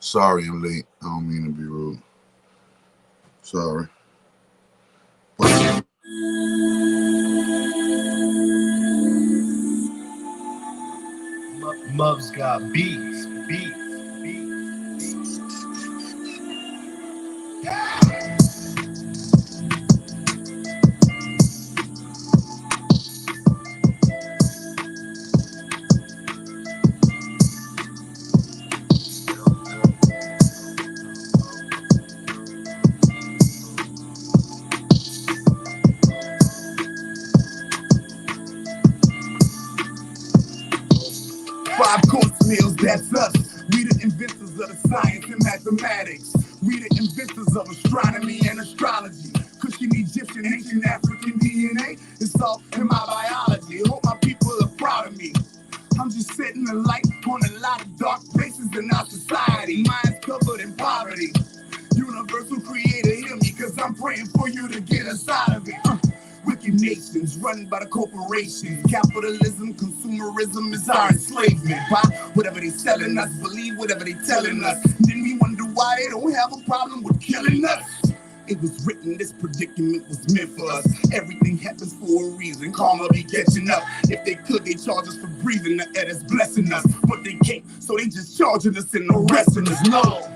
Sorry I'm late. I don't mean to be rude. Sorry. Muv's got beats, beats. Five-course meals, that's us. We the inventors of the science and mathematics. We the inventors of astronomy and astrology. Cushion Egyptian, ancient African DNA. It's all in my biology. Hope my people are proud of me. I'm just setting the light on a lot of dark places in our society. Minds covered in poverty. Universal creator, hear me, cause I'm praying for you to get us out of it. Wicked nations run by the corporations. Capitalism, consumerism is our enslavement. Buy whatever they selling us, believe whatever they telling us. Then we wonder why they don't have a problem with killing us. It was written, this predicament was meant for us. Everything happens for a reason, karma be catching up. If they could, they charge us for breathing, the air is blessing us. But they can't, so they just charging us and arresting us. No,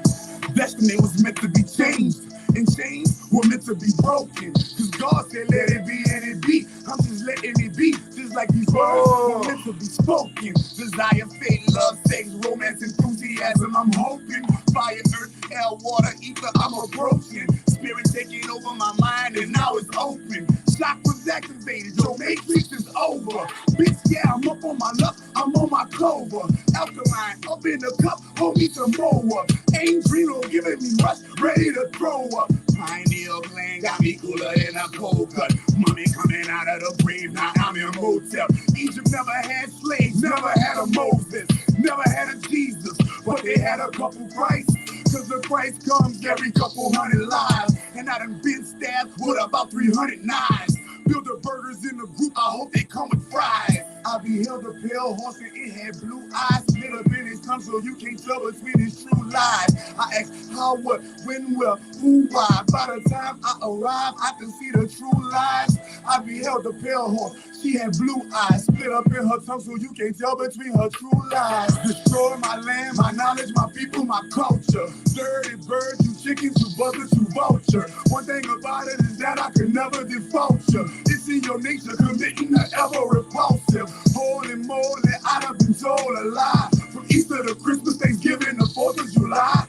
destiny was meant to be changed. And chains were meant to be broken. Cause God said let it be and it be. I'm just letting it be. Just like these words were meant to be spoken. Desire, faith, love, sex, romance, enthusiasm. I'm hoping. Fire, earth, air, water, ether, I'm approaching. Spirit taking over my mind and now it's open. Chakra's activated, your matrix is over. Bitch, yeah, I'm up on my luck, I'm on my clover. Alkaline, up in the cup, hold me some more. Adrenal giving me rush, ready to throw up. Pineal gland got me cooler than a cold cut. Mommy coming out of the grave, now I'm in a motel. Egypt never had slaves, never had a Moses, never had a Jesus, but they had a couple Christs. Cause the Christ comes every couple hundred lives. And I done been stabbed with about 300 knives. Build the burgers in the group, I hope they come with fries. I beheld a pale horse and it had blue eyes. Split up in his tongue so you can't tell between his true lies. I asked how, what, when, where, who, why. By the time I arrive, I can see the true lies. I beheld the pale horse, she had blue eyes. Split up in her tongue so you can't tell between her true lies. Destroy my land, my knowledge, my people, my culture. Dirty bird, you chickens, you buzzard, you vulture. One thing about it is that I can never default you. It's in your nature, committing the ever repulsive. Holy moly, I done been told a lie. From Easter to Christmas, Thanksgiving to 4th of July.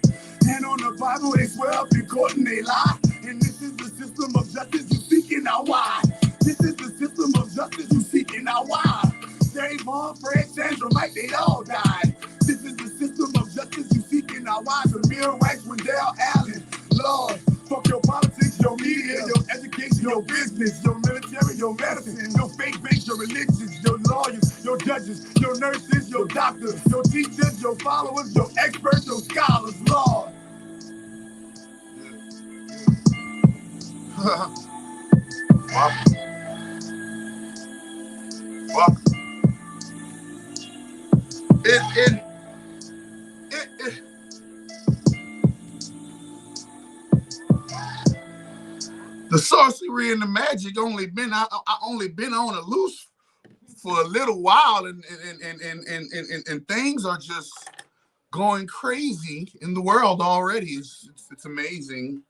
And on the Bible, they swear up in court and they lie. And this is the system of justice you seeking, now why? This is the system of justice you seeking, now why? Dave, Vaughn, Fred, Sandra, Mike, they all died. This is the system of justice you seeking, now why? Samir Rice, Wendell Allen, Lord. Fuck your politics, your media, your education, your business, your military, your medicine, your faith base, your religions, your lawyers, your judges, your nurses, your doctors, your teachers, your followers, your experts, your scholars, Lord. Fuck. Fuck. The sorcery and the magic only been I only been on the loose for a little while, and things are just going crazy in the world already. It's amazing.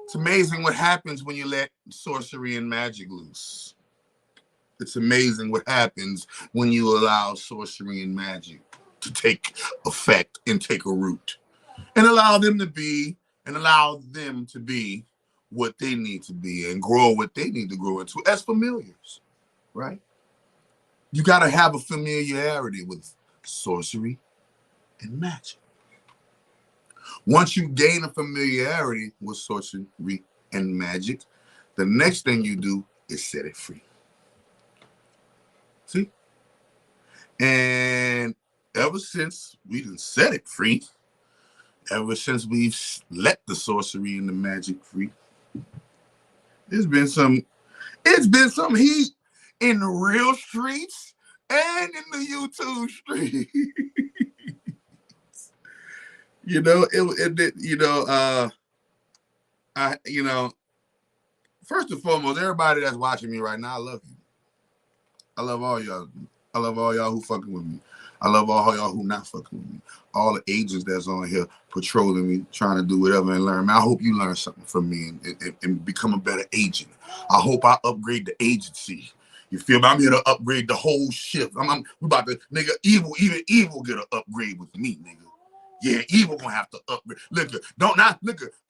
It's amazing what happens when you let sorcery and magic loose. It's amazing what happens when you allow sorcery and magic to take effect and take a root, and allow them to be what they need to be and grow what they need to grow into as familiars, right? You got to have a familiarity with sorcery and magic. Once you gain a familiarity with sorcery and magic, the next thing you do is set it free. See? And ever since we done set it free, ever since we've let the sorcery and the magic free, it's been some heat in the real streets and in the YouTube streets. You know, it you know, you know, first and foremost, everybody that's watching me right now, I love you. I love all y'all. I love all y'all who fucking with me. I love all y'all who not fucking with me. All the agents that's on here patrolling me, trying to do whatever and learn. Man, I hope you learn something from me and become a better agent. I hope I upgrade the agency. You feel me? I'm here to upgrade the whole shift. We about to, nigga, even evil get an upgrade with me, nigga. Yeah, evil gonna have to upgrade. Look,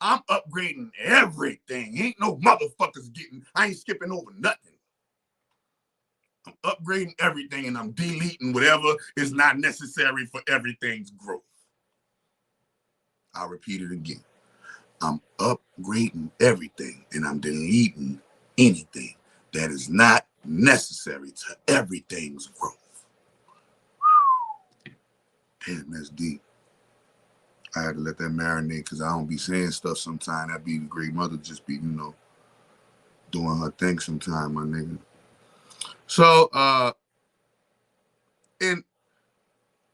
I'm upgrading everything. Ain't no motherfuckers I ain't skipping over nothing. I'm upgrading everything and I'm deleting whatever is not necessary for everything's growth. I'll repeat it again. I'm upgrading everything and I'm deleting anything that is not necessary to everything's growth. Damn, that's deep. I had to let that marinate because I don't be saying stuff sometimes. That be the great mother just be, you know, doing her thing sometime, my nigga. So, and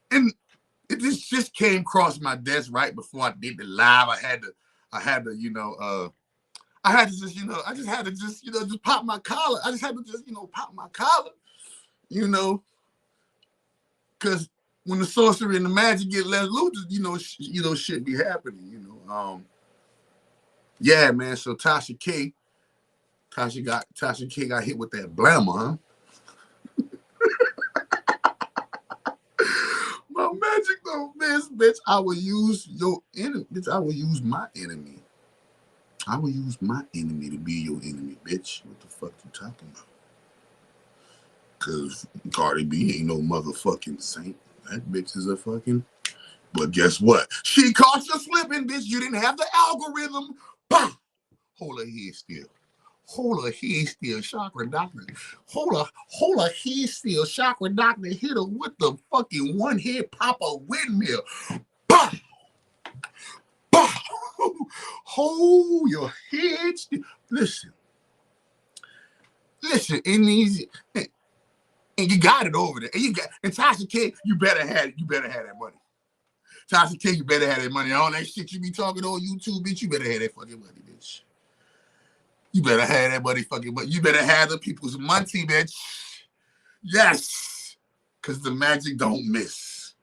it just came across my desk right before I did the live. I had to, you know, I had to just, you know, just pop my collar. I just had to just, you know, pop my collar, you know, because when the sorcery and the magic get let loose, you know, shit be happening, you know. Yeah, man. So Tasha K got hit with that blammer, huh? My magic don't miss, bitch. I will use your enemy, bitch. I will use my enemy. I will use my enemy to be your enemy, bitch. What the fuck you talking about? Cause Cardi B ain't no motherfucking saint. That bitch is a fucking. But guess what? She caught you slipping, bitch. You didn't have the algorithm. Bah! Hold her head still. Hold her head still, Chakra Doctor. Hold her head still, Chakra Doctor. Hit her with the fucking one head pop-up windmill. Bah! Bah! Hold your head still. Listen, in these, and you got it over there. And Tasha K, you better have that money. Tasha K, you better have that money. All that shit you be talking on YouTube, bitch, you better have that fucking money, bitch. You better have that money fucking money. You better have the people's money, bitch. Yes. Because the magic don't miss.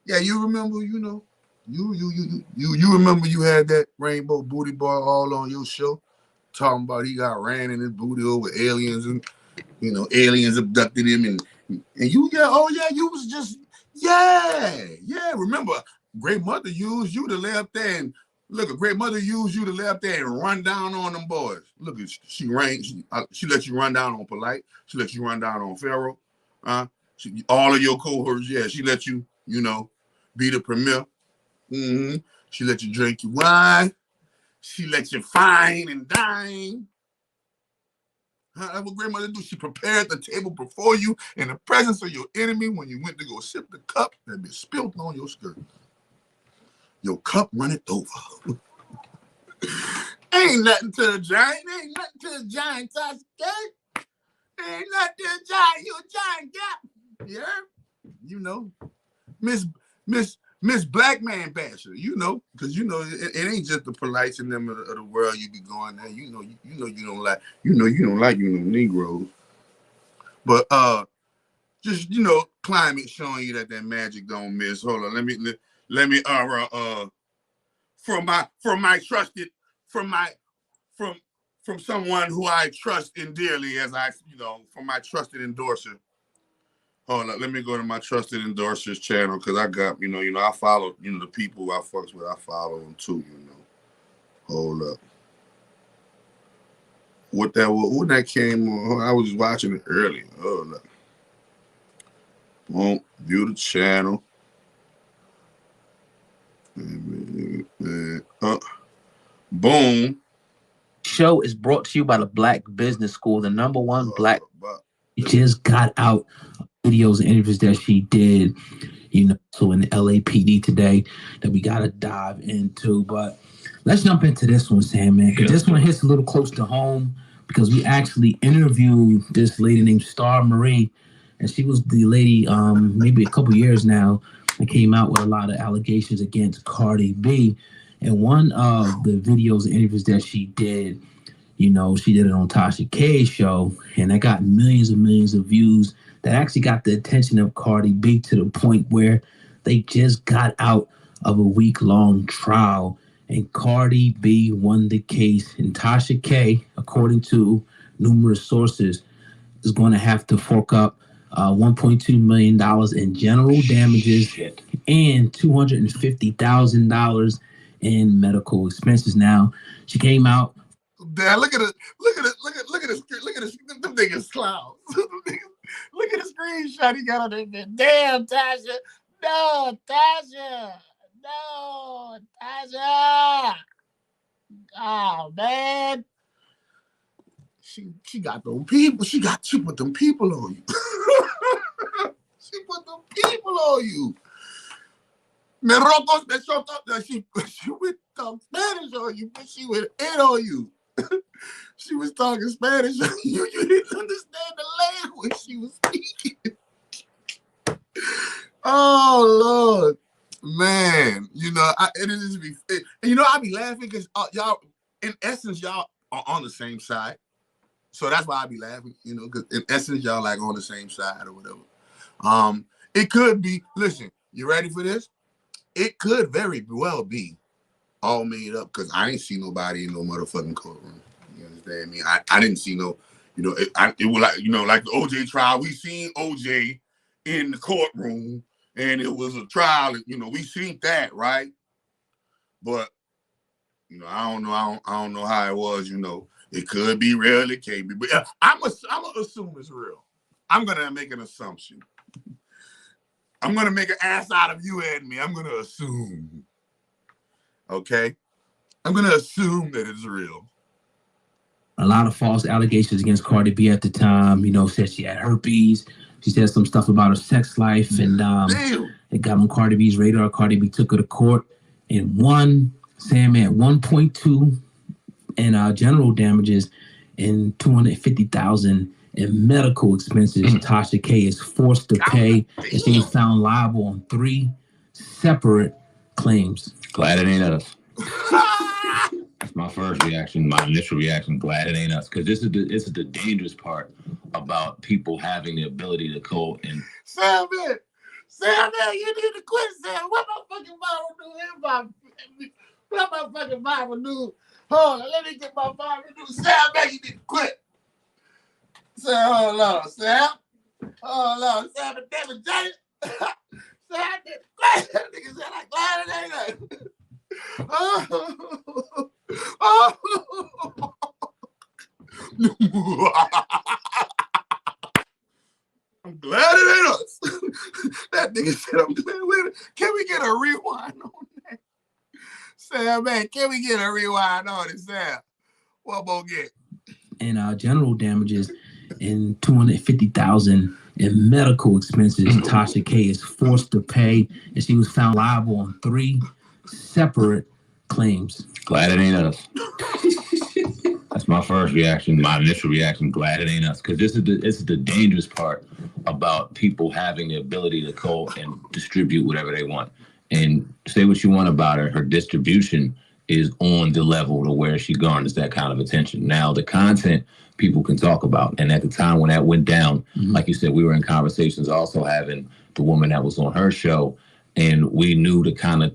Yeah, you remember, you know, you remember you had that rainbow booty boy all on your show talking about he got ran in his booty over aliens and, you know, aliens abducted him and you, you was just, remember, Great Mother used you to lay up there and look, Great Mother used you to lay up there and run down on them boys. Look, she let you run down on Polite. She let you run down on Pharaoh. All of your cohorts, she let you, you know, be the premier. Mm-hmm. She let you drink your wine. She let you fine and dine. That's what grandmother do. She prepared the table before you in the presence of your enemy when you went to go sip the cup that been spilled on your skirt. Your cup runneth over. Ain't nothing to the giant. Ain't nothing to the giant, Sasuke. Ain't nothing to the giant. You a giant gap. Yeah? You know. Miss Black Man Basher, you know, because you know it ain't just the Polites in them of the world you be going there. You know you don't like Negroes. But just you know, climate showing you that magic don't miss. Hold on, let me from someone who I trust dearly as from my trusted endorser. Hold up, let me go to my trusted endorsers channel because I got, I follow, the people I fucks with, I follow them too, Hold up. When that came on, I was just watching it earlier. Hold up. Won't view the channel. Boom. Show is brought to you by the Black Business School, the #1 Black. She just got out videos and interviews that she did, so in the LAPD today that we gotta dive into. But let's jump into this one, Sam, man, because this one hits a little close to home because we actually interviewed this lady named Star Marie, and she was the lady maybe a couple years now and came out with a lot of allegations against Cardi B. And one of the videos and interviews that she did, she did it on Tasha K's show, and that got millions and millions of views. That actually got the attention of Cardi B to the point where they just got out of a week-long trial, and Cardi B won the case. And Tasha K, according to numerous sources, is going to have to fork up $1.2 million in general damages and $250,000 in medical expenses. Now, she came out. Damn, look at them niggas clowns. Look at the screenshot he got on there. Damn, Tasha. No, Tasha. No, Tasha. Oh, man. She got them people. She put them people on you. She put them people on you. Me rotos, me shotos. She would talk Spanish on you, but she would hit on you. She was talking Spanish on you. You didn't understand the language she was speaking. Oh, Lord. Man, I be laughing because y'all, in essence, y'all are on the same side. So that's why I be laughing, because in essence, y'all like on the same side or whatever. It could be, listen, you ready for this? It could very well be all made up because I ain't see nobody in no motherfucking courtroom. You understand me? I didn't see no, it was like, like the OJ trial. We seen OJ in the courtroom and it was a trial. And, we seen that, right? But, I don't know how it was, It could be real, it can't be. But I'm going to assume it's real. I'm going to make an assumption. I'm going to make an ass out of you and me. I'm going to assume. Okay? I'm going to assume that it's real. A lot of false allegations against Cardi B at the time. Said she had herpes. She said some stuff about her sex life. And it got on Cardi B's radar. Cardi B took her to court and won, saying at 1.2 in general damages and $250,000 in medical expenses. Tasha K is forced to pay, and she was found liable on 3 separate claims. Glad it ain't us. That's my first reaction, my initial reaction. Glad it ain't us, because this is the dangerous part about people having the ability to go and. Sam, you need to quit, Sam. What my fucking viral news? What my fucking viral news? Hold on, let me get my viral news. Sam, you need to quit. Sam, hold on, Sam. Hold on, Sam, and David James. Sam, I need to quit. Nigga said, I'm glad it ain't us. I'm glad it ain't us. That nigga said, I'm glad with it. Can we get a rewind on that? Sam, man, can we get a rewind on it, Sam? What more get? And general damages and $250,000 in medical expenses. Tasha K is forced to pay, and she was found liable on 3 separate claims. Glad it ain't us. That's my first reaction, my initial reaction. Glad it ain't us, because this is the dangerous part about people having the ability to go and distribute whatever they want. And say what you want about her, her distribution is on the level to where she garners that kind of attention. Now, the content people can talk about, and at the time when that went down, like you said, we were in conversations also having the woman that was on her show, and we knew to kind of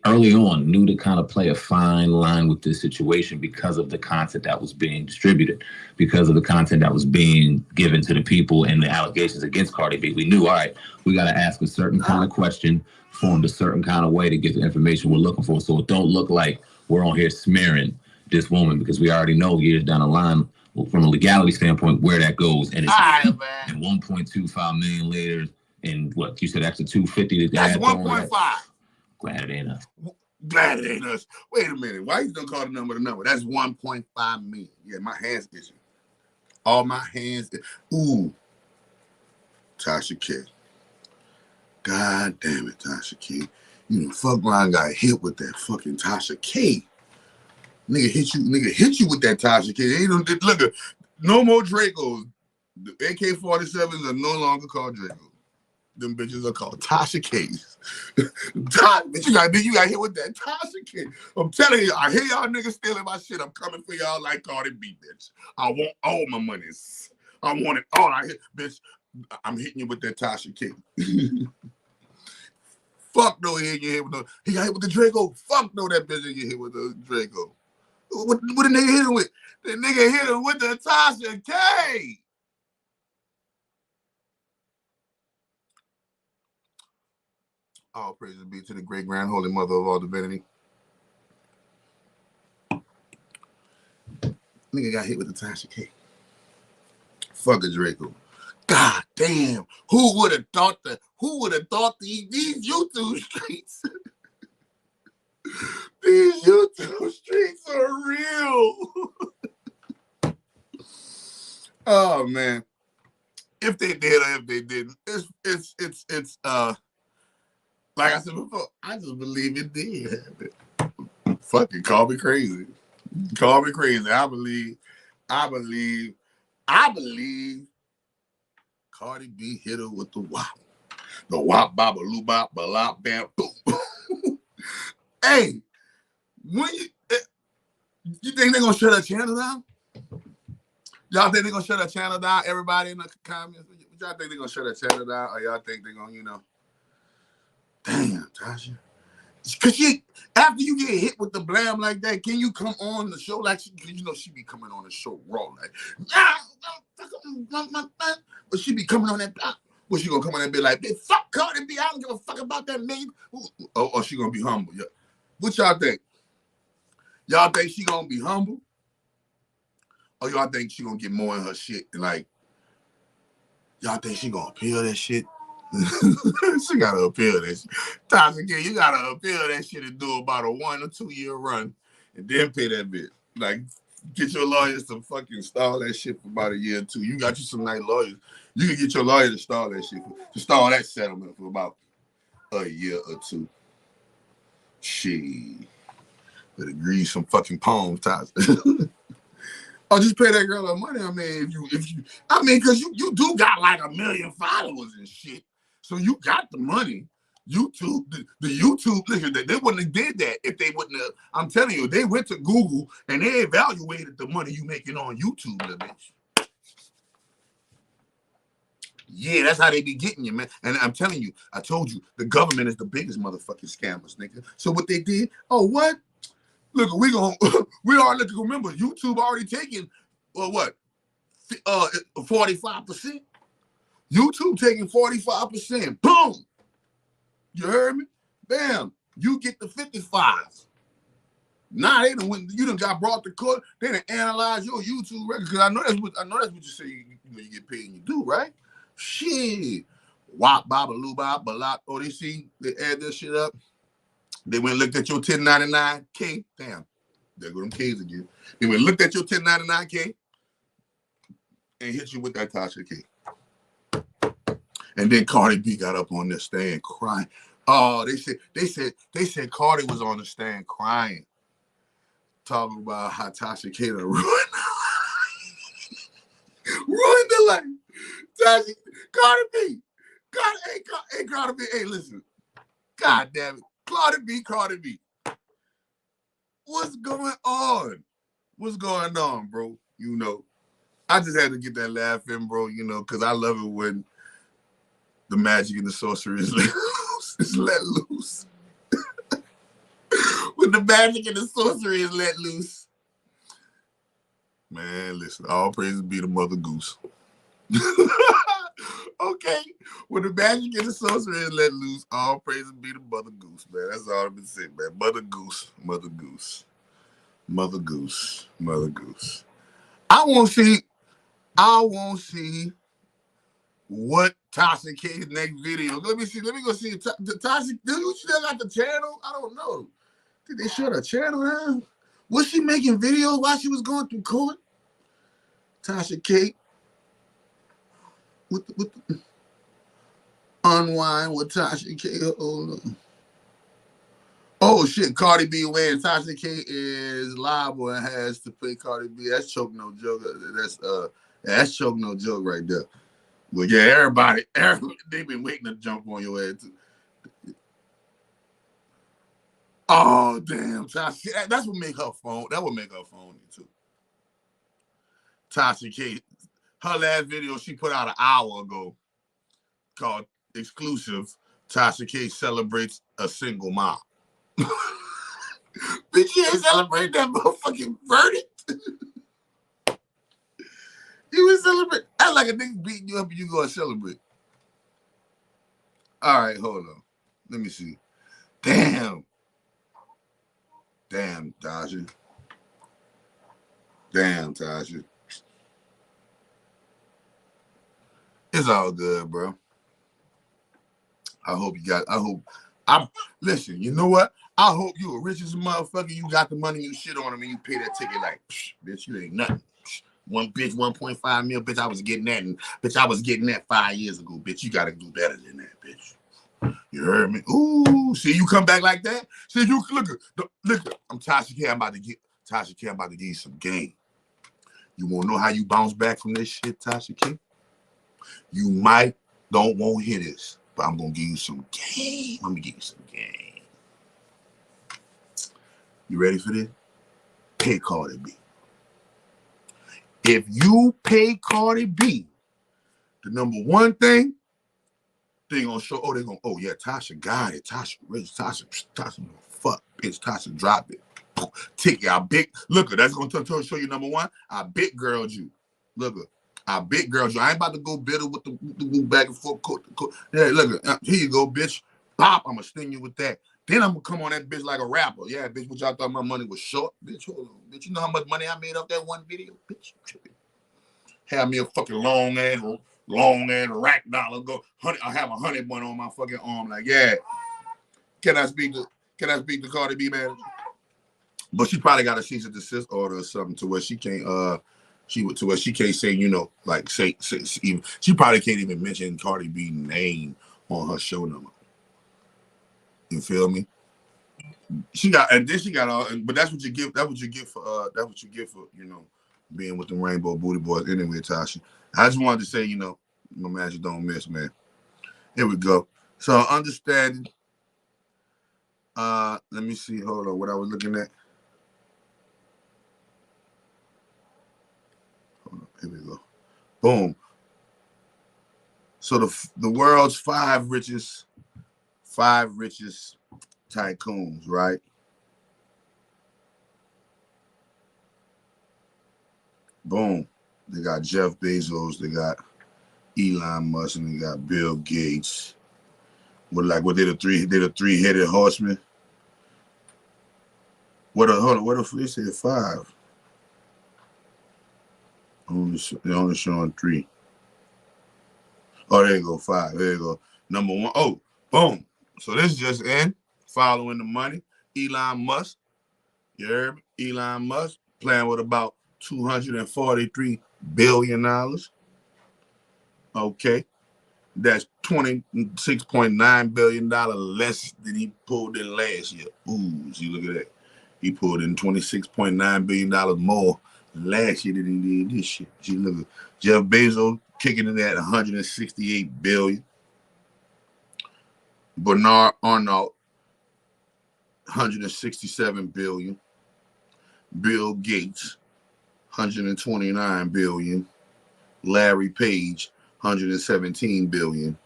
early on knew to kind of play a fine line with this situation because of the content that was being distributed, because of the content that was being given to the people and the allegations against Cardi B. We knew, all right, we got to ask a certain kind of question, formed a certain kind of way to get the information we're looking for, so it don't look like we're on here smearing this woman, because we already know years down the line, from a legality standpoint, where that goes. And it's and 1.25 million later, and what you said, that's the 250. That's 1.5. Glad it ain't us. Glad it ain't us. Wait a minute. Why you don't call the number? That's 1.5 million. Yeah, my hands itching. All my hands. Ooh. Tasha K. God damn it, Tasha K. Fuck around got hit with that fucking Tasha K. Nigga hit you with that Tasha K. Look, no more Dracos. The AK-47s are no longer called Dracos. Them bitches are called Tasha K's. Bitch, you got hit with that Tasha K. I'm telling you, I hear y'all niggas stealing my shit. I'm coming for y'all like Cardi B, bitch. I want all my monies. I want it all. I hit, bitch. I'm hitting you with that Tasha K. Fuck no, he ain't get hit with no. He got hit with the Draco. Fuck no, that bitch didn't get hit with the Draco. What the nigga hit him with? The nigga hit him with the Tasha K. All praises be to the great grand holy mother of all divinity. Nigga got hit with the Tasha K. Fuck a Draco. God damn. Who would have thought these YouTube streets? These YouTube streets are real. Oh man. If they did or if they didn't, it's like I said before, I just believe it did happen. Fucking call me crazy. Call me crazy. I believe Cardi B hit her with the wop. The wop, baba, loo, bop, balop, bam, boom. Hey, when you think they're gonna shut her channel down? Y'all think they're gonna shut her channel down? Everybody in the comments, y'all think they're gonna shut her channel down, or y'all think they're gonna, damn, Tasha. Cause after you get hit with the blam like that, can you come on the show like she be coming on the show raw like, but she be coming on that. But she gonna come on and be like, fuck Cardi B, I don't give a fuck about that nigga. Or she gonna be humble. Yeah. What y'all think? Y'all think she gonna be humble? Or y'all think she gonna get more in her shit? And like, y'all think she gonna appeal that shit? She gotta appeal that shit. Tasha K, you gotta appeal that shit and do about a 1 or 2 year run and then pay that bit. Like, get your lawyers to fucking stall that shit for about a year or 2. You got you some nice lawyers. You can get your lawyer to stall that shit, to stall that settlement for about a year or 2. Shit. Better read some fucking poems, Tasha. Or just pay that girl her money. I mean, because you do got like 1 million followers and shit. So you got the money. YouTube, the YouTube, listen, they wouldn't have did that if they wouldn't have. I'm telling you, they went to Google and they evaluated the money you making on YouTube, little bitch. Yeah, that's how they be getting you, man. And I'm telling you, I told you, the government is the biggest motherfucking scammers, nigga. So what they did, what? Look, we are looking. Remember, YouTube already taking, 45%. YouTube taking 45%. Boom. You heard me? Bam. You get the 55. Nah, you done got brought to court. They done analyze your YouTube record. Because I know that's what you say you get paid and you do, right? Shit. Wop, baba, loo, bop, balop. Oh, they add this shit up. They went and looked at your 1099K. Damn. There go them K's again. They went and looked at your 1099K and hit you with that Tasha K. And then Cardi B got up on the stand crying. Oh, they said Cardi was on the stand crying. Talking about how Tasha K ruined the life. Tasha, Cardi B. Cardi B. Hey, listen. God damn it. Cardi B. What's going on? What's going on, bro? I just had to get that laugh in, bro, because I love it when the magic and the sorcery is let loose. It's let loose. When the magic and the sorcery is let loose. Man, listen, all praises be the mother goose. Okay. When the magic and the sorcery is let loose, all praises be the mother goose, man. That's all I've been saying, man. Mother goose, mother goose. Mother goose, mother goose. I won't see what Tasha K's next video. Let me go see. Tasha, do you still got the channel? I don't know. Did they shut her channel down? Was she making videos while she was going through court? Tasha K. With the unwind with Tasha K. Oh shit, Cardi B when Tasha K is liable and has to pay Cardi B. That's choke no joke. That's choke no joke right there. Well, yeah, everybody, they've been waiting to jump on your head too. Oh, damn, Tasha. That's what make her phone. That would make her phony too. Tasha K. Her last video she put out an hour ago called Exclusive. Tasha K celebrates a single mom. Bitch, you ain't celebrate that motherfucking verdict. You would celebrate. Act like a nigga beating you up and you go and celebrate. All right, hold on. Let me see. Damn. Damn, Tasha. Damn, Tasha. It's all good, bro. Listen, you know what? I hope you a rich as a motherfucker. You got the money, you shit on him, and you pay that ticket like, bitch, you ain't nothing. One bitch, 1.5 mil, bitch, I was getting that, and bitch, I was getting that 5 years ago, bitch. You gotta do better than that, bitch. You heard me? Ooh, see, you come back like that? See, you look, I'm Tasha K. I'm about to give you some game. You wanna know how you bounce back from this shit, Tasha K? You won't hear this, but I'm gonna give you some game. I'm gonna give you some game. You ready for this? Pay Cardi B. If you pay Cardi B, the number one thing, they gonna show, oh yeah, Tasha got it. Tasha rich. Tasha, fuck, bitch. Tasha dropped it. Ticket, that's gonna show you number one. I big girled you. I big girled you. I ain't about to go bitter with the back and forth. Yeah, here you go, bitch. Bop, I'm gonna sting you with that. Then I'm gonna come on that bitch like a rapper. Yeah, bitch, what y'all thought my money was short? Bitch, hold on. Bitch, you know how much money I made off that one video? Bitch, have me a fucking long ass rack dollar. I have a 100 one on my fucking arm. Like, yeah. Can I speak to Cardi B, man? But she probably got a cease and desist order or something to where she can't she can't say, say even, she probably can't even mention Cardi B name on her show number. You feel me? But that's what you get. That's what you get for being with the Rainbow Booty Boys. Anyway, Tasha, I just wanted to say, my magic don't miss, man. Here we go. So understanding. Let me see. Hold on. What I was looking at. Hold on. Here we go. Boom. So the world's five richest tycoons, right? Boom. They got Jeff Bezos, they got Elon Musk, and they got Bill Gates. They're the three-headed horsemen. What if they said five? They're only showing three. Oh, there you go, five. There you go. Number one. Oh, boom. So this just in. Following the money. Elon Musk. You heard me? Elon Musk playing with about $243 billion. Okay. That's $26.9 billion less than he pulled in last year. Ooh, see, look at that. He pulled in $26.9 billion more last year than he did this year. See, look at Jeff Bezos kicking in at $168 billion. Bernard Arnault, $167 billion. Bill Gates, $129 billion. Larry Page, $117 billion.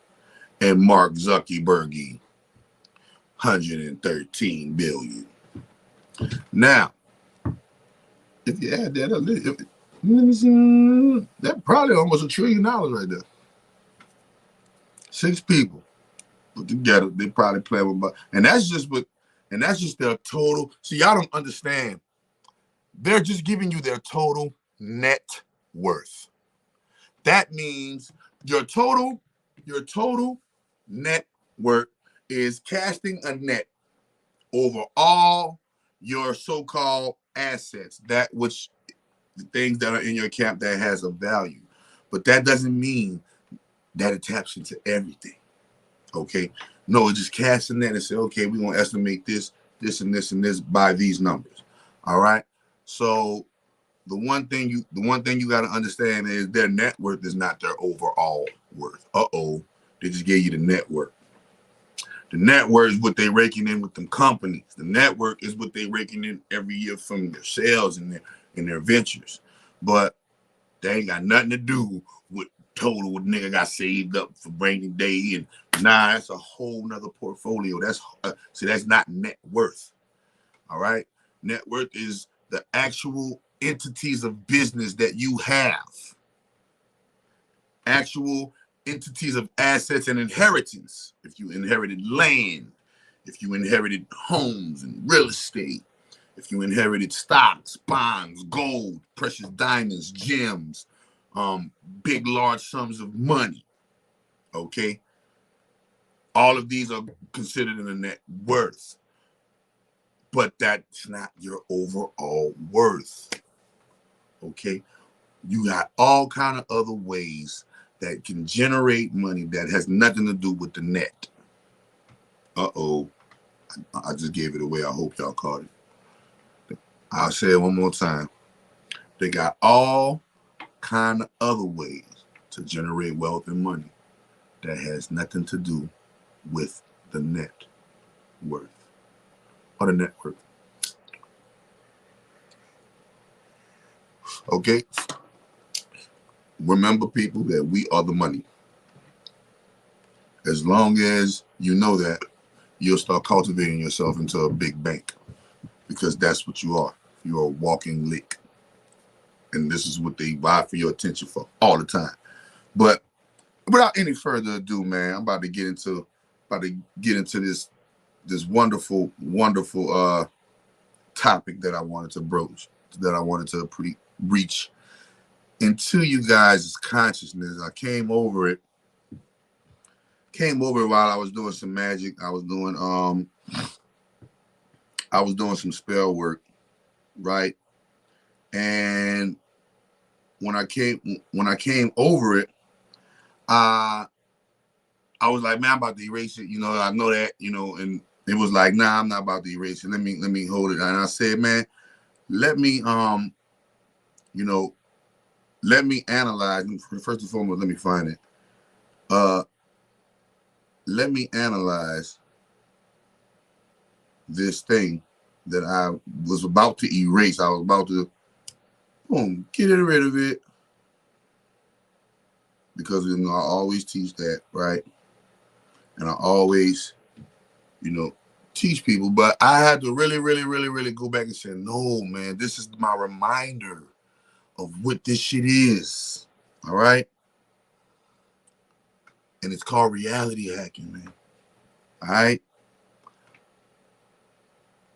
And Mark Zuckerberg, $113 billion. Now, if you add that up, let me see, that's probably almost $1 trillion right there. 6 people put together, they probably play with, and that's just their total. See, y'all don't understand. They're just giving you their total net worth. That means your total net worth is casting a net over all your so-called assets, the things that are in your account that has a value. But that doesn't mean that it taps into everything. Okay? No, it's just casting that and say, okay, we're gonna estimate this, and this by these numbers. All right. So the one thing you got to understand is their net worth is not their overall worth. They just gave you the net worth. The net worth is what they raking in with them companies. The network is what they raking in every year from their sales and their ventures. But they ain't got nothing to do with total what nigga got saved up for rainy day. And nah, that's a whole nother portfolio. That's that's not net worth. All right. Net worth is the actual entities of business that you have. Actual entities of assets and inheritance. If you inherited land, if you inherited homes and real estate, if you inherited stocks, bonds, gold, precious diamonds, gems, big, large sums of money, okay? All of these are considered in the net worth, but that's not your overall worth, okay? You got all kind of other ways that can generate money that has nothing to do with the net. I just gave it away. I hope y'all caught it. I'll say it one more time. They got all kind of other ways to generate wealth and money that has nothing to do with the net worth or the net worth. Okay? Remember, people, that we are the money. As long as you know that, you'll start cultivating yourself into a big bank, because that's what you are. You're a walking lick. And this is what they buy for your attention for all the time. But without any further ado, man, I'm about to get into this wonderful topic that I wanted to broach, that I wanted to reach into you guys' consciousness. I came over it while I was doing some magic. I was doing some spell work, right? And when I came over it, I was like, man, I'm about to erase it. You know, I know that, you know, and it was like, nah, I'm not about to erase it. Let me hold it. And I said, man, let me analyze. First and foremost, let me find it. Let me analyze this thing that I was about to erase. I was about to get rid of it, because I always teach that, right? And I always, teach people. But I had to really go back and say, no, man, this is my reminder of what this shit is. All right? And it's called reality hacking, man. All right?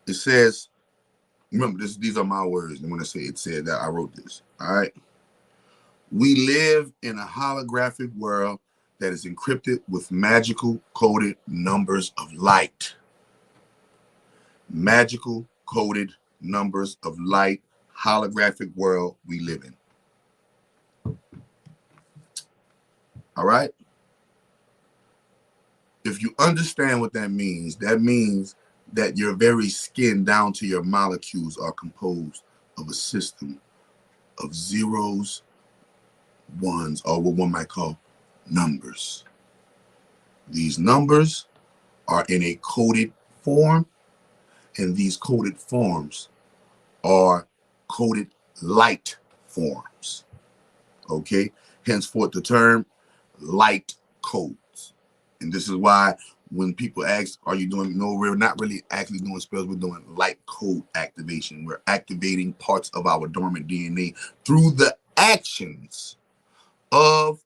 It says, remember, these are my words. And when I say it said that, I wrote this. All right? We live in a holographic world that is encrypted with magical coded numbers of light. Magical coded numbers of light, holographic world we live in. All right? If you understand what that means that your very skin down to your molecules are composed of a system of zeros, ones, or what one might call numbers. These numbers are in a coded form, and these coded forms are coded light forms. Okay? Henceforth, the term light codes. And this is why when people ask, are you doing, no, we're not really actually doing spells, we're doing light code activation. We're activating parts of our dormant DNA through the actions of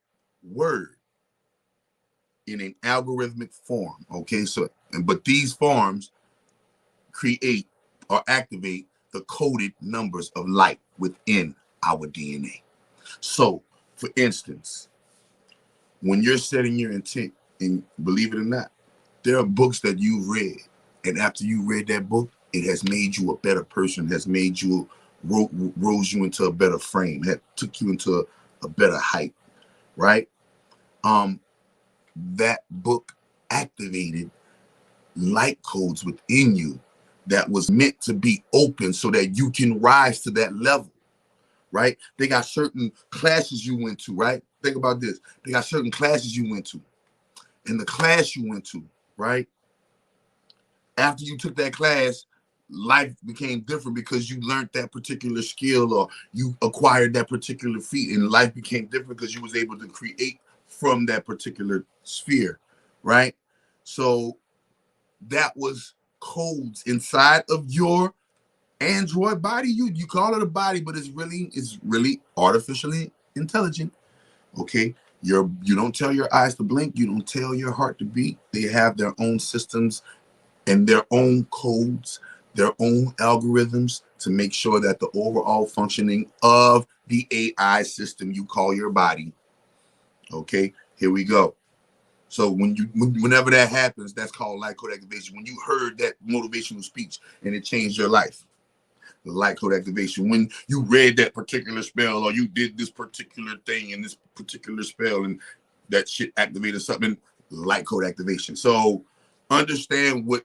word in an algorithmic form. Okay, so, but these forms create or activate the coded numbers of light within our DNA. So, for instance, when you're setting your intent, and believe it or not, there are books that you've read, and after you read that book, it has made you a better person, has made you, rose you into a better frame, that took you into a better height, right? That book activated light codes within you that was meant to be open so that you can rise to that level, right? They got certain classes you went to, right? think about this. They got certain classes you went to. In the class you went to, right? After you took that class, life became different because you learned that particular skill or you acquired that particular feat, and life became different because you was able to create from that particular sphere, right? So that was codes inside of your android body. You call it a body, but it's really artificially intelligent. Okay, you don't tell your eyes to blink, you don't tell your heart to beat. They have their own systems and their own codes, their own algorithms to make sure that the overall functioning of the AI system you call your body. Okay, here we go. So whenever that happens, that's called light code activation. When you heard that motivational speech and it changed your life, the light code activation. When you read that particular spell or you did this particular thing in this particular spell and that shit activated something, light code activation. So understand what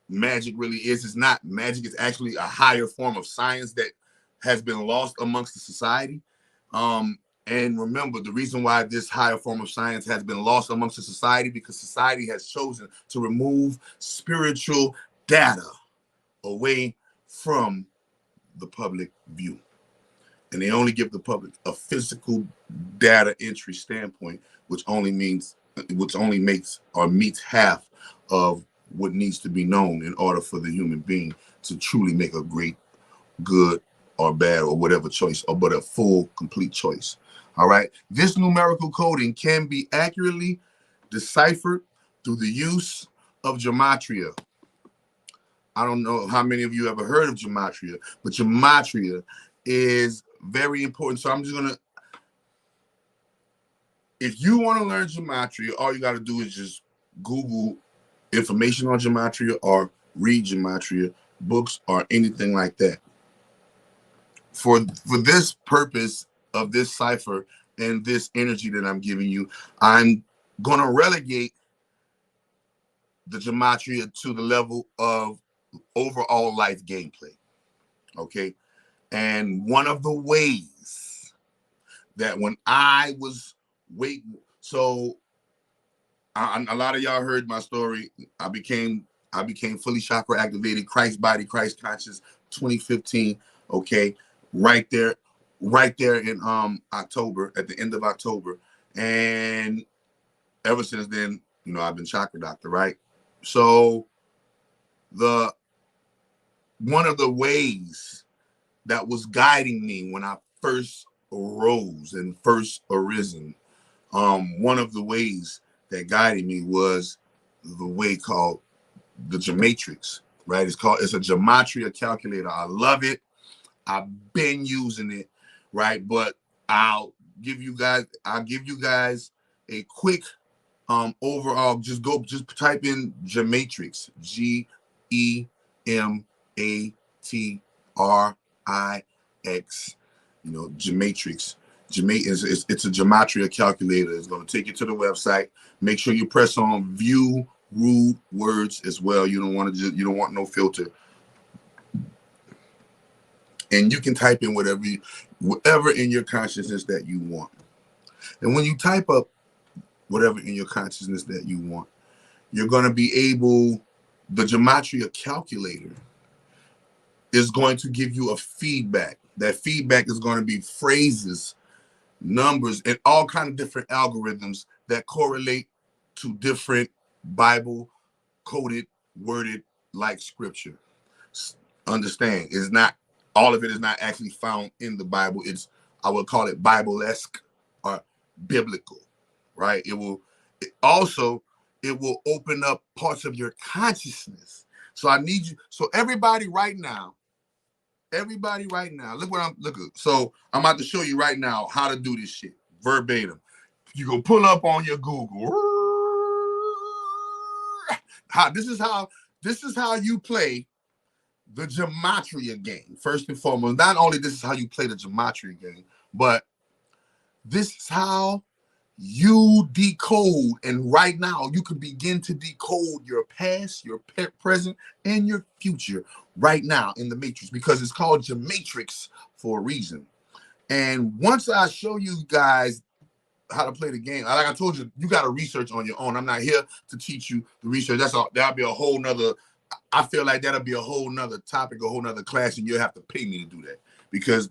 magic really is. It's not magic. It's actually a higher form of science that has been lost amongst the society. And remember, the reason why this higher form of science has been lost amongst the society, because society has chosen to remove spiritual data away from the public view. And they only give the public a physical data entry standpoint, which only makes or meets half of what needs to be known in order for the human being to truly make a great, good, or bad, or whatever choice, or but a full, complete choice. All right. This numerical coding can be accurately deciphered through the use of Gematria. I don't know how many of you ever heard of Gematria, but Gematria is very important. So I'm just going to, if you want to learn Gematria, all you got to do is just Google information on Gematria or read Gematria books or anything like that. For this purpose of this cipher and this energy that I'm giving you, I'm going to relegate the Gematria to the level of overall life gameplay. Okay. And one of the ways that when I was waiting, so a lot of y'all heard my story. I became fully chakra activated, Christ body, Christ conscious, 2015. Okay. Right there in October, at the end of October. And ever since then, you know, I've been chakra doctor, right? So one of the ways that was guiding me when I first arose and first arisen, one of the ways that guided me was the way called the Gematrix, right? It's a Gematria Calculator. I love it. I've been using it, right? But I'll give you guys a quick overall. Just type in Gematrix, Gematrix. You know, Gematrix. It's a Gematria calculator. It's going to take you to the website. Make sure you press on view rude words as well. You don't want no filter. And you can type in whatever in your consciousness that you want. And when you type up whatever in your consciousness that you want, you're going to be able, the Gematria calculator is going to give you a feedback. That feedback is going to be phrases, numbers, and all kinds of different algorithms that correlate to different Bible coded, worded like scripture. Understand, it's not all of it is not actually found in the Bible. I would call it Bible-esque or biblical, right? It will open up parts of your consciousness. So I need you. So everybody right now, look. So I'm about to show you right now how to do this shit verbatim. You go pull up on your Google. This is how you play the Gematria game. First and foremost, not only this is how you play the Gematria game, but this is how you decode. And right now, you can begin to decode your past, your present, and your future right now in the Matrix, because it's called Gematrix for a reason. And once I show you guys how to play the game. Like I told you, you got to research on your own. I'm not here to teach you the research. That'll be a whole nother. I feel like that'll be a whole nother topic, a whole nother class, and you'll have to pay me to do that because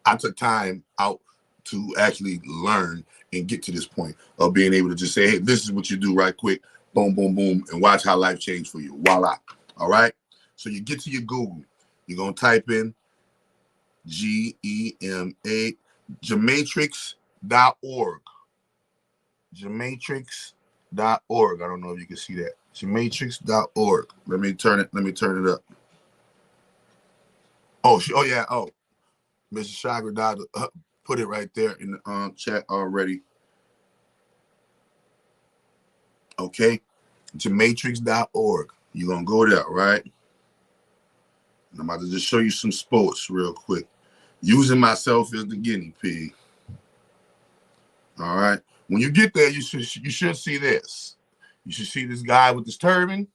I took time out to actually learn and get to this point of being able to just say, hey, this is what you do right quick, boom, boom, boom, and watch how life changed for you. Voila. All right. So you get to your Google. You're going to type in GEMA, Gematrix.org. Gematrix.org. I don't know if you can see that. Gematrix.org. Let me turn it up. Oh yeah. Oh, Mr. Chakra put it right there in the chat already. Okay. Gematrix.org. You're gonna go there, right? And I'm about to just show you some sports real quick. Using myself as the guinea pig. All right. When you get there, you should see this. You should see this guy with this turban,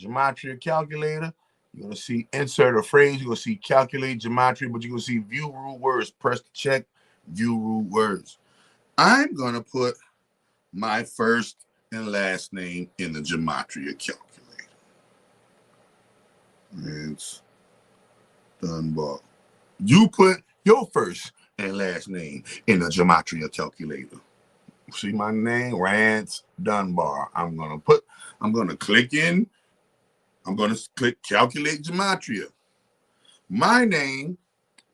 Gematria Calculator. You're going to see insert a phrase. You're going to see calculate Gematria, but you're going to see view rule words. Press the check, view rule words. I'm going to put my first and last name in the Gematria Calculator. It's Dunbar. You put your first and last name in the Gematria Calculator. See my name, Rance Dunbar. I'm gonna click in. I'm gonna click calculate Gematria. My name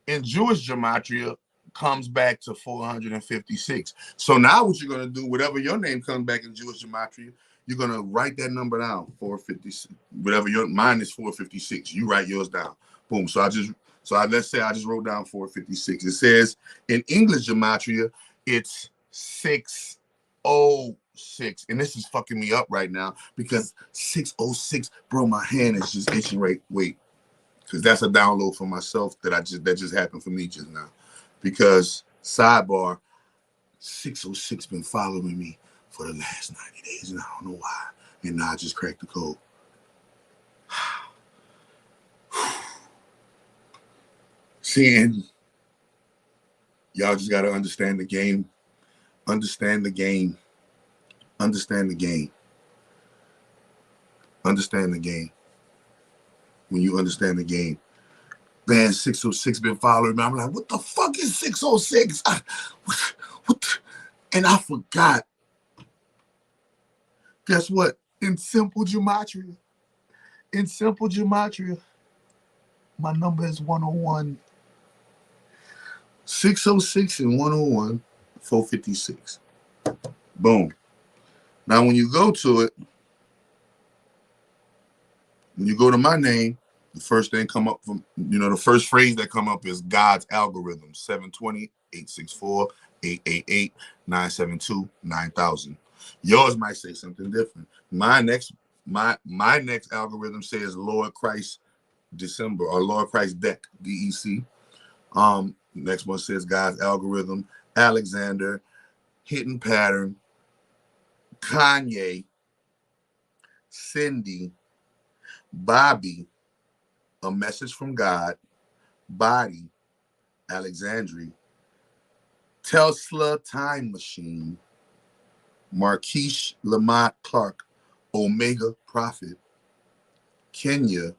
in Jewish Gematria comes back to 456. So now what you're gonna do, whatever your name comes back in Jewish Gematria, you're gonna write that number down, 456. Whatever mine is 456. You write yours down. Boom. Let's say I just wrote down 456. It says in English Gematria, it's 606. And this is fucking me up right now because 606, bro, my hand is just itching right. Wait, because that's a download for myself that just happened for me just now. Because sidebar, 606 been following me for the last 90 days, and I don't know why. And now I just cracked the code. Seeing y'all just gotta understand the game. Understand the game. Understand the game. Understand the game. When you understand the game. Man, 606 been following me. I'm like, what the fuck is 606? And I forgot. Guess what? In simple gematria, my number is 101. 606 and 101, 456. Boom. Now, when you go to it, when you go to my name, the first thing come up from, the first phrase that come up is God's algorithm, 720-864-888-972-9000. Yours might say something different. My next algorithm says Lord Christ December or Lord Christ Deck, DEC. Next one says God's algorithm, Alexander, hidden pattern, Kanye, Cindy, Bobby, a message from God, body, Alexandria, Tesla time machine, Marquise Lamont Clark, Omega Prophet, Kenya,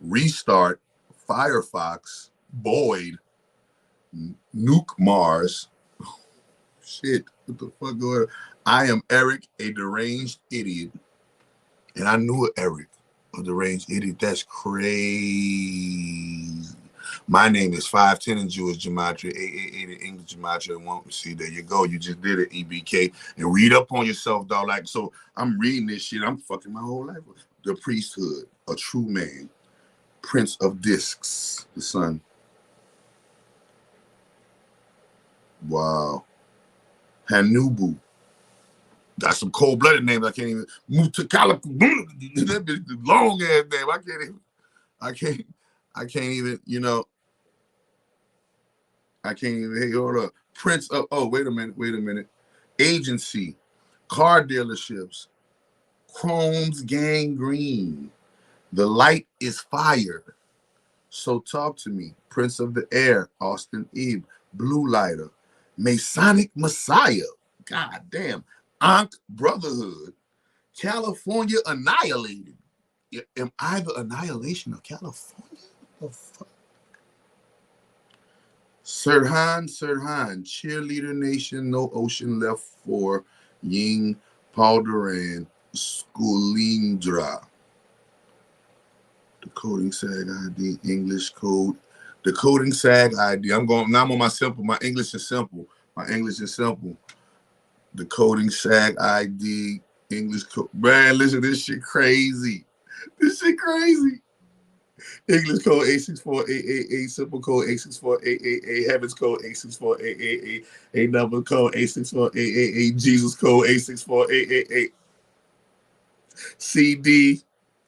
restart, Firefox, Boyd, Nuke Mars. Shit, what the fuck going on? I am Eric, a deranged idiot. And I knew Eric, a deranged idiot. That's crazy. My name is 510 in Jewish Gematria, 888 in English Gematria. Won't see, there you go. You just did it, EBK. And read up on yourself, dog. Like, so I'm reading this shit. I'm fucking my whole life. The priesthood, a true man, Prince of Discs, the son. Wow. Hanubu. Got some cold-blooded names. I can't even move to California. That bitch is long ass name. I can't even, hey, hold up. Prince of, wait a minute. Agency, car dealerships, Chrome's gangrene. The light is fire. So talk to me. Prince of the Air, Austin Eve, Blue Lighter, Masonic Messiah. God damn. Ankh Brotherhood. California Annihilated. Am I the annihilation of California? The fuck? Sirhan, Cheerleader Nation, No Ocean Left for Ying, Palderan, Skulindra. Decoding SAG ID, English code. Decoding SAG ID. I'm on my simple. My English is simple. Decoding SAG ID, English code. Man, listen, this shit crazy. English code 864-888, simple code 864-888, heavens code 864-888, a number code 864-888, Jesus code 864-888, CD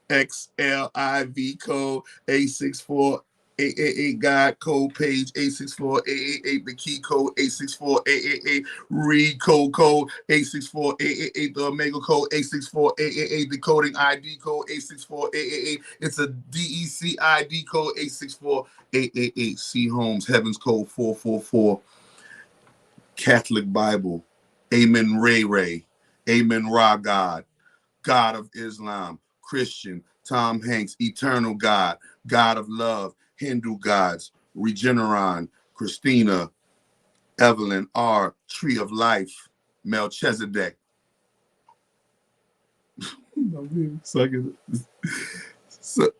XLIV code 864-888, God code page 864-888, the key code 864-888, read code 864-888, the Omega code 864-888, decoding ID code 864-888. It's a DEC ID code 864-888. C Holmes, Heavens code 444. Catholic Bible, Amen Ray, Amen Ra God, God of Islam, Christian, Tom Hanks, Eternal God, God of Love, Hindu gods, Regeneron, Christina, Evelyn R, Tree of Life, Melchizedek. So,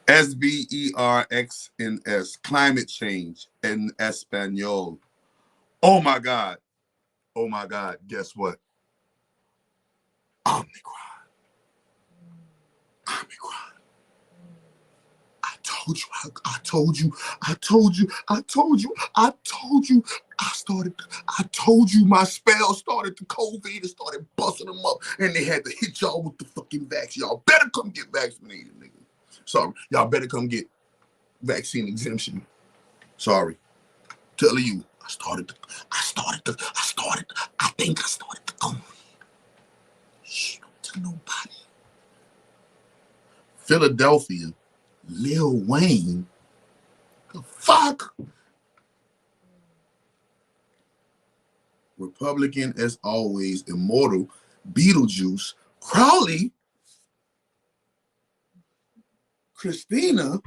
SBERXNS, Climate Change in Espanol. Oh my God, guess what? Omicron. I told you my spell started the COVID and started busting them up, and they had to hit y'all with the fucking vaccine. Y'all better come get vaccinated, nigga. Sorry, y'all better come get vaccine exemption. Sorry, telling you, I think I started the COVID. Shh, don't tell nobody. Philadelphia, Lil Wayne. The fuck? Republican as always, Immortal, Beetlejuice, Crowley, Christina,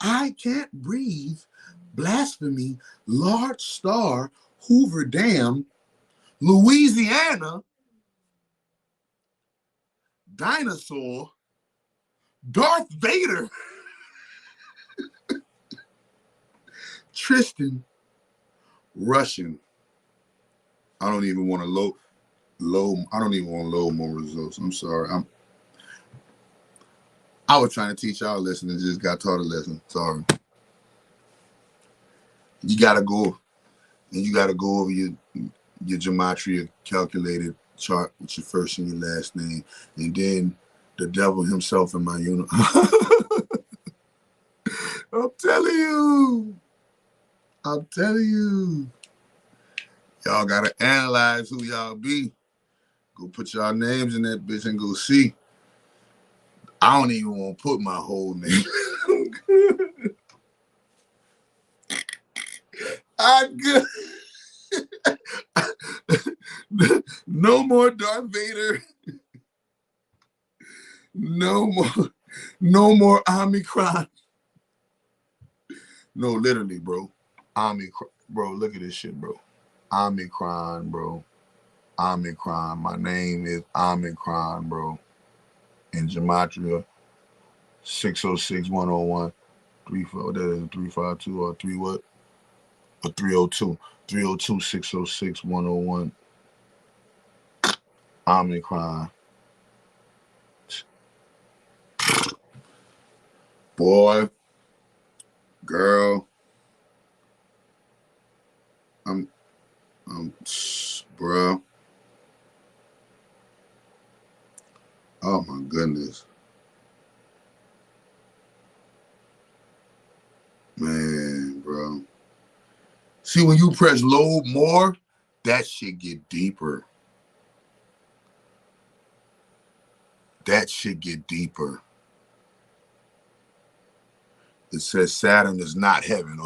I Can't Breathe, Blasphemy, Large Star, Hoover Dam, Louisiana, Dinosaur, Darth Vader, Tristan, Russian. I don't even want to load. I don't even want to load more results. I'm sorry. I was trying to teach y'all a lesson and just got taught a lesson. Sorry. You gotta go over your Gematria Calculator chart with your first and your last name, and then the devil himself in my unit. I'm telling you. Y'all gotta analyze who y'all be. Go put y'all names in that bitch and go see. I don't even want to put my whole name. I'm good. No more Darth Vader. No more Omicron. No, literally, bro. Omicron. Bro, look at this shit, bro. Omicron, bro. Omicron. My name is Omicron, bro. In Gematria, 606-101, 34, that is 352 or 3 what? Or 302. 302-606-101. Omicron. Boy, girl, bro. Oh my goodness. Man, bro. See, when you press load more, that shit get deeper. It says Saturn is not heaven.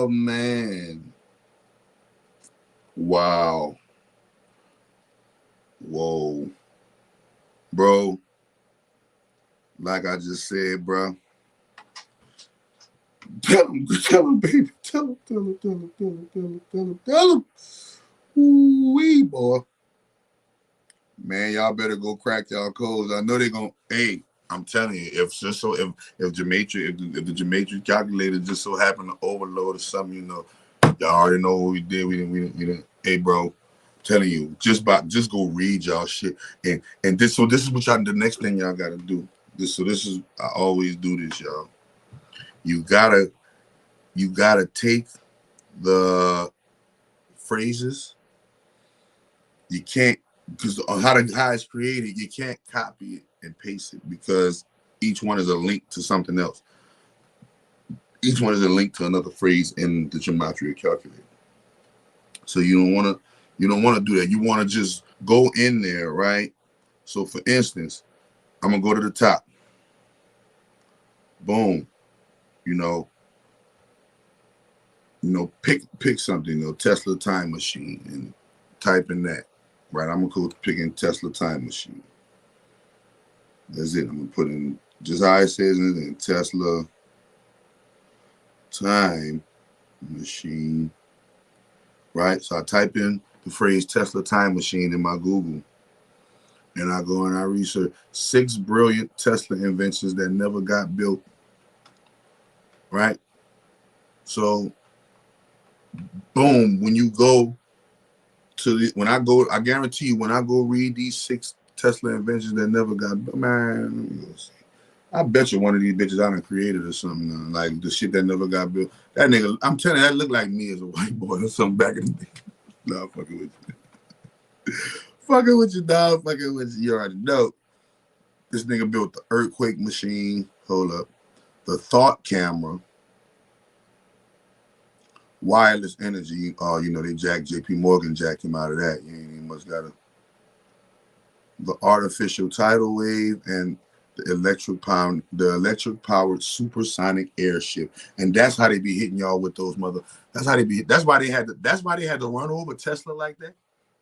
Oh man. Wow. Whoa. Bro. Like I just said, bro. Tell him, baby. Tell him. Ooh-wee, boy. Man, y'all better go crack y'all codes. I know they're gonna. Hey, I'm telling you, if Gematria, if the Gematria calculator just so happened to overload or something, you know, y'all already know what we did. We didn't. Hey, bro, I'm telling you, just go read y'all shit. And this is what y'all. The next thing y'all gotta do. This is I always do this, y'all. You gotta take the phrases. You can't, because how it's created, you can't copy it and paste it because each one is a link to something else. Each one is a link to another phrase in the Gematria Calculator. So you don't want to do that. You want to just go in there, right? So for instance, I'm gonna go to the top. Boom. You know, pick something. Tesla time machine and type in that. Right, I'm gonna go picking Tesla time machine. That's it. I'm gonna put in just how it says in Tesla time machine. Right, so I type in the phrase Tesla time machine in my Google, and I go and I research 6 brilliant Tesla inventions that never got built. Right, so boom, when you go to I guarantee you, when I go read these 6 Tesla inventions that never got built, man, I bet you one of these bitches I done created or something now. Like the shit that never got built. That nigga, I'm telling you, that looked like me as a white boy or something back in the day. Nah, fucking with you. Fucking with you, dog. Fucking with you. You already know. This nigga built the earthquake machine. Hold up. The thought camera. Wireless energy. They JP Morgan jacked him out of that. He must got the artificial tidal wave and the electric powered supersonic airship. And that's how they be hitting y'all with those that's why they had to run over Tesla like that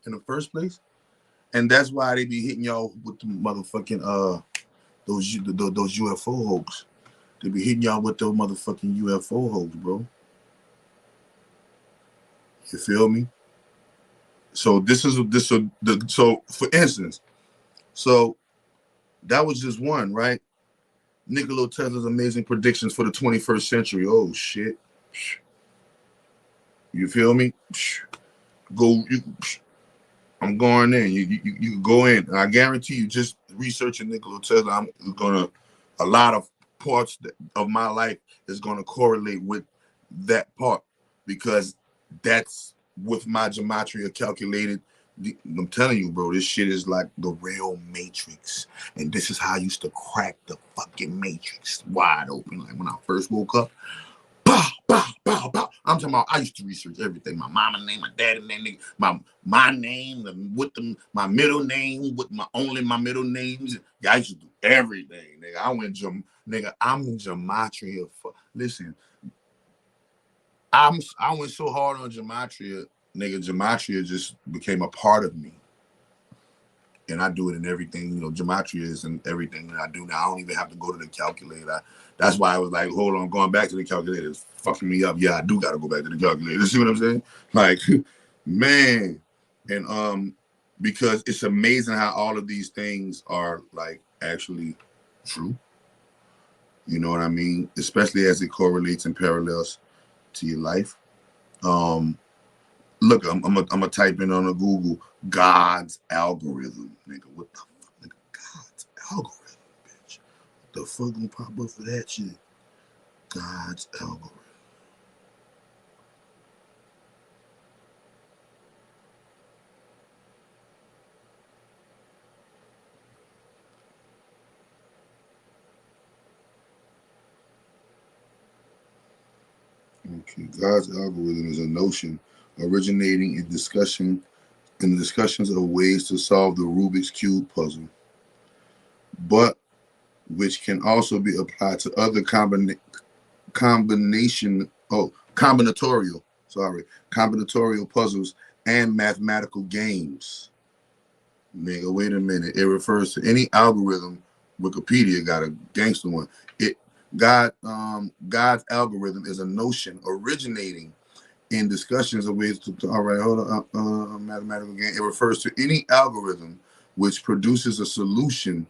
in the first place. And that's why they be hitting y'all with the motherfucking those UFO hoax. They be hitting y'all with those motherfucking UFO hoax, bro. You feel me? So so for instance, so that was just one, right? Nikola Tesla's amazing predictions for the 21st century. Oh shit. You feel me? I'm going in. You go in. And I guarantee you, just researching Nikola Tesla, a lot of parts of my life is gonna correlate with that part because that's with my Gematria calculated. I'm telling you, bro, this shit is like the real Matrix. And this is how I used to crack the fucking Matrix wide open. Like when I first woke up, pow, pow, pow, pow. I'm talking about I used to research everything. My mama name, my daddy name, my name, my middle name, with my middle names. Yeah, I used to do everything, nigga. I'm in Gematria. Listen, I went so hard on Gematria, nigga. Gematria just became a part of me. And I do it in everything, Gematria is in everything that I do now. I don't even have to go to the calculator. That's why I was like, hold on, going back to the calculator is fucking me up. Yeah, I do got to go back to the calculator. See what I'm saying? Like, man. And because it's amazing how all of these things are like actually true. You know what I mean? Especially as it correlates and parallels to your life. Look, I'm gonna type in on a Google God's algorithm, nigga. What the fuck, nigga? God's algorithm, bitch. What the fuck gonna pop up for that shit? God's algorithm. Okay, God's algorithm is a notion originating in discussions of ways to solve the Rubik's Cube puzzle, but which can also be applied to other combinatorial puzzles and mathematical games. Nigga, wait a minute. It refers to any algorithm. Wikipedia got a gangster one. God's algorithm is a notion originating in discussions of ways to all right, hold on, mathematical game. It refers to any algorithm which produces a solution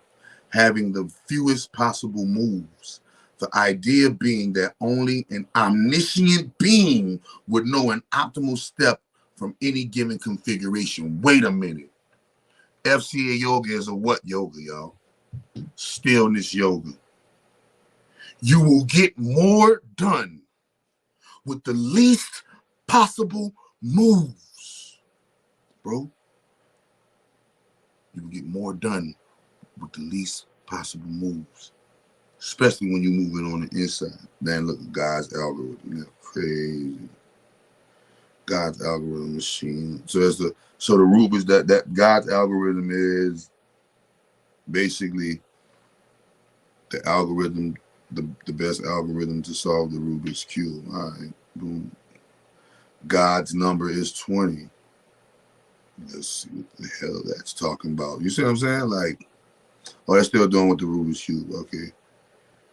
having the fewest possible moves. The idea being that only an omniscient being would know an optimal step from any given configuration. Wait a minute. FCA yoga is a what yoga, y'all? Stillness yoga. You will get more done with the least possible moves, bro. You will get more done with the least possible moves, especially when you're moving on the inside. Man, look at God's algorithm. That's crazy. God's algorithm machine. So the Rubik's that God's algorithm is basically the algorithm, the best algorithm to solve the Rubik's Cube. All right, boom. God's number is 20. Let's see what the hell that's talking about. You see what I'm saying? Like, oh, that's still doing with the Rubik's Cube. Okay.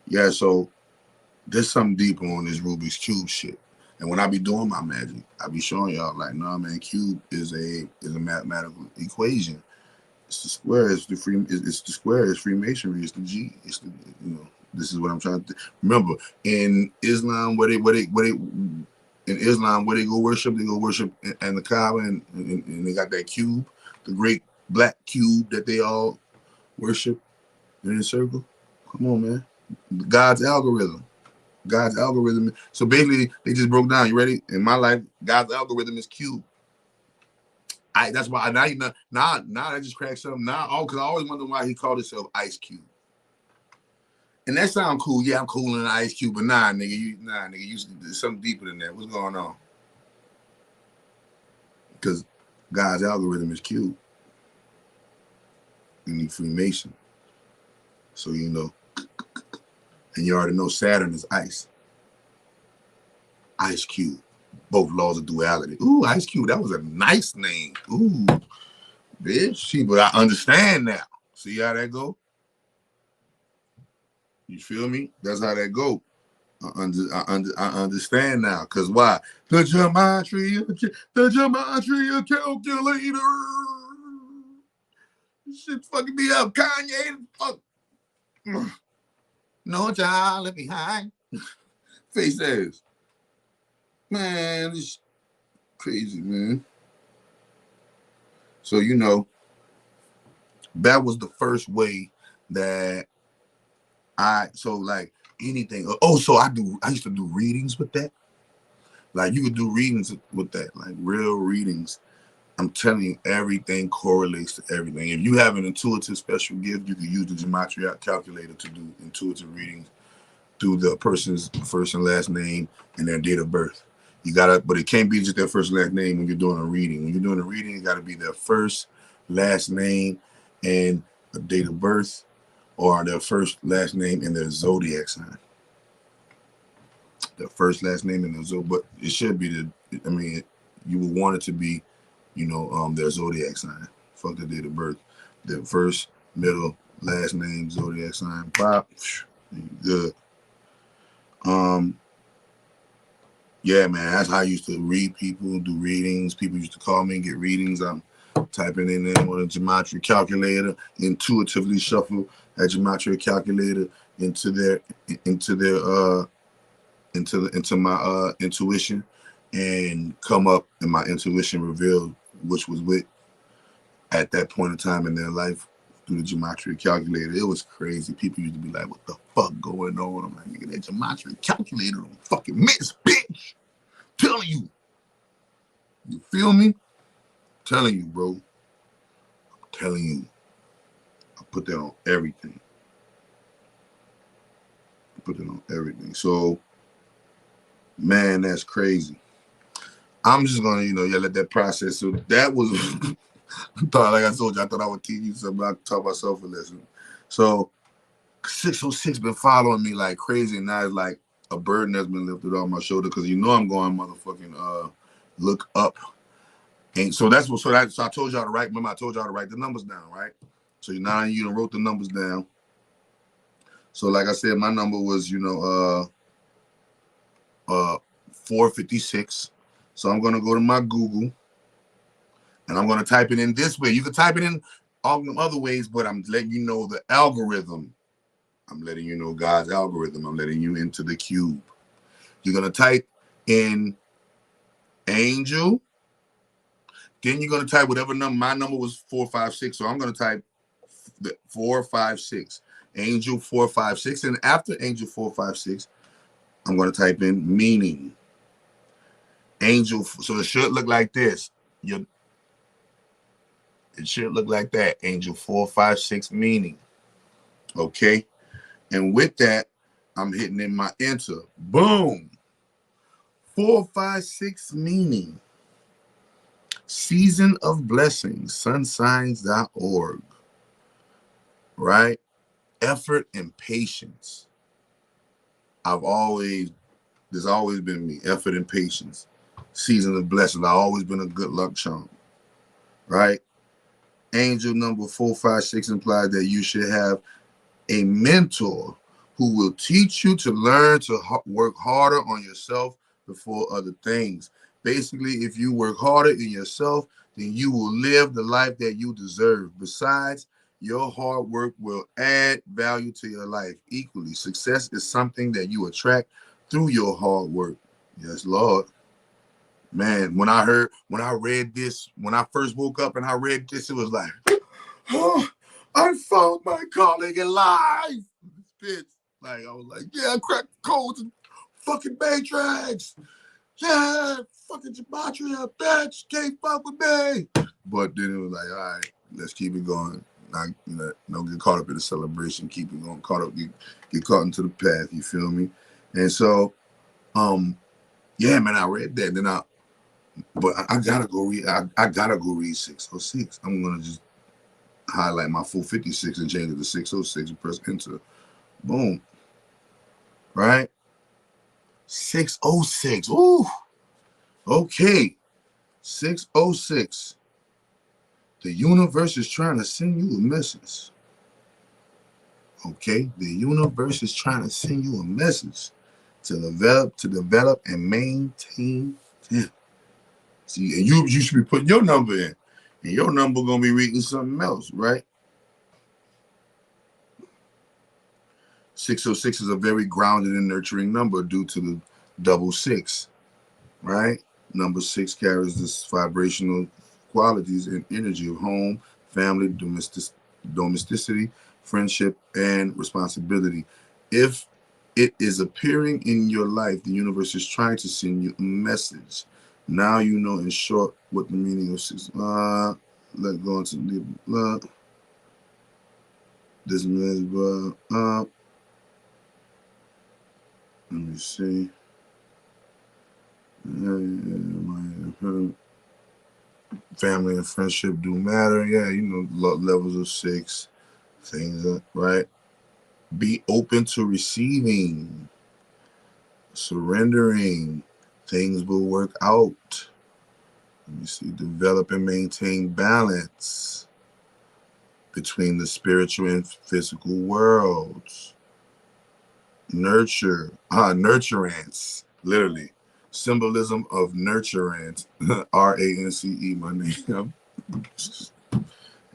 Yeah, so there's something deeper on this Rubik's Cube shit. And when I be doing my magic, I be showing y'all like, no, man, cube is a mathematical equation. It's the square. It's the square. It's Freemasonry. It's the G. It's the This is what I'm trying to remember. In Islam, where they go worship, and the Kaaba, and they got that cube, the great black cube that they all worship in a circle. Come on, man. God's algorithm. So basically, they just broke down. You ready? In my life, God's algorithm is cube. That's why now I just cracked something now. Because I always wonder why he called himself Ice Cube. And that sound cool. Yeah, I'm cooler than Ice Cube, but nigga, there's something deeper than that. What's going on? Because God's algorithm is cube. You need Freemason. So and you already know Saturn is ice. Ice Cube. Both laws of duality. Ooh, Ice Cube, that was a nice name. Ooh, bitch. See, but I understand now. See how that go? You feel me? That's how that go. I understand now. Because why? The Gematria Calculator. This shit fucking me up. Kanye, fuck. No child left behind. Face ass. Man, this crazy, man. So, that was the first way that anything. Oh, so I used to do readings with that. Like, you could do readings with that, like real readings. I'm telling you, everything correlates to everything. If you have an intuitive special gift, you can use the Gematria Calculator to do intuitive readings through the person's first and last name and their date of birth. But it can't be just their first and last name when you're doing a reading. When you're doing a reading, it got to be their first, last name, and a date of birth, or their first, last name, and their zodiac sign. Their first, last name, and their zodiac. But it should be you would want it to be, their zodiac sign. Fuck the date of birth. Their first, middle, last name, zodiac sign. Pop. Good. Yeah, man, that's how I used to read people, do readings. People used to call me and get readings. I'm typing in there on a Gematria Calculator, intuitively shuffle that Gematria Calculator into my intuition, and come up, and my intuition revealed which was with at that point in time in their life through the Gematria Calculator. It was crazy. People used to be like, what the fuck going on? I'm like, nigga, that Gematria Calculator don't fucking miss, bitch. Telling you. You feel me? Telling you, bro. I'm telling you. I put that on everything. So, man, that's crazy. I'm just gonna, let that process. So that was like I told you, I thought I would teach you something. I taught myself a lesson. So 606 been following me like crazy, and now it's like a burden that's been lifted off my shoulder, because you know I'm going motherfucking look up. And so that's what. So I told y'all to write. Remember, I told y'all to write the numbers down, right? So now you done wrote the numbers down. So like I said, my number was 456. So I'm gonna go to my Google, and I'm gonna type it in this way. You can type it in all them other ways, but I'm letting you know the algorithm. I'm letting you know God's algorithm. I'm letting you into the cube. You're gonna type in angel. Then you're gonna type whatever number. My number was 456, so I'm gonna type 456. Angel 456, and after angel 456, I'm gonna type in meaning. Angel. So it should look like this. It should look like that. Angel 456 meaning. Okay. And with that, I'm hitting in my enter. Boom. 456 meaning. Season of blessings. Sunsigns.org. Right? Effort and patience. There's always been me. Effort and patience. Season of blessings. I've always been a good luck charm. Right? Angel number 456 implies that you should have a mentor who will teach you to learn to work harder on yourself before other things. Basically, if you work harder in yourself, then you will live the life that you deserve. Besides, your hard work will add value to your life equally. Success is something that you attract through your hard work. Yes, Lord. Man, when I read this, when I first woke up and I read this, it was like, oh, I found my calling in life. Bitch. Like, I was like, yeah, I cracked the codes and fucking Matrix. Yeah, fucking Gematria, bitch, can't fuck with me. But then it was like, all right, let's keep it going. Don't get caught up in the celebration. Keep it going. Get caught into the path. You feel me? And so, yeah, man, I read that. But I gotta go read. I gotta go read 606. I'm gonna just highlight my 456 and change it to 606 and press enter. Boom. Right? 606. Ooh. Okay. 606. The universe is trying to send you a message. Okay? The universe is trying to send you a message to develop and maintain. Yeah. See, and you should be putting your number in. And your number gonna be reading something else, right? 606 is a very grounded and nurturing number due to the double six, right? Number 6 carries this vibrational qualities and energy of home, family, domesticity, friendship, and responsibility. If it is appearing in your life, the universe is trying to send you a message. Now you know in short what the meaning of 6. Let's go into the this means let me see. Family and friendship do matter. Yeah, levels of 6 things, right? Be open to receiving, surrendering. Things will work out. Let me see. Develop and maintain balance between the spiritual and physical worlds. Nurturance, literally. Symbolism of nurturance. RANCE, my name. There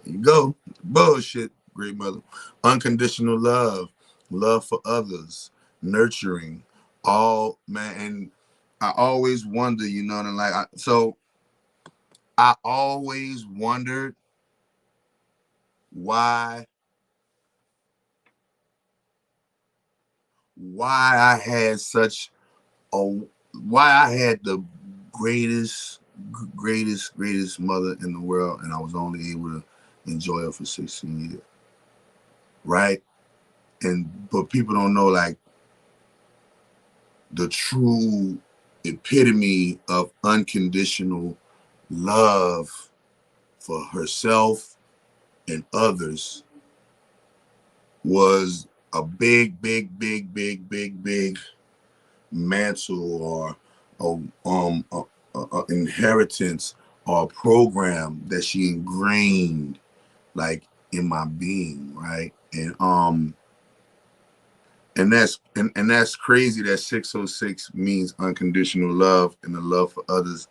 you go. Bullshit, great mother. Unconditional love for others, nurturing. All, man, and I always wonder, I always wondered why I had why I had the greatest mother in the world, and I was only able to enjoy her for 16 years, right? But people don't know, like, the true epitome of unconditional love for herself and others was a big mantle or a inheritance or a program that she ingrained like in my being, right? And that's crazy that 606 means unconditional love and the love for others,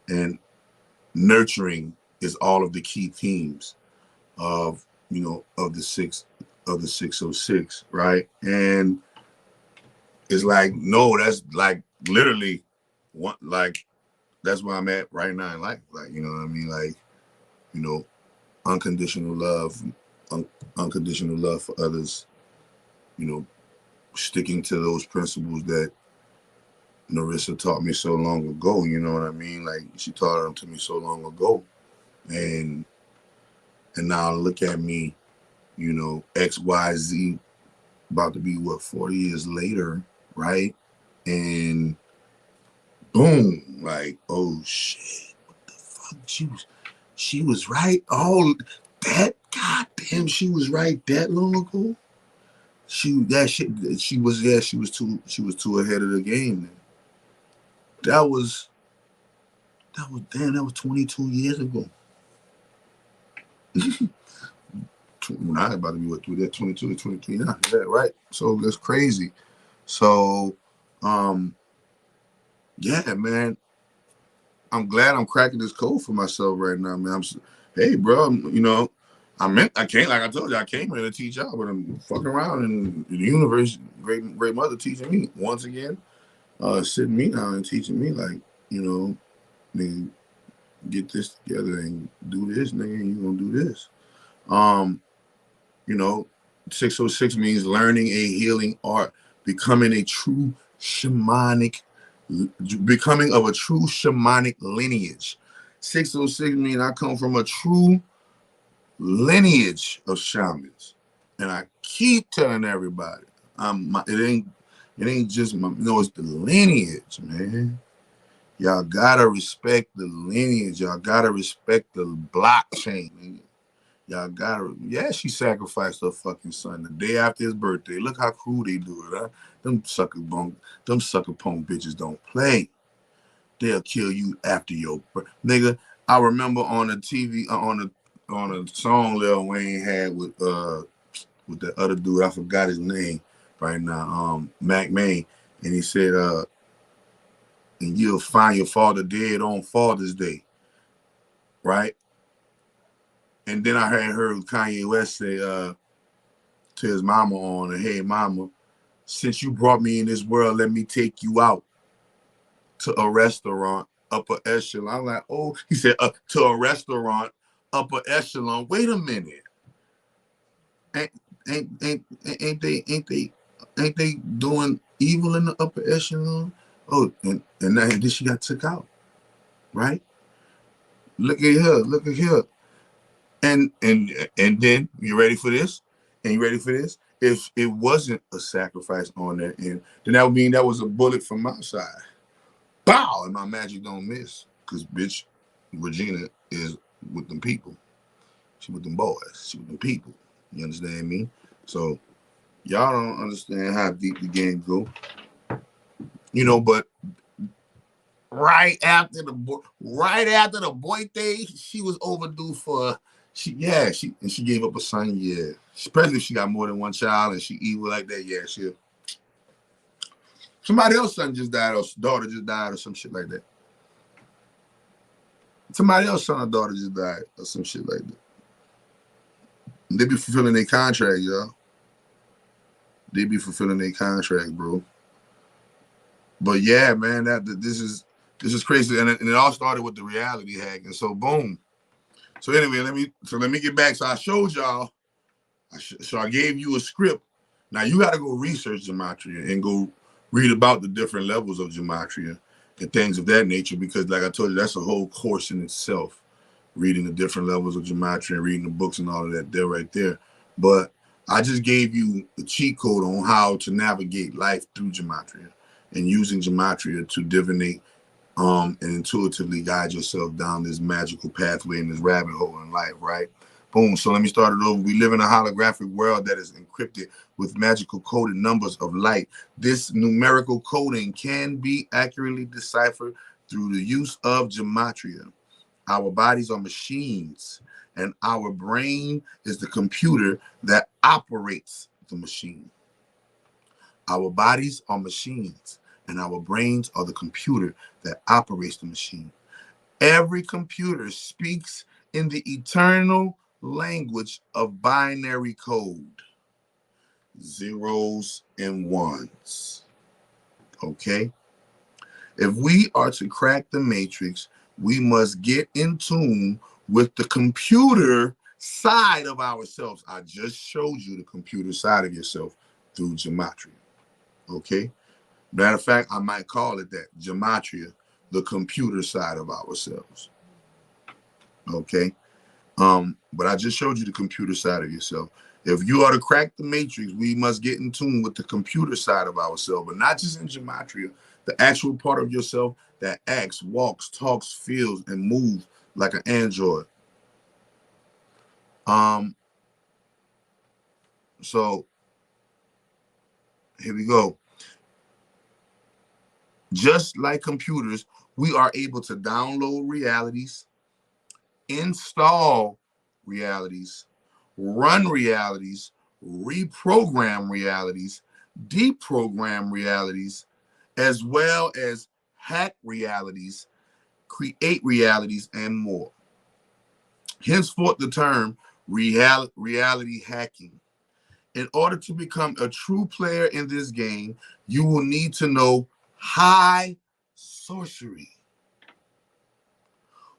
and nurturing is all of the key themes of of the 606, right? And it's like, no, that's like literally one, like that's where I'm at right now in life. Like, you know what I mean? Like, unconditional love, unconditional love for others, sticking to those principles that Narissa taught me so long ago, you know what I mean? Like, she taught them to me so long ago. And now look at me, XYZ, about to be, 40 years later, right? And boom, like, oh shit, what the fuck? She was right. All that, goddamn, she was right that long ago. She was too ahead of the game. That was 22 years ago. Now about to be what, 22 to 23 now. Yeah, right. So that's crazy. So yeah, man. I'm glad I'm cracking this code for myself right now, man. Hey, bro, I came, like I told you, I came here to teach y'all, but I'm fucking around in the universe. Great mother teaching me once again, sitting me down and teaching me, like, nigga, get this together and do this, nigga, and you gonna do this. 606 means learning a healing art, becoming of a true shamanic lineage. 606 means I come from a true lineage of shamans, and I keep telling everybody, it ain't just it's the lineage, man. Y'all gotta respect the lineage. Y'all gotta respect the blockchain. Y'all gotta, she sacrificed her fucking son the day after his birthday. Look how cruel they do it, huh? Them sucker punk bitches don't play. They'll kill you after your nigga. I remember on the TV, on a song Lil Wayne had with the other dude, I forgot his name right now, Mac Main, and he said, and you'll find your father dead on Father's Day, right? And then I heard Kanye West say to his mama on, hey mama, since you brought me in this world, let me take you out to a restaurant, upper echelon. I'm like, oh, he said to a restaurant, upper echelon. Wait a minute. Ain't they doing evil in the upper echelon? Oh, and then she got took out, right? Look at here. And then you ready for this? If it wasn't a sacrifice on that end, then that would mean that was a bullet from my side. Bow, and my magic don't miss. Cause bitch, Regina is with them people. She with them boys. She with them people. You understand me? So y'all don't understand how deep the game go. But right after the birthday, she was overdue for. She gave up a son. Yeah, especially if she got more than one child and she evil like that. Yeah, somebody else's son just died or daughter just died or some shit like that. Somebody else's son or daughter just died or some shit like that. And they be fulfilling their contract, y'all. They be fulfilling their contract, bro. But yeah, man, this is crazy, and it all started with the reality hack, and so boom. So anyway, let me get back. So I showed y'all. So I gave you a script. Now you got to go research Gematria and go read about the different levels of Gematria and things of that nature, because like I told you, that's a whole course in itself. Reading the different levels of Gematria, reading the books and all of that there right there. But I just gave you the cheat code on how to navigate life through Gematria and using Gematria to divinate and intuitively guide yourself down this magical pathway and this rabbit hole in life, right? Boom. So let me start it over. We live in a holographic world that is encrypted with magical coded numbers of light. This numerical coding can be accurately deciphered through the use of gematria. Our bodies are machines, and our brain is the computer that operates the machine. Our bodies are machines, and our brains are the computer that operates the machine. Every computer speaks in the eternal language of binary code, zeros and ones. Okay? If we are to crack the matrix, we must get in tune with the computer side of ourselves. I just showed you the computer side of yourself through gematria. Okay? Matter of fact, I might call it that, gematria, the computer side of ourselves. Okay? But I just showed you the computer side of yourself. If you are to crack the matrix, we must get in tune with the computer side of ourselves, but not just in gematria, the actual part of yourself that acts, walks, talks, feels, and moves like an android. So here we go. Just like computers, we are able to download realities, install realities, run realities, reprogram realities, deprogram realities, as well as hack realities, create realities, and more. Henceforth, the term reality hacking. In order to become a true player in this game, you will need to know high sorcery.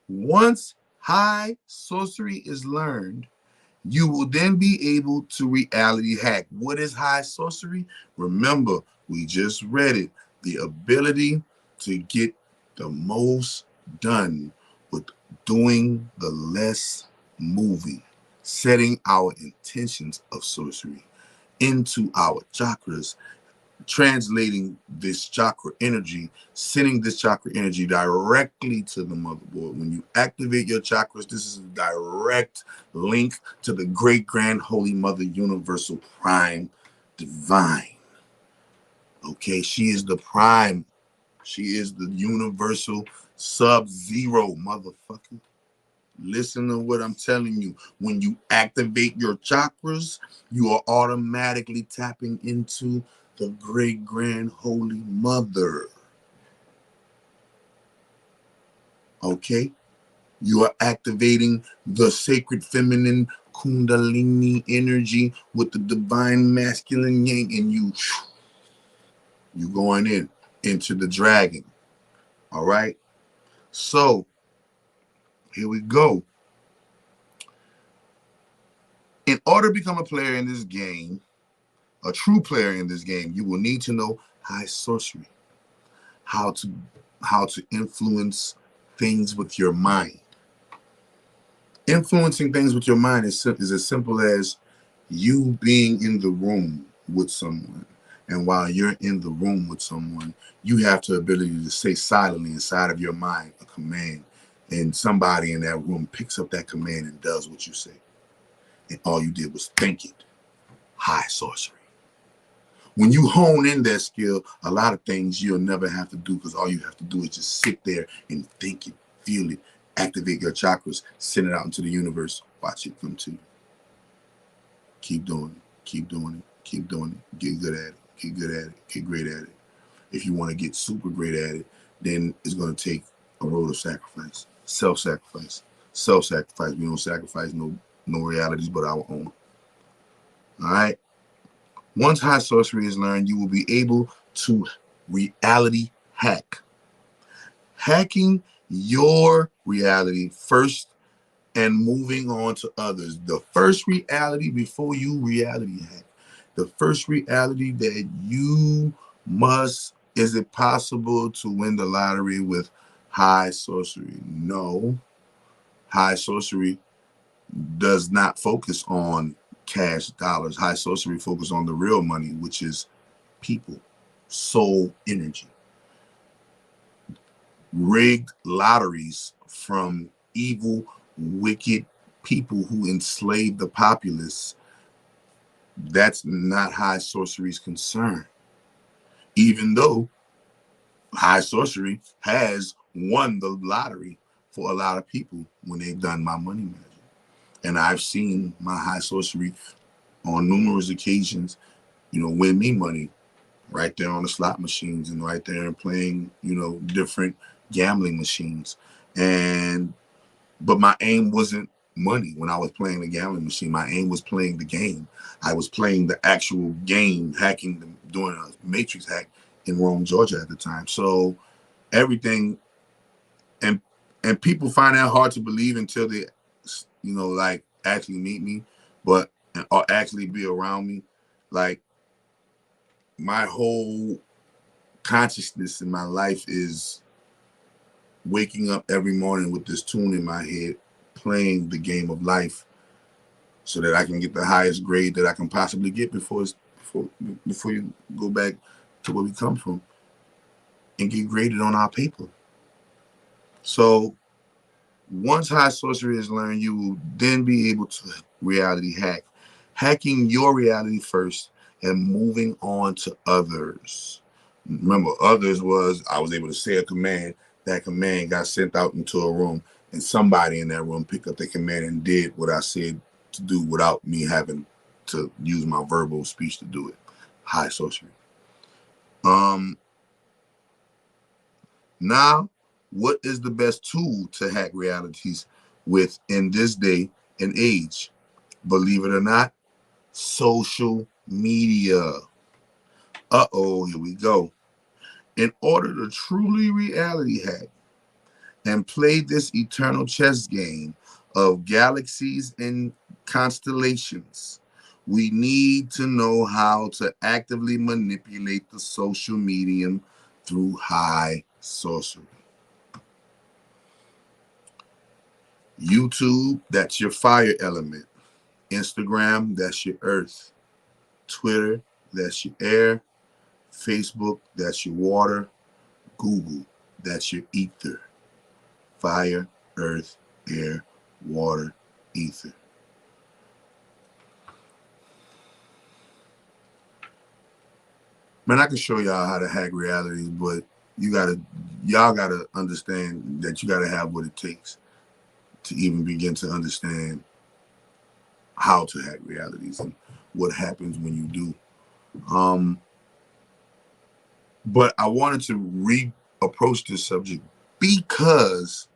Once high sorcery is learned, you will then be able to reality hack. What is high sorcery? Remember, we just read it. The ability to get the most done with doing the less moving, setting our intentions of sorcery into our chakras, translating this chakra energy, sending this chakra energy directly to the motherboard. When you activate your chakras, this is a direct link to the great grand holy mother universal prime divine. Okay, she is the prime. She is the universal sub-zero motherfucker. Listen to what I'm telling you. When you activate your chakras, you are automatically tapping into the great grand holy mother. Okay? You are activating the sacred feminine kundalini energy with the divine masculine yang, and you going into the dragon. All right? So, here we go. In order to become a player in this game, a true player in this game, you will need to know high sorcery, how to influence things with your mind. Influencing things with your mind is as simple as you being in the room with someone. And while you're in the room with someone, you have the ability to say silently inside of your mind a command. And somebody in that room picks up that command and does what you say. And all you did was think it. High sorcery. When you hone in that skill, a lot of things you'll never have to do, because all you have to do is just sit there and think it, feel it, activate your chakras, send it out into the universe, watch it come to you. Keep doing it, keep doing it, keep doing it, get good at it, get good at it, get great at it. If you want to get super great at it, then it's going to take a road of sacrifice, self-sacrifice. Self-sacrifice. We don't sacrifice no realities but our own. All right? Once high sorcery is learned, you will be able to reality hack. Hacking your reality first and moving on to others. The first reality before you reality hack. The first reality that you must, is it possible to win the lottery with high sorcery? No. High sorcery does not focus on cash dollars. High sorcery focus on the real money, which is people, soul energy. Rigged lotteries from evil, wicked people who enslaved the populace, that's not high sorcery's concern. Even though high sorcery has won the lottery for a lot of people when they've done my money magic. And I've seen my high sorcery on numerous occasions, win me money right there on the slot machines and right there and playing, different gambling machines. But my aim wasn't money when I was playing the gambling machine. My aim was playing the game. I was playing the actual game, doing a matrix hack in Rome, Georgia at the time. So everything, and people find that hard to believe until they, like actually meet me, or actually be around me. Like, my whole consciousness in my life is waking up every morning with this tune in my head, playing the game of life, so that I can get the highest grade that I can possibly get before you go back to where we come from and get graded on our paper. So once high sorcery is learned, you will then be able to reality hack, hacking your reality first and moving on to others. Remember, others was I was able to say a command. That command got sent out into a room, and somebody in that room picked up the command and did what I said to do without me having to use my verbal speech to do it. High sorcery. Now, what is the best tool to hack realities with in this day and age? Believe it or not, social media. Here we go. In order to truly reality hack and play this eternal chess game of galaxies and constellations, we need to know how to actively manipulate the social medium through high sorcery. YouTube, that's your fire element. Instagram, that's your earth. Twitter, that's your air. Facebook, that's your water. Google, that's your ether. Fire, earth, air, water, ether. Man, I can show y'all how to hack realities, but y'all gotta understand that you gotta have what it takes to even begin to understand how to hack realities and what happens when you do. But I wanted to reapproach this subject because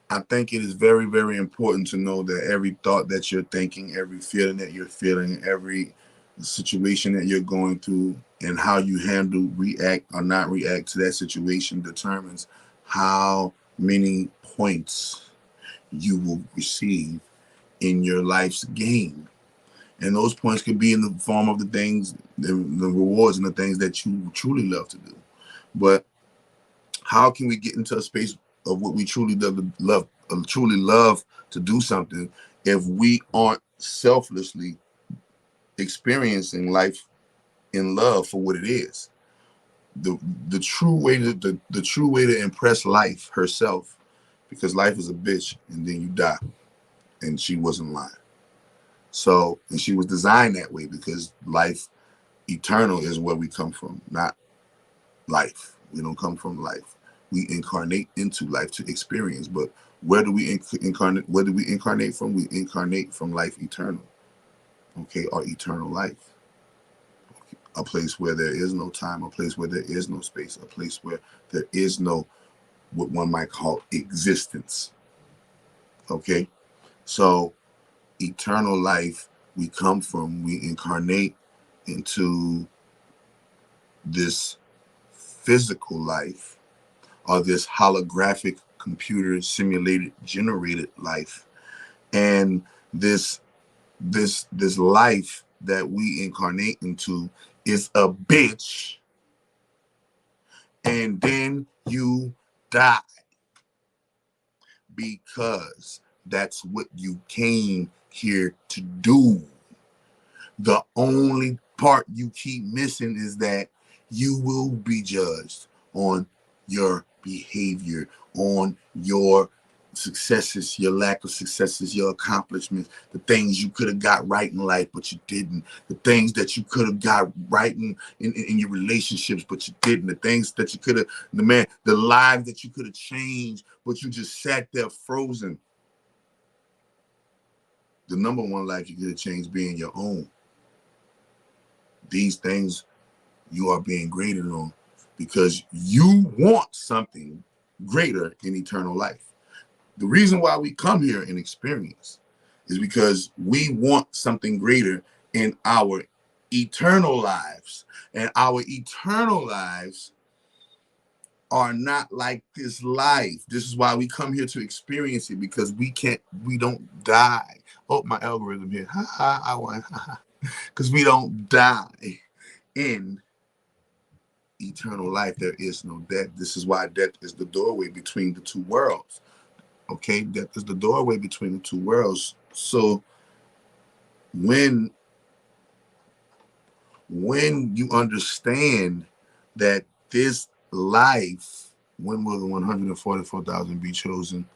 I think it is very, very important to know that every thought that you're thinking, every feeling that you're feeling, every situation that you're going through, and how you handle, react, or not react to that situation determines how many points you will receive in your life's game. And those points could be in the form of the things, the rewards and the things that you truly love to do. But how can we get into a space of what we truly love to do something if we aren't selflessly experiencing life in love for what it is? The true way to impress life herself, because life is a bitch and then you die, and she wasn't lying. So, and she was designed that way because life eternal is where we come from, not life. We don't come from life. We incarnate into life to experience. But where do we incarnate? Where do we incarnate from? We incarnate from life eternal. Okay, or eternal life. A place where there is no time, a place where there is no space, a place where there is no what one might call existence. Okay, so eternal life, we come from, we incarnate into this physical life, or this holographic computer simulated generated life. And this life that we incarnate into is a bitch, and then you die, because that's what you came here to do. The only part you keep missing is that you will be judged on your behavior, on your successes, your lack of successes, your accomplishments, the things you could have got right in life, but you didn't, the things that you could have got right in your relationships, but you didn't, the things that you could have, the lives that you could have changed, but you just sat there frozen. The number one life you could have changed being your own. These things you are being graded on because you want something greater in eternal life. The reason why we come here and experience is because we want something greater in our eternal lives. And our eternal lives are not like this life. This is why we come here to experience it, because we don't die. Oh, my algorithm here. Because we don't die in eternal life. There is no death. This is why death is the doorway between the two worlds. Okay, death is the doorway between the two worlds. So when you understand that this life, when will the 144,000 be chosen?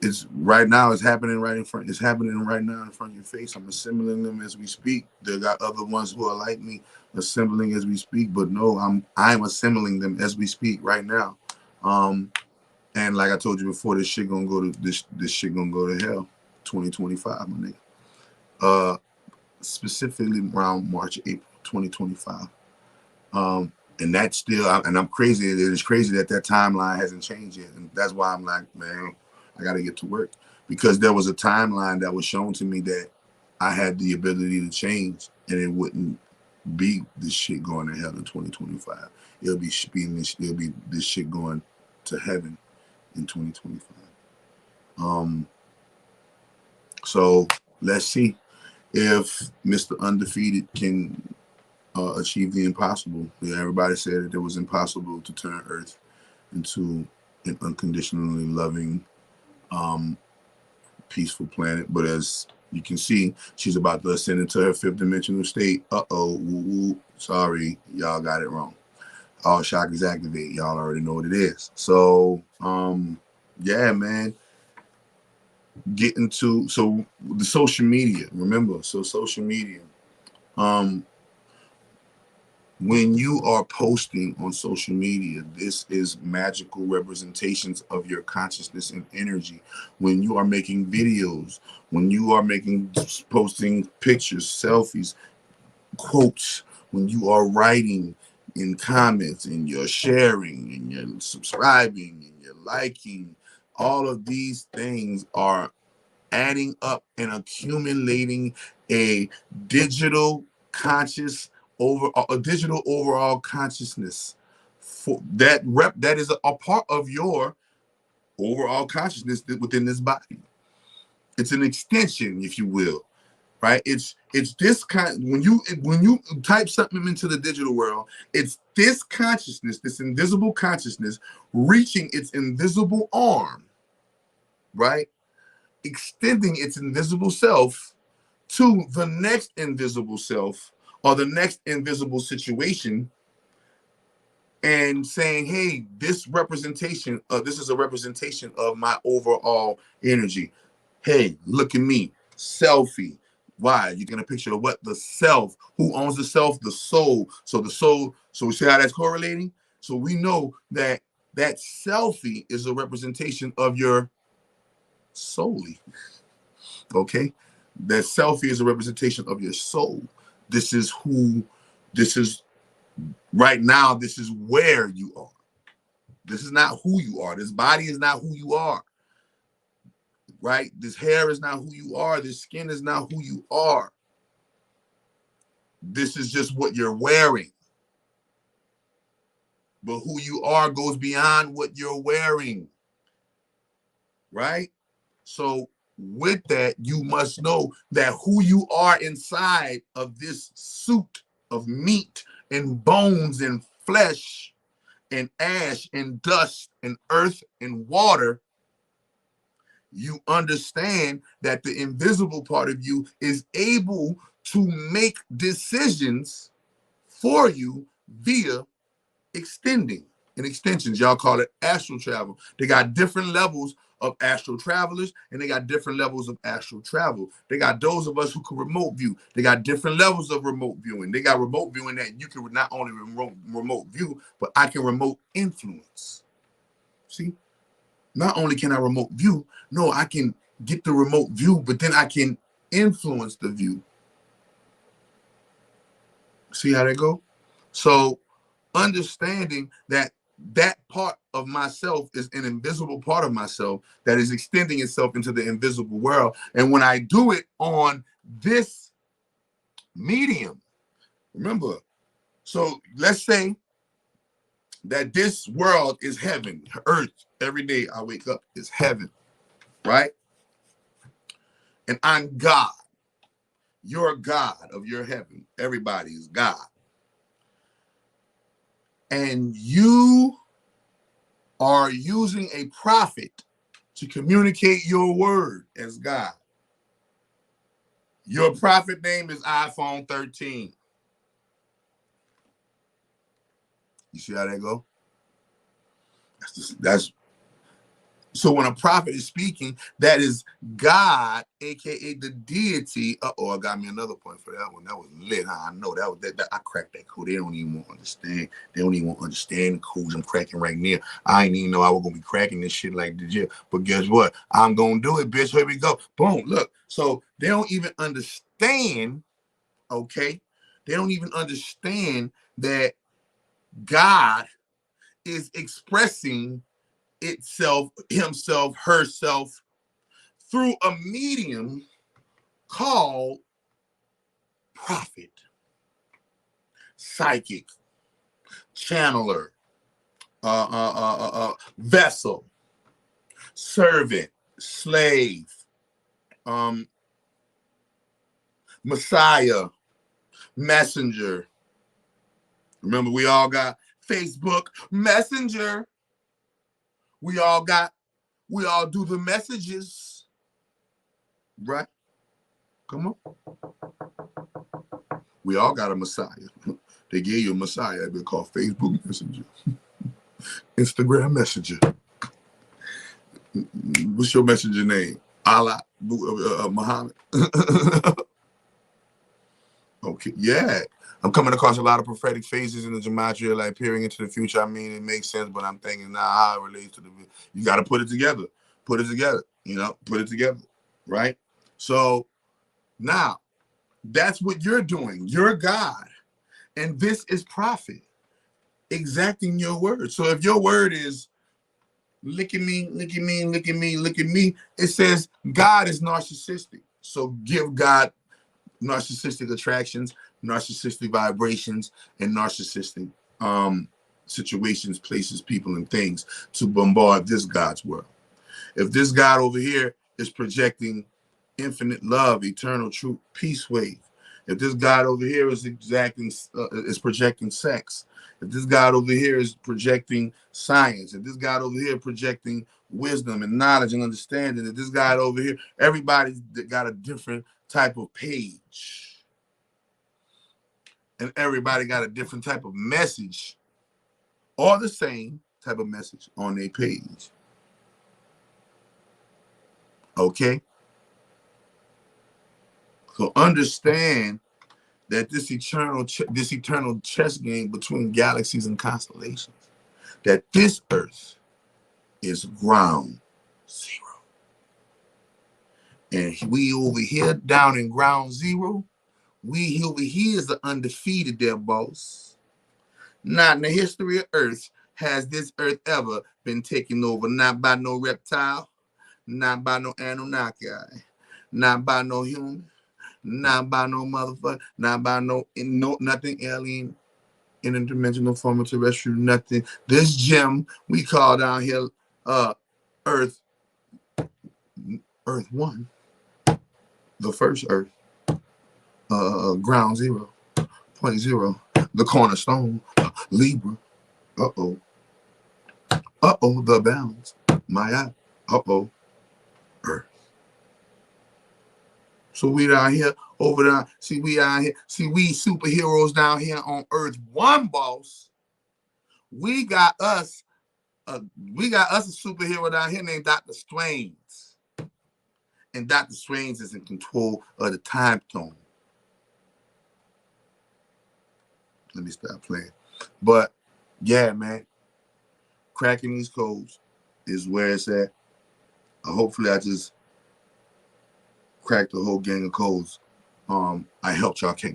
It's right now. It's happening right in front. It's happening right now in front of your face. I'm assembling them as we speak. There got other ones who are like me assembling as we speak, but no, I'm assembling them as we speak right now. And like I told you before, this shit gonna go to hell. 2025, my nigga. Specifically around March, April 2025. And that's still, and I'm crazy. It is crazy that timeline hasn't changed yet. And that's why I'm like, man, I got to get to work, because there was a timeline that was shown to me that I had the ability to change, and it wouldn't be this shit going to hell in 2025. It'll be this shit going to heaven in 2025. So let's see if Mr. Undefeated can achieve the impossible. Yeah, everybody said that it was impossible to turn Earth into an unconditionally loving, peaceful planet. But as you can see, she's about to ascend into her fifth dimensional state. Sorry, y'all got it wrong. All chakras activate. Y'all already know what it is. So, yeah, man. Getting to the social media. Remember, social media. When you are posting on social media, this is magical representations of your consciousness and energy. When you are making videos, when you are posting pictures, selfies, quotes, when you are writing in comments, and you're sharing, and you're subscribing, and you're liking, all of these things are adding up and accumulating a digital overall consciousness for that is a part of your overall consciousness within this body. It's an extension, if you will, right? It's this kind. When you type something into the digital world, it's this consciousness, this invisible consciousness, reaching its invisible arm, right? Extending its invisible self to the next invisible self or the next invisible situation, and saying, hey, this is a representation of my overall energy. Hey, look at me. Selfie. Why? You're going to picture what? The self. Who owns the self? The soul. So we see how that's correlating? So we know that selfie is a representation of your soul. Okay? That selfie is a representation of your soul. This is right now, this is where you are. This is not who you are. This body is not who you are. Right? This hair is not who you are. This skin is not who you are. This is just what you're wearing. But who you are goes beyond what you're wearing. Right? So with that, you must know that who you are inside of this suit of meat and bones and flesh and ash and dust and earth and water, you understand that the invisible part of you is able to make decisions for you via extending. and extensions. Y'all call it astral travel. They got different levels of astral travelers, and they got different levels of astral travel. They got those of us who can remote view. They got different levels of remote viewing. They got remote viewing that you can not only remote view, but I can remote influence. See, not only can I remote view, no, I can get the remote view, but then I can influence the view. See how that go? So understanding that that part of myself is an invisible part of myself that is extending itself into the invisible world. And when I do it on this medium, remember, so let's say that this world is heaven, earth. Every day I wake up is heaven, right? And I'm God. You're God of your heaven. Everybody is God. And you are using a prophet to communicate your word as God. Your prophet name is iPhone 13. You see how that go? That's so when a prophet is speaking, that is God, aka the deity. I got me another point for that one. That was lit. Huh? I know that I cracked that code. They don't even want to understand. They don't even want to understand the codes I'm cracking right now. I ain't even know I was gonna be cracking this shit like this year. But guess what? I'm gonna do it, bitch. Here we go. Boom. Look. So they don't even understand. Okay. They don't even understand that God is expressing itself, himself, herself through a medium called prophet, psychic, channeler, vessel, servant, slave, Messiah, messenger. Remember, we all got Facebook Messenger. We all do the messages, right? Come on. We all got a Messiah. They gave you a Messiah. It's been called Facebook Messenger, Instagram Messenger. What's your messenger name? Allah, Muhammad. Okay, yeah. I'm coming across a lot of prophetic phases in the Gematria, like peering into the future. I mean, it makes sense, but I'm thinking now how it relates to the. You got to put it together. Put it together. You know, put it together, right? So now, that's what you're doing. You're God, and this is prophet, exacting your word. So if your word is look at me, look at me, look at me, look at me, it says God is narcissistic. So give God narcissistic attractions, narcissistic vibrations, and narcissistic situations, places, people, and things to bombard this God's world. If this God over here is projecting infinite love, eternal truth, peace wave, if this God over here is projecting sex, if this God over here is projecting science, if this God over here projecting wisdom and knowledge and understanding, if this God over here, everybody's got a different type of page. And everybody got a different type of message, or the same type of message on their page. Okay? So understand that this eternal chess game between galaxies and constellations, that this Earth is ground zero. And we over here down in ground zero, we over here is the undefeated there, boss. Not in the history of Earth has this Earth ever been taken over, not by no reptile, not by no Anunnaki, not by no human, not by no motherfucker, not by nothing alien, interdimensional form of terrestrial, nothing. This gem we call down here Earth 1, the first Earth, ground zero, point zero, the cornerstone, Libra, the balance, Maya, Earth. So we down here, over there, we superheroes down here on Earth 1, boss. we got us a superhero down here named Dr. Strange. And Dr. Strange is in control of the time stone. Let me stop playing. But yeah, man, cracking these codes is where it's at. Hopefully I just cracked the whole gang of codes. I helped y'all crack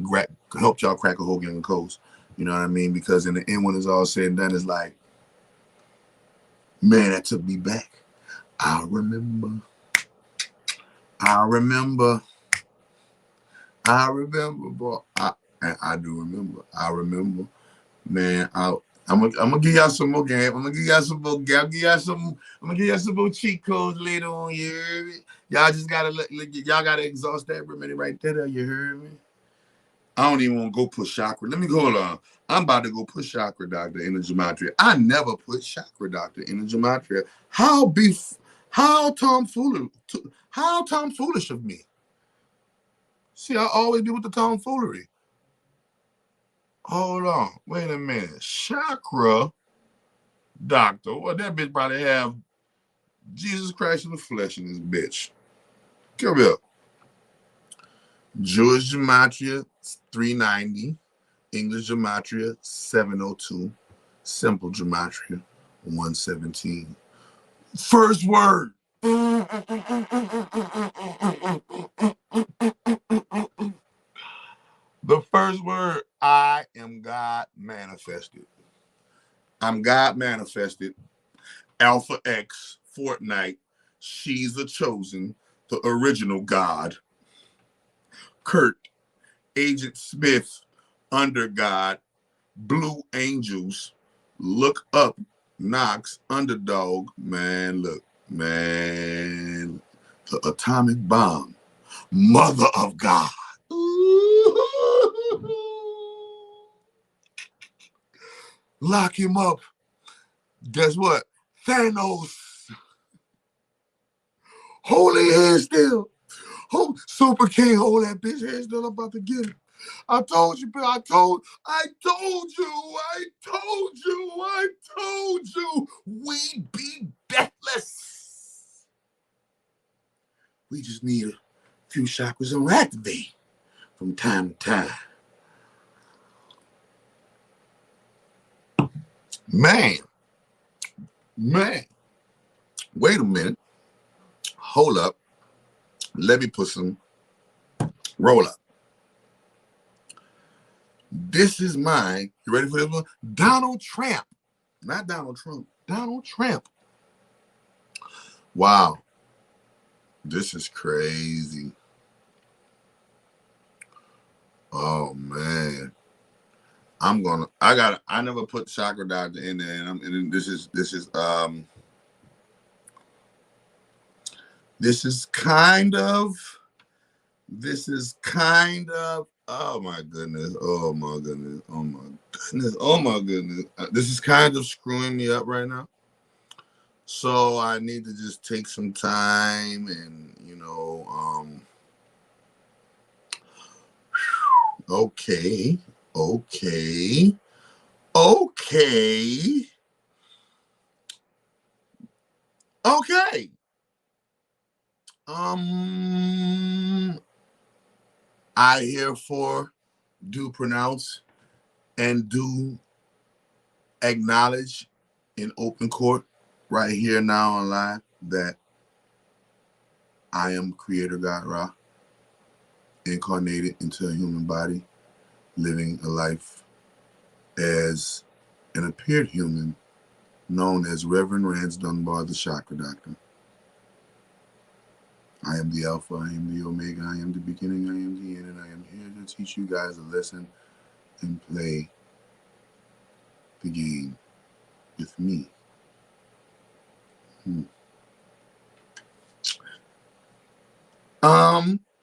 a whole gang of codes. You know what I mean? Because in the end, when it's all said and done, it's like, man, that took me back. I remember, boy. I do remember. I remember, man. I'm gonna give y'all some more game. I'm gonna give y'all some more cheat codes later on. You heard me? Y'all just gotta y'all gotta exhaust that remedy right there. You heard me? I don't even want to go put chakra. Let me go on. I'm about to go put chakra doctor in the gematria. I never put chakra doctor in the gematria. How tomfoolish of me. See, I always be with the tomfoolery. Hold on. Wait a minute. Chakra doctor. Well, that bitch probably have Jesus Christ in the flesh in this bitch. Come here. Jewish gematria 390. English gematria 702. Simple gematria 117. First word. The first word, I am God manifested. I'm God manifested. Alpha X, Fortnite, she's the chosen, the original God. Kurt, Agent Smith, under God. Blue Angels, look up, Knox, underdog, man, look, man, the atomic bomb, mother of God. Lock him up. Guess what? Thanos. Holy head still. Super King, hold that bitch head still. I'm about to get him. I told you, I told you, we be deathless. We just need a few chakras on activate from time to time. Man, wait a minute. Hold up. Let me put some roll up. This is mine. You ready for this one? Donald Trump. Not Donald Trump. Donald Trump. Wow. This is crazy. Oh man. I never put chakra doctor in there, and this is kind of oh my goodness. This is kind of screwing me up right now. So I need to just take some time and okay. I herefore do pronounce and do acknowledge in open court right here now online that I am Creator God Ra, incarnated into a human body, living a life as an appeared human known as Reverend Rance Dunbar, the Chakra Doctor. I am the Alpha, I am the Omega, I am the beginning, I am the end, and I am here to teach you guys a lesson and play the game with me.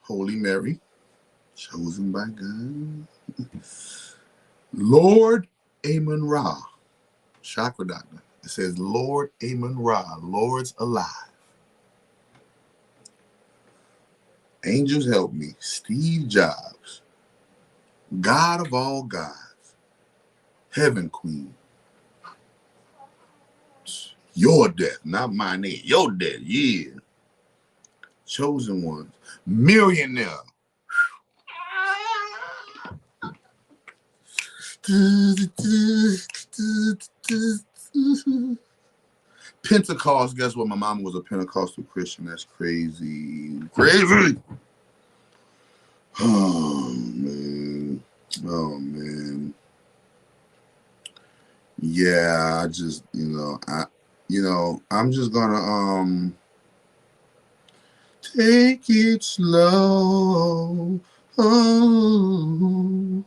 Holy Mary, chosen by God. Lord Amun Ra, Chakra Doctor. It says Lord Amun Ra, Lord's alive. Angels help me. Steve Jobs, God of all gods, Heaven Queen, Your death, not my name. Your death, yeah. Chosen ones. Millionaire. Pentecost. Guess what? My mama was a Pentecostal Christian. That's crazy. Crazy. Oh man. Oh man. Yeah, I just, I'm just gonna take it slow. Oh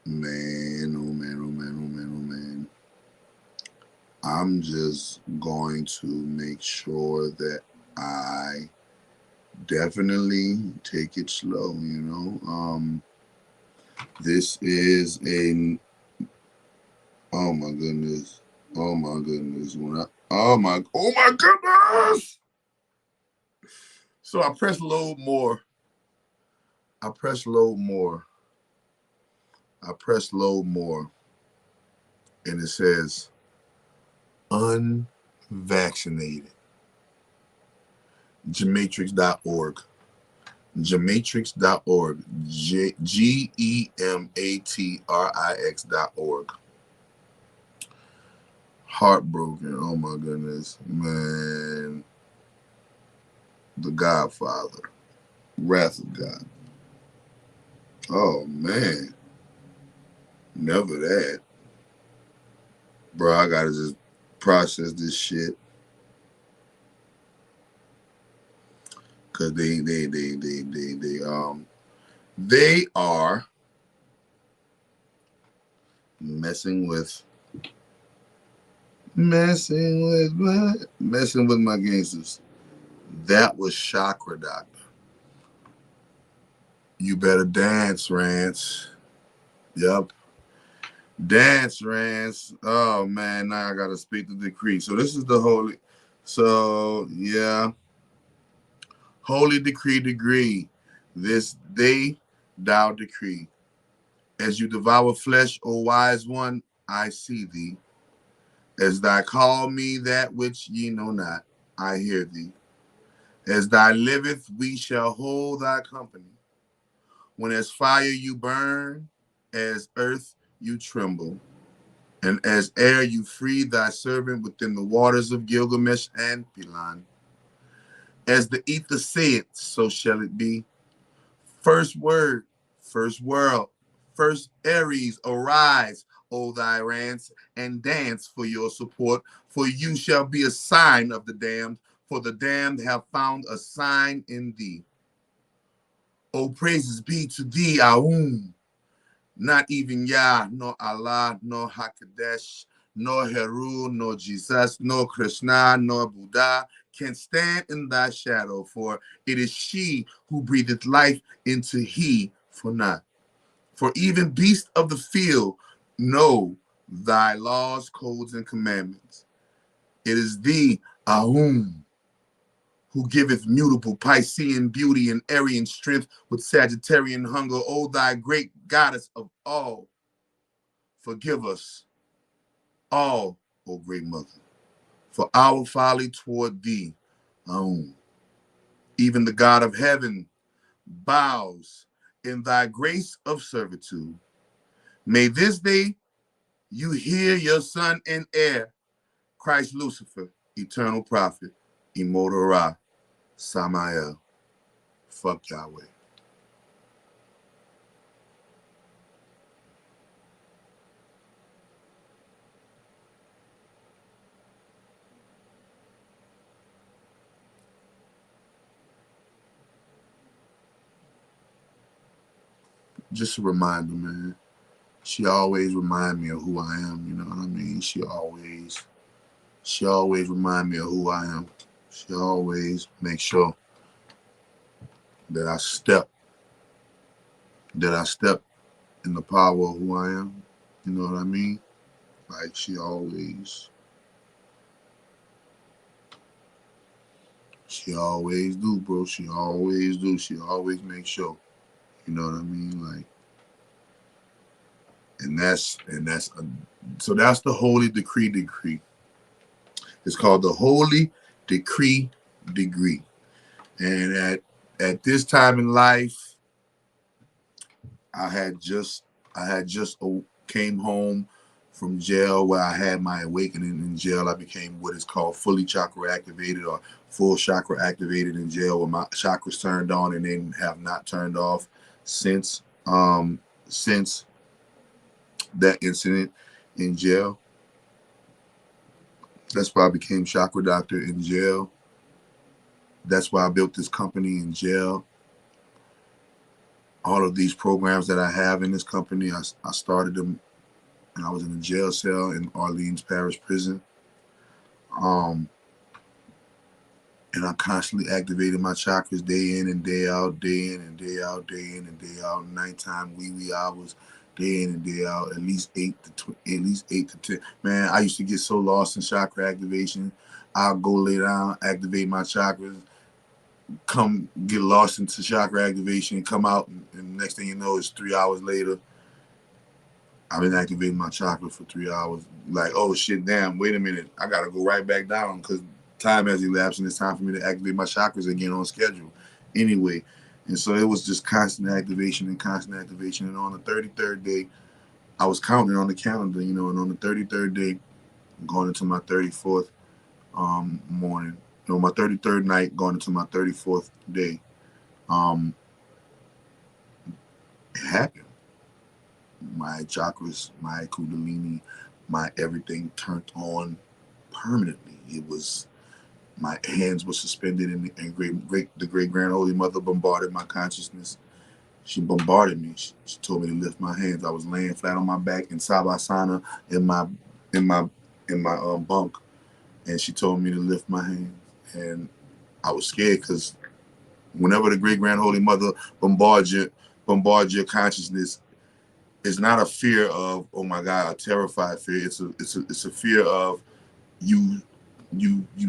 man, oh man, oh man, oh man, oh man. I'm just going to make sure that I definitely take it slow, This is a, oh my goodness. Oh my goodness. Oh my goodness. So I press load more. I press load more. I press load more. And it says unvaccinated. Gematrix.org. Gematrix.org. Gematrix.org. Heartbroken. Oh my goodness. Man. The Godfather. Wrath of God. Oh man. Never that. Bro, I gotta just process this shit. Cause they are messing with my gangsters. That was Chakra, doctor. You better dance, Rance. Yep. Dance, Rance. Oh man, now I gotta speak the decree. So this is the holy. So yeah. Holy decree. This day thou decree. As you devour flesh, O wise one, I see thee. As thy call me that which ye know not, I hear thee. As thy liveth, we shall hold thy company. When as fire you burn, as earth you tremble, and as air you free thy servant within the waters of Gilgamesh and Pilan. As the ether saith, so shall it be. First word, first world, first Aries, arise, O thy rants, and dance for your support, for you shall be a sign of the damned, for the damned have found a sign in thee. O praises be to thee, Aum. Not even Yah, nor Allah, nor Hakadesh, nor Heru, nor Jesus, nor Krishna, nor Buddha can stand in thy shadow, for it is she who breatheth life into he for not. For even beasts of the field know thy laws, codes, and commandments. It is thee, Ahum, who giveth mutable Piscean beauty and Aryan strength with Sagittarian hunger. O thy great goddess of all, forgive us all, O great mother, for our folly toward thee, Ahum. Even the God of heaven bows in thy grace of servitude. May this day you hear your son and heir, Christ Lucifer, eternal prophet, immortal Ra, Samael. Fuck Yahweh. Just a reminder, man. She always remind me of who I am, you know what I mean? She always remind me of who I am. She always make sure that I step in the power of who I am. You know what I mean? Like she always do, bro. She always do. She always make sure. You know what I mean? Like, so that's the holy decree. It's called the Holy Decree Degree. And at this time in life, I had just came home from jail where I had my awakening in jail. I became what is called fully chakra activated or full chakra activated in jail, where my chakras turned on and they have not turned off since that incident in jail. That's why I became chakra doctor in jail. That's why I built this company in jail. All of these programs that I have in this company, I started them and I was in a jail cell in Orleans Parish Prison. And I constantly activated my chakras day in and day out, day in and day out, day in and day out, nighttime, wee hours, day in and day out, at least 8 to 10. Man, I used to get so lost in chakra activation. I'll go lay down, activate my chakras, come get lost into chakra activation, come out, and next thing you know, it's 3 hours later. I've been activating my chakra for 3 hours. Like, oh shit, damn, wait a minute. I gotta go right back down because time has elapsed and it's time for me to activate my chakras again on schedule. Anyway, and so it was just constant activation and constant activation. And on the 33rd day, I was counting on the calendar, and on the 33rd day, going into my 34th morning, my 33rd night, going into my 34th day, it happened. My chakras, my kundalini, my everything turned on permanently. It was, my hands were suspended, and the great grand holy mother bombarded my consciousness. She bombarded me. She told me to lift my hands. I was laying flat on my back in savasana in my bunk, and she told me to lift my hands. And I was scared because whenever the great grand holy mother bombards your consciousness, it's not a fear of, oh my God, a terrified fear. It's a fear of you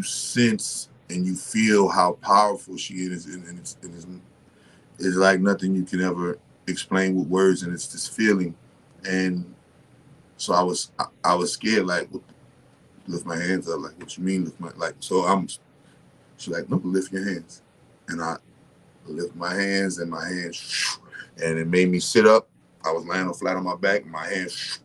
sense and you feel how powerful she is, and it's like nothing you can ever explain with words, and it's this feeling. And so I was scared, like, lift my hands up, like, what you mean lift my, like, she's like, no, lift your hands. And I lift my hands, and my hands, and it made me sit up. I was laying flat on my back, and my hands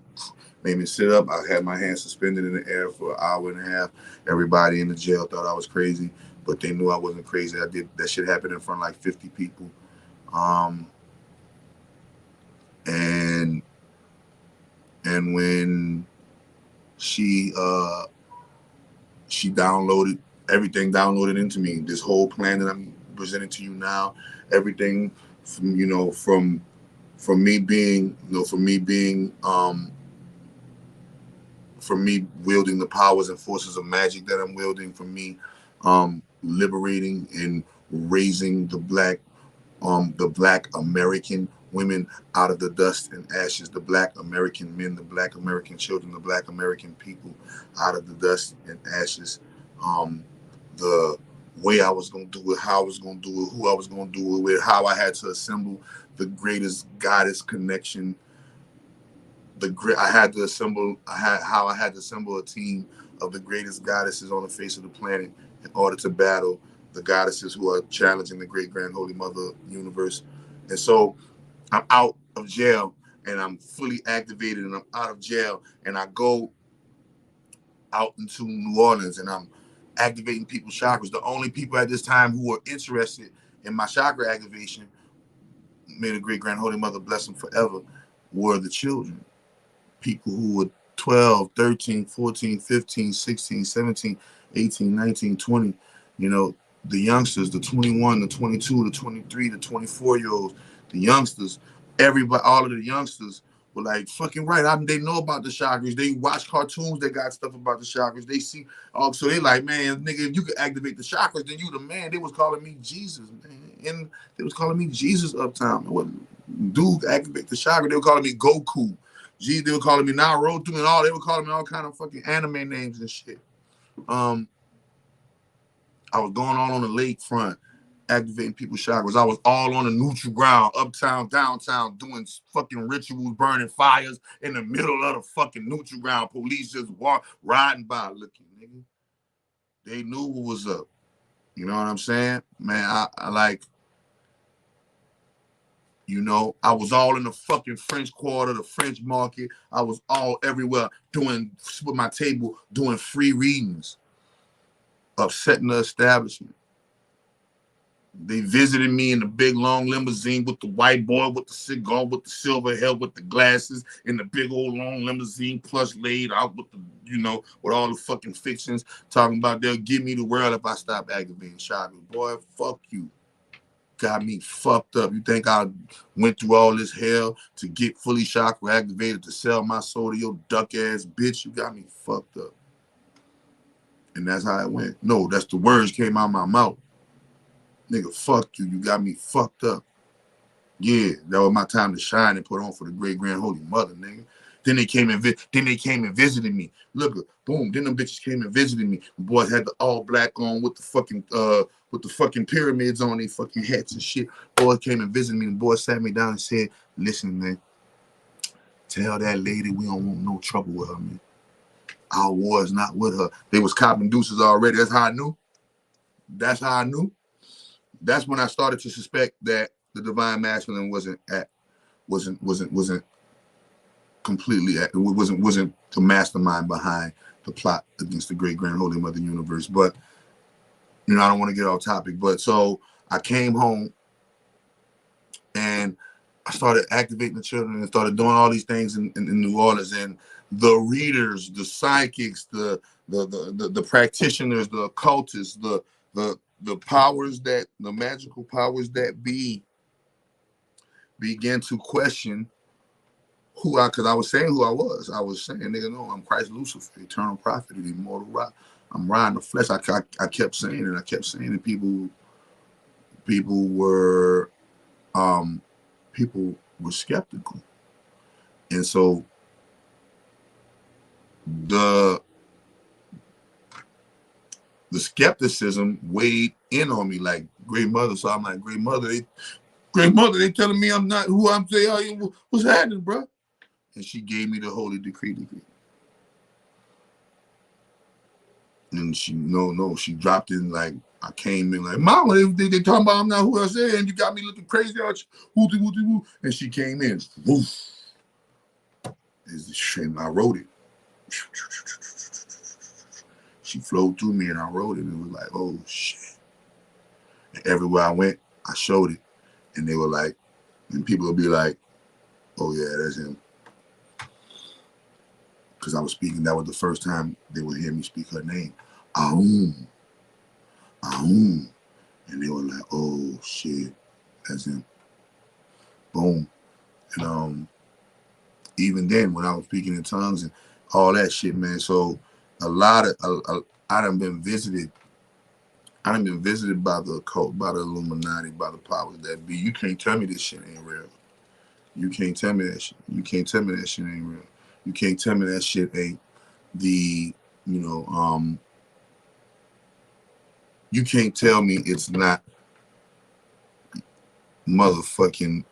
made me sit up. I had my hands suspended in the air for an hour and a half. Everybody in the jail thought I was crazy, but they knew I wasn't crazy. I did that shit happen in front of like 50 people. And when she downloaded downloaded into me, this whole plan that I'm presenting to you now, everything from me being from me wielding the powers and forces of magic that I'm wielding, from me liberating and raising the black American women out of the dust and ashes, the black American men, the black American children, the black American people out of the dust and ashes. The way I was going to do it, how I was going to do it, who I was going to do it with, how I had to assemble the greatest goddess connection. How I had to assemble a team of the greatest goddesses on the face of the planet in order to battle the goddesses who are challenging the great grand holy mother universe. And so I'm out of jail and I'm fully activated, and I'm out of jail and I go out into New Orleans and I'm activating people's chakras. The only people at this time who were interested in my chakra activation, may the great grand holy mother bless them forever, were the children. People who were 12, 13, 14, 15, 16, 17, 18, 19, 20, the youngsters, the 21, the 22, the 23, the 24-year-olds, the youngsters, everybody, all of the youngsters were like, fucking right. They know about the chakras. They watch cartoons. They got stuff about the chakras. They see, so they like, man, nigga, if you could activate the chakras, then you the man. They was calling me Jesus, man. And they was calling me Jesus uptown. Dude, activate the chakra. They were calling me Goku. They were calling me Naruto and all. They were calling me all kind of fucking anime names and shit. I was going on the lakefront, activating people's chakras. I was all on the neutral ground, uptown, downtown, doing fucking rituals, burning fires in the middle of the fucking neutral ground. Police just riding by, looking, nigga. They knew what was up. You know what I'm saying? Man, I like, you know, I was all in the fucking French Quarter, the French Market. I was all everywhere doing, with my table, doing free readings, upsetting the establishment. They visited me in the big long limousine with the white boy with the cigar, with the silver hair, with the glasses, in the big old long limousine, plush laid out with the, you know, with all the fucking fictions, talking about they'll give me the world if I stop activating chakra. Boy, fuck you. Got me fucked up. You think I went through all this hell to get fully chakra activated to sell my soul to your duck ass bitch? You got me fucked up. And that's how it went. No, that's the words came out of my mouth. Nigga, fuck you. You got me fucked up. Yeah, that was my time to shine and put on for the great grand holy mother, nigga. Then they came and visited me. Look, boom. Then them bitches came and visited me. The boys had the all black on with the fucking pyramids on their fucking hats and shit. Boys came and visited me. The boys sat me down and said, "Listen, man, tell that lady we don't want no trouble with her, man. Our war is not with her." They was copping deuces already. That's how I knew. That's how I knew. That's when I started to suspect that the divine masculine wasn't completely at, wasn't the mastermind behind the plot against the great grand holy mother universe. But you know, I don't want to get off topic. But so I came home and I started activating the children and started doing all these things in New Orleans. And the readers, the psychics, the practitioners, the occultists, the powers that, the magical powers that began to question who because I was saying who I was. I was saying, nigga, no, I'm Christ Lucifer, eternal prophet, the immortal rock. I'm riding the flesh. I kept saying it. I kept saying it. People were skeptical. And so the skepticism weighed in on me like Great Mother. So I'm like, Great Mother, they telling me I'm not who I'm saying. What's happening, bro? And she gave me the holy decree. And she, she dropped in like, I came in like, Mama, they talking about I'm not who I said, and you got me looking crazy. And she came in. Woof. And I wrote it. She flowed through me and I wrote it. And it was like, oh, shit. And everywhere I went, I showed it. And they were like, and people would be like, oh, yeah, that's him. Because I was speaking, that was the first time they would hear me speak her name. Aum. Aum. And they were like, oh, shit, that's him. Boom. And even then, when I was speaking in tongues and all that shit, man, so a lot of, I done been visited. I done been visited by the occult, by the Illuminati, by the powers that be. You can't tell me this shit ain't real. You can't tell me that shit. You can't tell me that shit ain't real. You can't tell me that shit ain't the, you can't tell me it's not motherfucking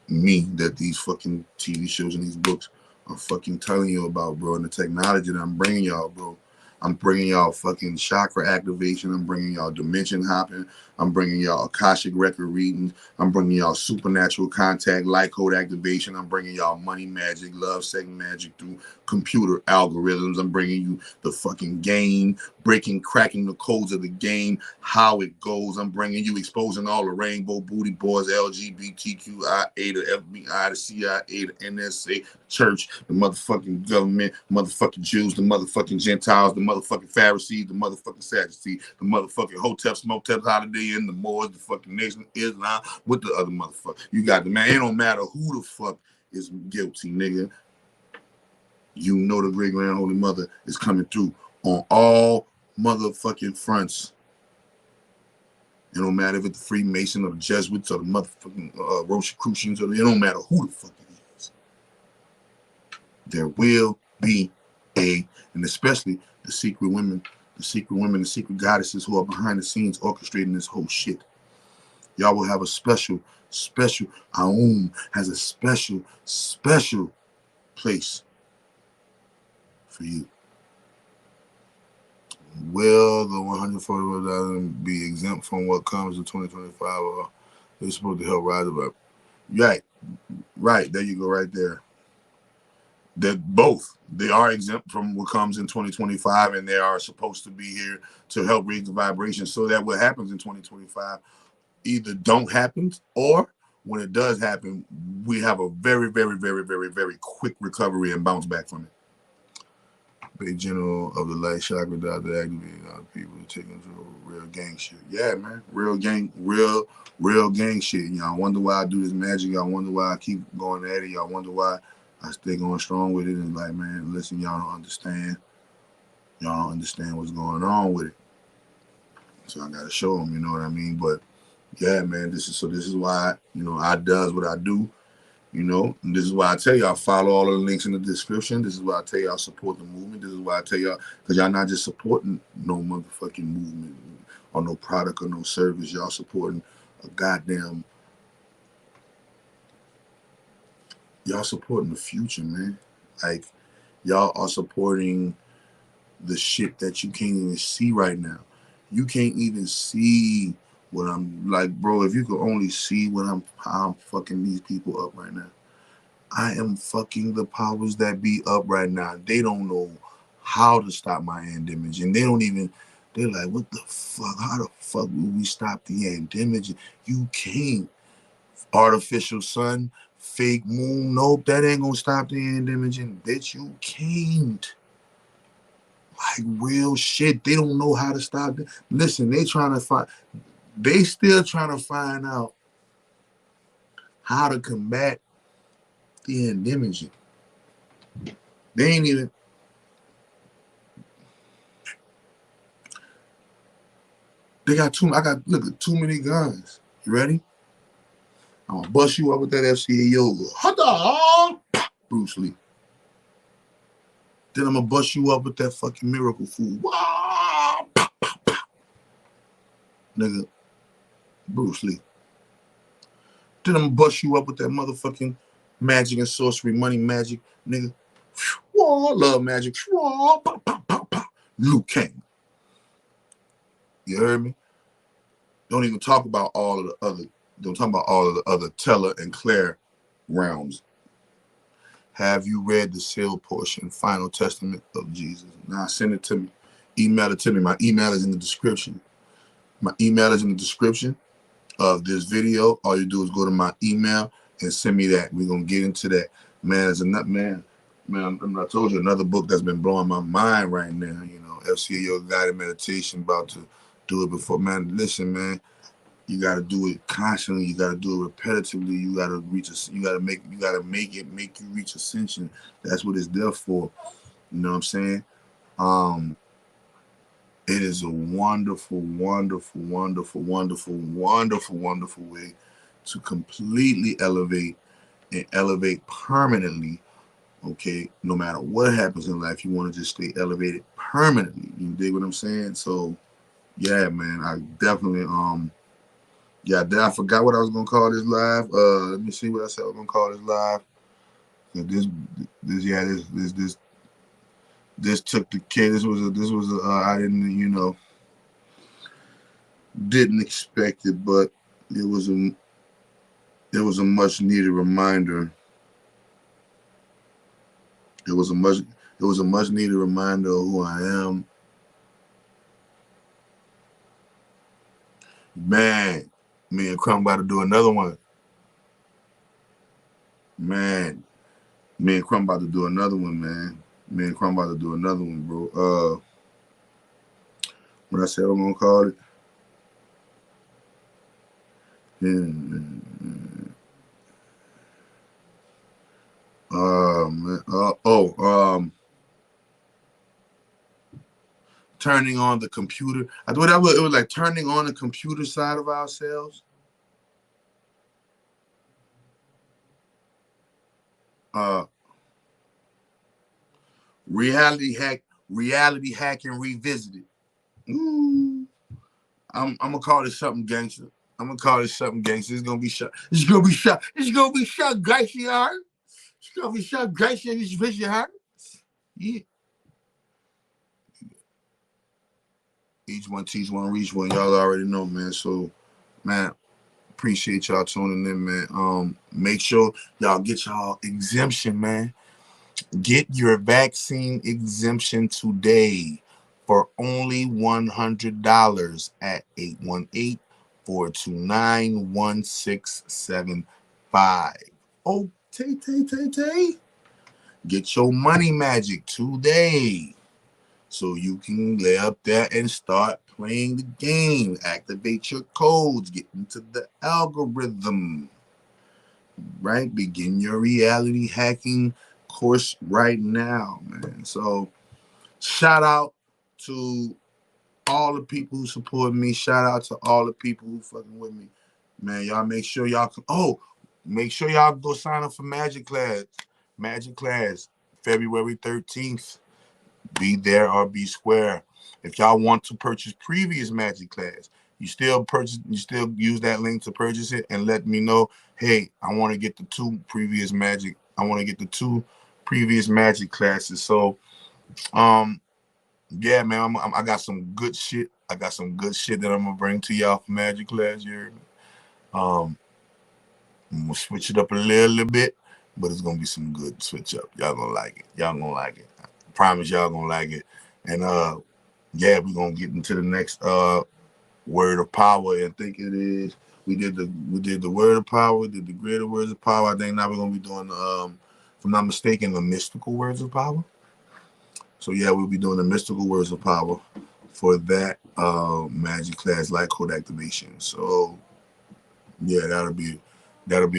me that these fucking TV shows and these books are fucking telling you about, bro. And the technology that I'm bringing y'all, bro. I'm bringing y'all fucking chakra activation. I'm bringing y'all dimension hopping. I'm bringing y'all Akashic record readings. I'm bringing y'all supernatural contact, light code activation. I'm bringing y'all money magic, love, sex magic through computer algorithms. I'm bringing you the fucking game, cracking the codes of the game, how it goes. I'm bringing you exposing all the rainbow booty boys, LGBTQIA, the FBI, the CIA, the NSA, church, the motherfucking government, motherfucking Jews, the motherfucking Gentiles, the motherfucking Pharisees, the motherfucking Sadducees, the motherfucking Hoteps, Moteps, Holiday Inn, the Moors, the fucking Nation of Islam, with the other motherfucker. You got the man. It don't matter who the fuck is guilty, nigga. You know the great grand holy mother is coming through on all motherfucking fronts. It don't matter if it's the Freemason or the Jesuits or the motherfucking Rosicrucians, or it don't matter who the fuck it is. There will be and especially the secret women, the secret goddesses who are behind the scenes orchestrating this whole shit. Y'all will have a special, Aum has a special place for you. Will the 144,000 be exempt from what comes in 2025? Or they're supposed to help rise up? Right. There you go, right there. That both they are exempt from what comes in 2025, and they are supposed to be here to help raise the vibration so that what happens in 2025 either don't happen, or when it does happen, we have a very, very, very, very, very quick recovery and bounce back from it. Big general of the light chakra to activate people taking through real gang shit. Yeah, man, real gang shit. Y'all wonder why I do this magic. Y'all wonder why I keep going at it. Y'all wonder why I stay going strong with it. And like, man, listen, y'all don't understand. Y'all don't understand what's going on with it. So I gotta show them, you know what I mean? But yeah, man, this is why, I does what I do. And this is why I tell y'all, follow all of the links in the description. This is why I tell y'all, support the movement. This is why I tell y'all, because y'all not just supporting no motherfucking movement or no product or no service. Y'all supporting a goddamn, y'all supporting the future, man. Like, y'all are supporting the shit that you can't even see right now. You can't even see what I'm like, bro. If you could only see how I'm fucking these people up right now. I am fucking the powers that be up right now. They don't know how to stop my end image. And they're like, what the fuck? How the fuck will we stop the end image? You can't. Artificial sun, fake moon, nope, that ain't gonna stop the end imaging. Bitch, you can't. Like real shit. They don't know how to stop it. Listen, they still trying to find out how to combat the end imaging. They ain't even. I got too many guns. You ready? I'm gonna bust you up with that FCA yoga. Bruce Lee. Then I'm gonna bust you up with that fucking miracle food. Nigga, Bruce Lee. Then I'm gonna bust you up with that motherfucking magic and sorcery, money magic, nigga. Love magic. Liu Kang. You heard me? Don't even talk about all of the other Teller and Claire realms. Have you read the seal portion, Final Testament of Jesus? Now send it to me. Email it to me. My email is in the description. My email is in the description of this video. All you do is go to my email and send me that. We're gonna get into that. Man, I told you another book that's been blowing my mind right now. FCA Yoga Guided Meditation, about to do it before. Man, listen, man. You got to do it constantly. You got to do it repetitively. You got to make you reach ascension. That's what it's there for. You know what I'm saying? It is a wonderful, wonderful, wonderful, wonderful, wonderful, wonderful way to completely elevate and elevate permanently. Okay, no matter what happens in life, you want to just stay elevated permanently. You dig what I'm saying? So, yeah, man, I definitely I forgot what I was gonna call this live. Let me see what I said I was gonna call this live. This took the K. This was I didn't expect it, but it was a much needed reminder. It was a much needed reminder of who I am. Man, me and Crumb about to do another one. Man, me and Crumb about to do another one, man. Me and Crumb about to do another one, bro. What I said I'm gonna call it. Turning on the computer. I thought it was like turning on the computer side of ourselves. Reality hacking revisited. I'm gonna call this something gangster. It's gonna be shot. It's gonna be shot gangster hard. It's gonna be shot gangster in this vision hard. Yeah. Each one teach one, reach one. Y'all already know, man. So, man, appreciate y'all tuning in, man. Make sure y'all get y'all exemption, man. Get your vaccine exemption today for only $100 at 818-429-1675. Oh, tay. Get your money magic today so you can lay up there and start playing the game. Activate your codes. Get into the algorithm. Right? Begin your reality hacking course right now, man. So shout out to all the people who support me. Shout out to all the people who fucking with me. Man, y'all make sure y'all make sure y'all go sign up for Magic Class. Magic Class, February 13th. Be there or be square. If y'all want to purchase previous Magic Class, you still use that link to purchase it and let me know, hey, I want to get the two previous Magic classes. So yeah, man, I got some good shit. I got some good shit that I'm gonna bring to y'all for Magic Class here. I'm gonna switch it up a little bit, but it's gonna be some good switch up. Y'all gonna like it. I promise y'all gonna like it. And yeah, we're gonna get into the next word of power. I think it is. We did the word of power, we did the greater words of power. I think now we're gonna be doing if I'm not mistaken, the mystical words of power. So yeah, we'll be doing the mystical words of power for that Magic Class light code activation. So yeah, that'll be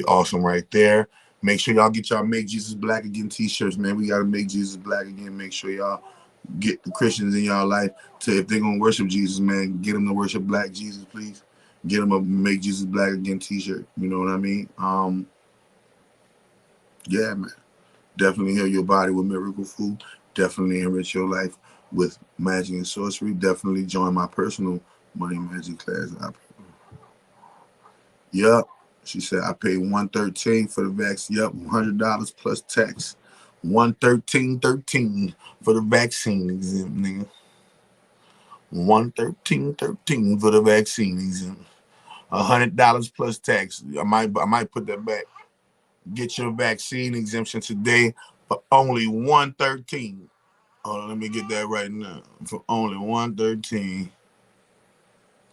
awesome right there. Make sure y'all get y'all Make Jesus Black Again t-shirts, man. We gotta make Jesus black again. Make sure y'all get the Christians in y'all life to, if they're gonna worship Jesus, man, get them to worship Black Jesus, please. Get them a Make Jesus Black Again t-shirt. You know what I mean? Yeah, man. Definitely heal your body with miracle food. Definitely enrich your life with magic and sorcery. Definitely join my personal money magic class. Yup. She said I paid $113 for the vaccine. Yup, $100 plus tax. $113.13 for the vaccine exempt, nigga. $113.13 for the vaccine exempt. $100 plus tax. I might put that back. Get your vaccine exemption today for only $113. Hold on, let me get that right now. For only $113.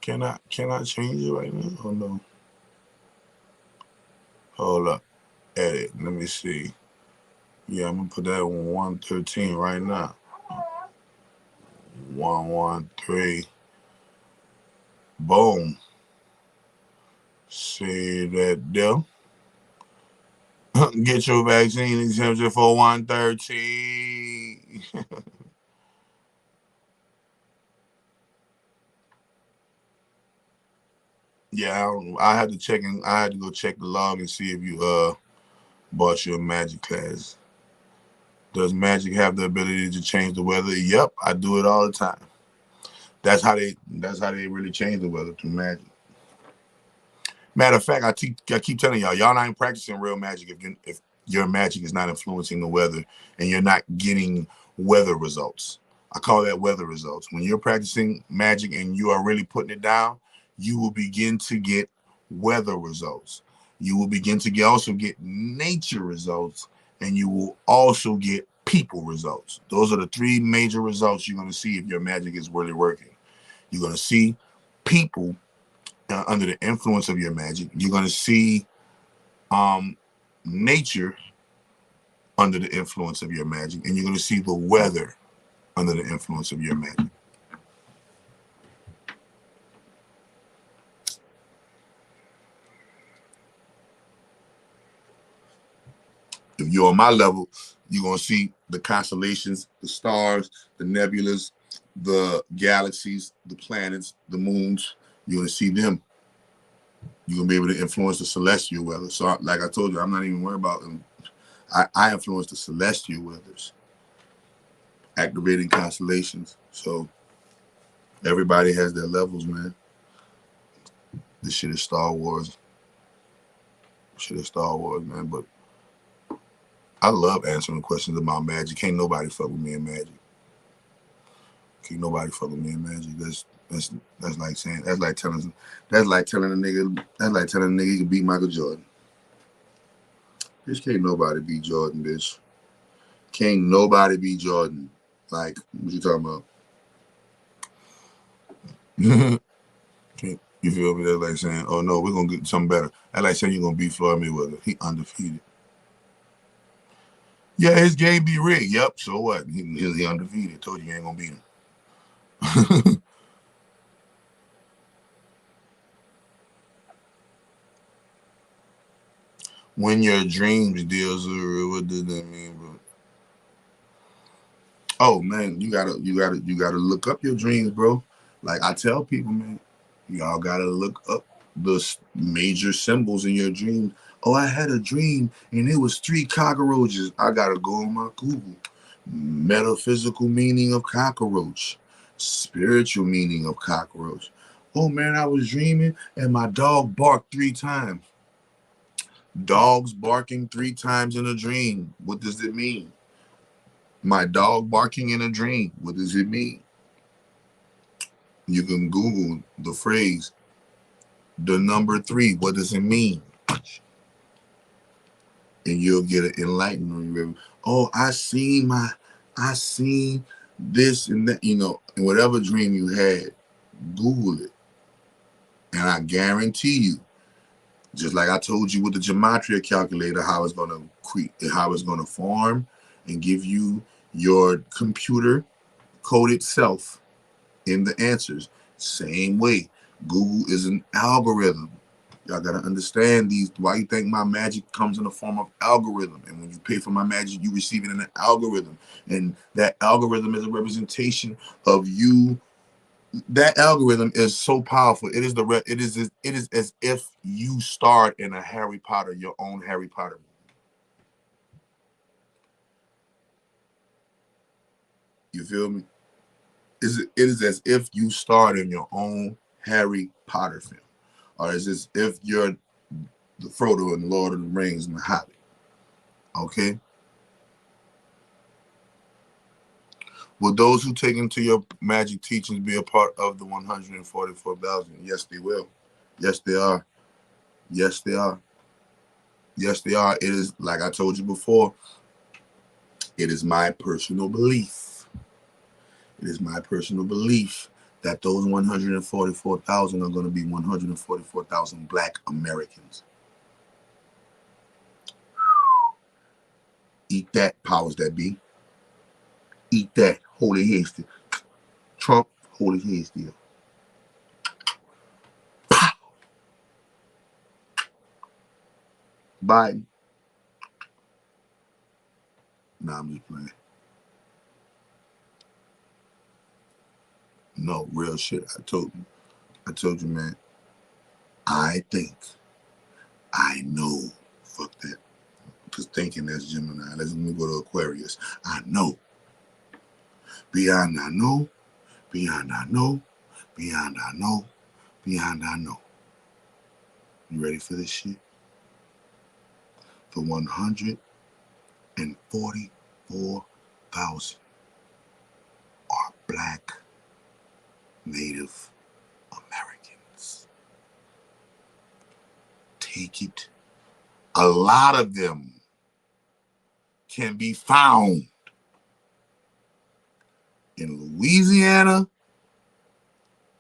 Can I change it right now? Oh no. Hold up. Edit. Let me see. Yeah, I'm gonna put that on 113 right now. 113. Boom. See that deal? Get your vaccine exemption for 113. Yeah, I had to check in. I had to go check the log and see if you bought your Magic Class. Does Magic have the ability to change the weather? Yep, I do it all the time. That's how they really change the weather through magic. Matter of fact, I keep telling y'all not practicing real magic if your magic is not influencing the weather and you're not getting weather results. I call that weather results. When you're practicing magic and you are really putting it down, you will begin to get weather results. You will begin to also get nature results, and you will also get people results. Those are the three major results you're going to see if your magic is really working. You're going to see people under the influence of your magic. You're going to see nature under the influence of your magic, and you're going to see the weather under the influence of your magic. If you're on my level, you're going to see the constellations, the stars, the nebulas, the galaxies, the planets, the moons. You're going to see them. You're going to be able to influence the celestial weather. So like I told you, I'm not even worried about them. I influence the celestial weathers, activating constellations. So everybody has their levels, man. This shit is Star Wars. Man. But I love answering questions about magic. Can't nobody fuck with me in magic. That's like saying that's like telling a nigga he can beat Michael Jordan. Bitch, can't nobody beat Jordan, bitch. Can't nobody beat Jordan. Like, what you talking about? You feel me? That's like saying, oh no, we're gonna get something better. That's like saying you're gonna beat Floyd Mayweather. He undefeated. Yeah, his game be rigged. Yep, so what? He undefeated. Told you ain't gonna beat him. When your dreams deals with, what does that mean, bro? Oh man, you gotta look up your dreams, bro. Like I tell people, man, y'all gotta look up the major symbols in your dreams. Oh, I had a dream and it was 3 cockroaches. I gotta go on my Google. Metaphysical meaning of cockroach, spiritual meaning of cockroach. Oh man, I was dreaming and my dog barked 3 times. Dogs barking 3 times in a dream. What does it mean? My dog barking in a dream. What does it mean? You can Google the phrase, the number 3. What does it mean? And you'll get an enlightenment. Oh, I seen this and that, and whatever dream you had, Google it. And I guarantee you, just like I told you with the Gematria Calculator, how it's gonna form and give you your computer coded self in the answers. Same way, Google is an algorithm. Y'all gotta understand these. Why you think my magic comes in the form of algorithm? And when you pay for my magic, you receive it in an algorithm. And that algorithm is a representation of you. That algorithm is so powerful. It is as if you starred in a Harry Potter, your own Harry Potter movie. You feel me? It is as if you starred in your own Harry Potter film, or it's as if you're the Frodo and the Lord of the Rings and the Hobbit. Okay. Will those who take into your magic teachings be a part of the 144,000? Yes, they will. Yes, they are. Yes, they are. Yes, they are. It is, like I told you before, it is my personal belief. It is my personal belief that those 144,000 are going to be 144,000 Black Americans. Eat that, powers that be. Eat that, holy head still. Trump, holy head still. Biden. Nah, I'm just playing. No, real shit. I told you, man. I think, I know. Fuck that. Because thinking that's Gemini. Let me go to Aquarius. I know. Beyond I know. Beyond I know. Beyond I know. Beyond I know. You ready for this shit? The 144,000 are Black Native Americans. Take it. A lot of them can be found in Louisiana,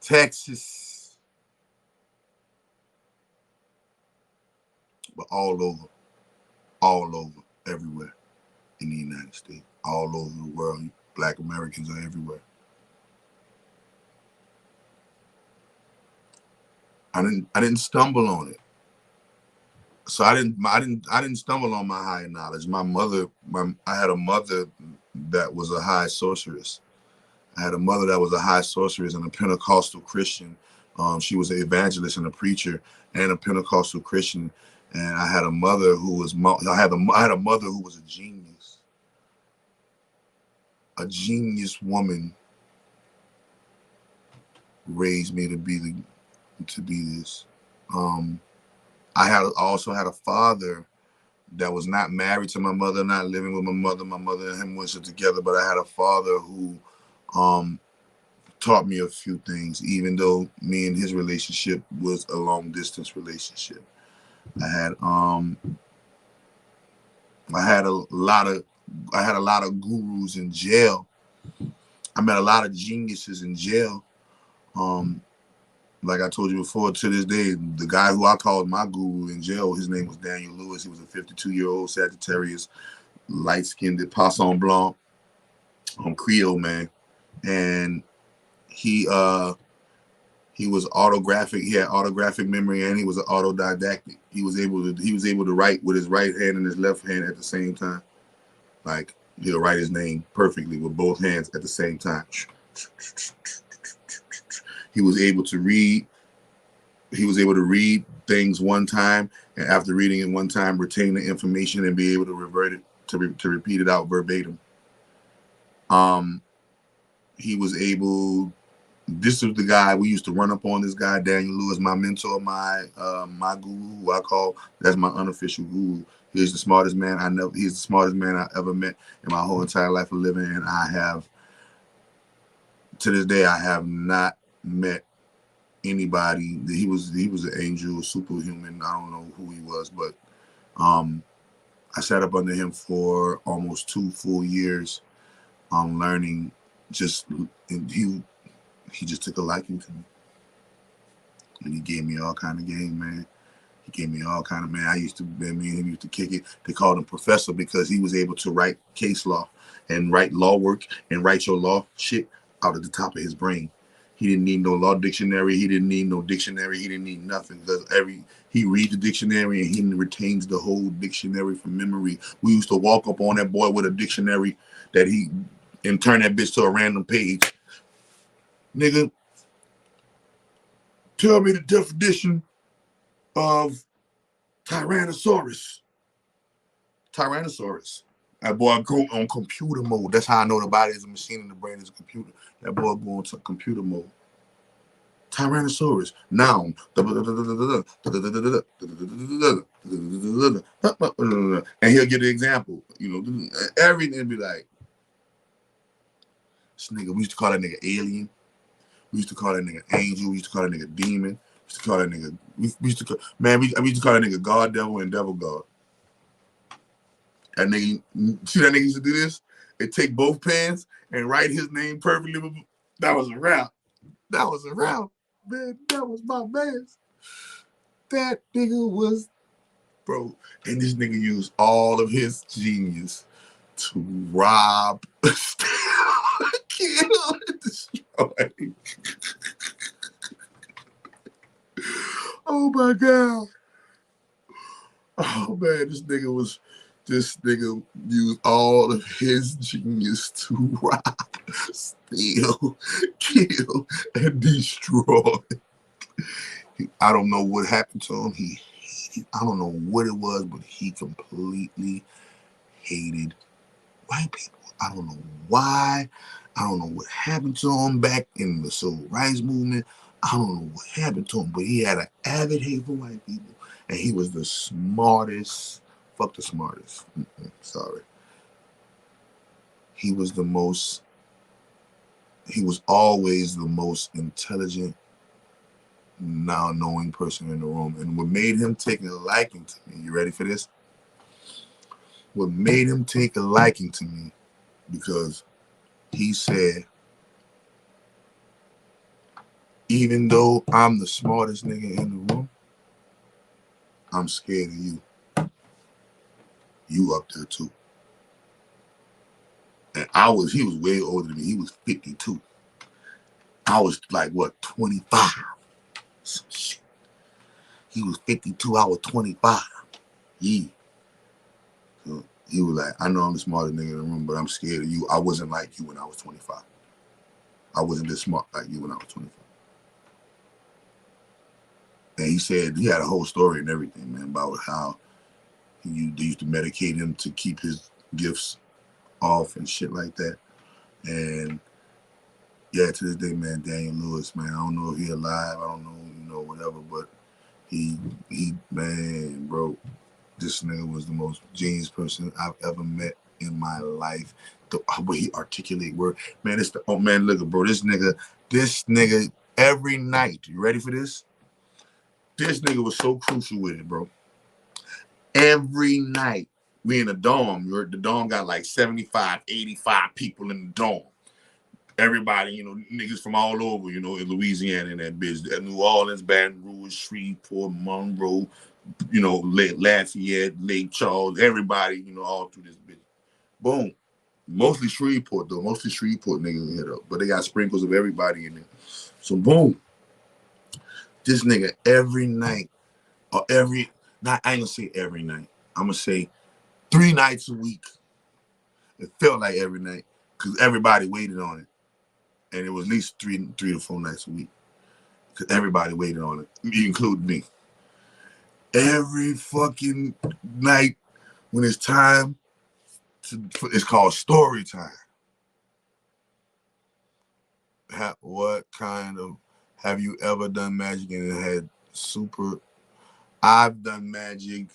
Texas, but all over, everywhere in the United States, all over the world. Black Americans are everywhere. I didn't stumble on it. So I didn't stumble on my higher knowledge. I had a mother that was a high sorceress. I had a mother that was a high sorceress and a Pentecostal Christian. She was an evangelist and a preacher and a Pentecostal Christian. And I had a mother who was I had a mother who was a genius woman. Raised me to be this. I also had a father that was not married to my mother, not living with my mother. My mother and him went together, but I had a father who taught me a few things, even though me and his relationship was a long distance relationship. I had a lot of gurus in jail. I met a lot of geniuses in jail. Like I told you before, to this day, the guy who I called my guru in jail, his name was Daniel Lewis. He was a 52-year-old Sagittarius, light-skinned, Poisson Blanc, Creole man, and he was autographic. He had autographic memory, and he was an autodidactic. He was able to write with his right hand and his left hand at the same time. Like, he'll write his name perfectly with both hands at the same time. He was able to read. He was able to read things one time, and after reading it one time, retain the information and be able to revert it to repeat it out verbatim. He was able. This was the guy we used to run up on. This guy, Daniel Lewis, my mentor, my guru, who I call, that's my unofficial guru. He's the smartest man he's the smartest man I ever met in my whole entire life of living, and I have, to this day, I have not met anybody. He was an angel, a superhuman. I don't know who he was, but I sat up under him for almost 2 full years, learning. He just took a liking to me, and he gave me all kind of game, man. He gave me all kind of, man. Me and him used to kick it. They called him professor because he was able to write case law and write law work and write your law shit out of the top of his brain. He didn't need no law dictionary. He didn't need no dictionary. He didn't need nothing, because he reads the dictionary and he retains the whole dictionary from memory. We used to walk up on that boy with a dictionary and turn that bitch to a random page. Nigga, tell me the definition of Tyrannosaurus. That boy go on computer mode. That's how I know the body is a machine and the brain is a computer. That boy go into computer mode. Tyrannosaurus, noun. And he'll give the example. Everything be like, this nigga, we used to call that nigga alien. We used to call that nigga angel. We used to call that nigga demon. We used to call that nigga, we used to call that nigga God, devil, and devil God. That nigga, see that nigga used to do this? They take both pens and write his name perfectly. That was a rap. Man, that was my man. That nigga was, bro. And this nigga used all of his genius to rob, steal, kill, and destroy. Oh my God. Oh man, this nigga used all of his genius to rob, steal, kill, and destroy. I don't know what happened to him. I don't know what it was, but he completely hated white people. I don't know why. I don't know what happened to him back in the civil rights movement. I don't know what happened to him, but he had an avid hate for white people. And he was the smartest. Fuck the smartest. Sorry. He was always the most intelligent, now knowing person in the room. And what made him take a liking to me, you ready for this? What made him take a liking to me, because he said, even though I'm the smartest nigga in the room, I'm scared of you. You up there too. And he was way older than me. He was 52. I was like, what, 25? Some shit. He was 52, I was 25. Yeah. So he was like, I know I'm the smartest nigga in the room, but I'm scared of you. I wasn't like you when I was 25. I wasn't this smart like you when I was 25. And he said, he had a whole story and everything, man, about how they used to medicate him to keep his gifts off and shit like that. And yeah, to this day, man, Daniel Lewis, man, I don't know if he's alive, I don't know, whatever, but he, man, bro, this nigga was the most genius person I've ever met in my life. The way he articulate word, man. It's the man. Look, bro, this nigga, every night. You ready for this? This nigga was so crucial with it, bro. Every night, we in the dome. The dome got like 75, 85 people in the dome. Everybody, niggas from all over, in Louisiana and that bitch. New Orleans, Baton Rouge, Shreveport, Monroe, Lafayette, Lake Charles, everybody, all through this bitch. Boom. Mostly Shreveport, though. Mostly Shreveport niggas hit up. But they got sprinkles of everybody in there. So, boom. This nigga every night, or I ain't gonna say every night. I'm gonna say 3 nights a week. It felt like every night because everybody waited on it. And it was at least 3 to 4 nights a week because everybody waited on it, including me. Every fucking night when it's time, it's called story time. What kind of, have you ever done magic and it had super? I've done magic.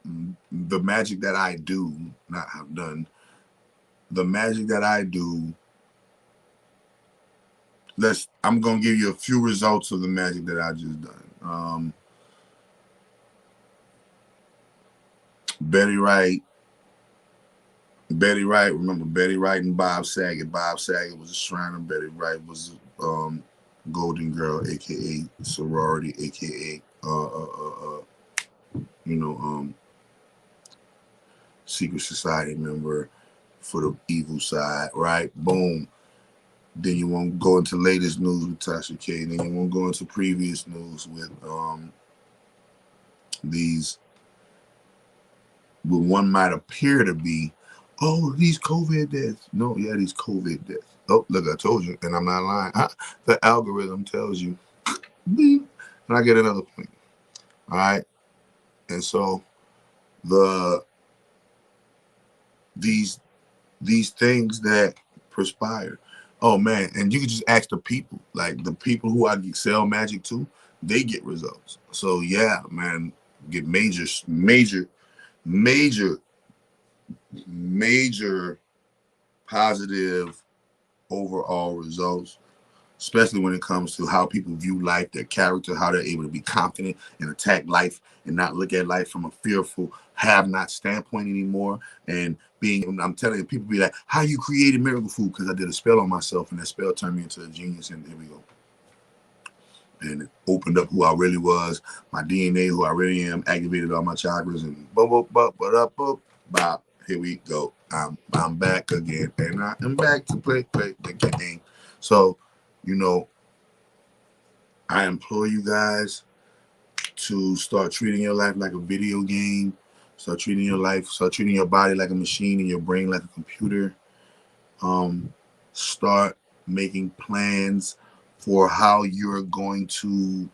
The magic that I do, not have done, the magic that I do. I'm gonna give you a few results of the magic that I just done. Betty Wright. Remember Betty Wright and Bob Saget. Bob Saget was a Shriner. Betty Wright was Golden Girl, aka sorority, aka secret society member for the evil side, right? Boom. Then you won't go into latest news with Tasha K. Then you won't go into previous news with these, what one might appear to be, these COVID deaths. No, yeah, these COVID deaths. Oh, look, I told you, and I'm not lying. The algorithm tells you. And I get another point. All right. And so these things that perspire. Oh man, and you can just ask the people. Like the people who I sell magic to, they get results. So yeah, man, get major positive overall results, especially when it comes to how people view life, their character, how they're able to be confident and attack life and not look at life from a fearful have-not standpoint anymore. And I'm telling you, people be like, how you created miracle food? Because I did a spell on myself and that spell turned me into a genius, and here we go. And it opened up who I really was, my DNA, who I really am, activated all my chakras, and bop. Here we go. I'm back again, and I am back to play the game. So, I implore you guys to start treating your life like a video game. Start treating your body like a machine and your brain like a computer. Start making plans for how you're going to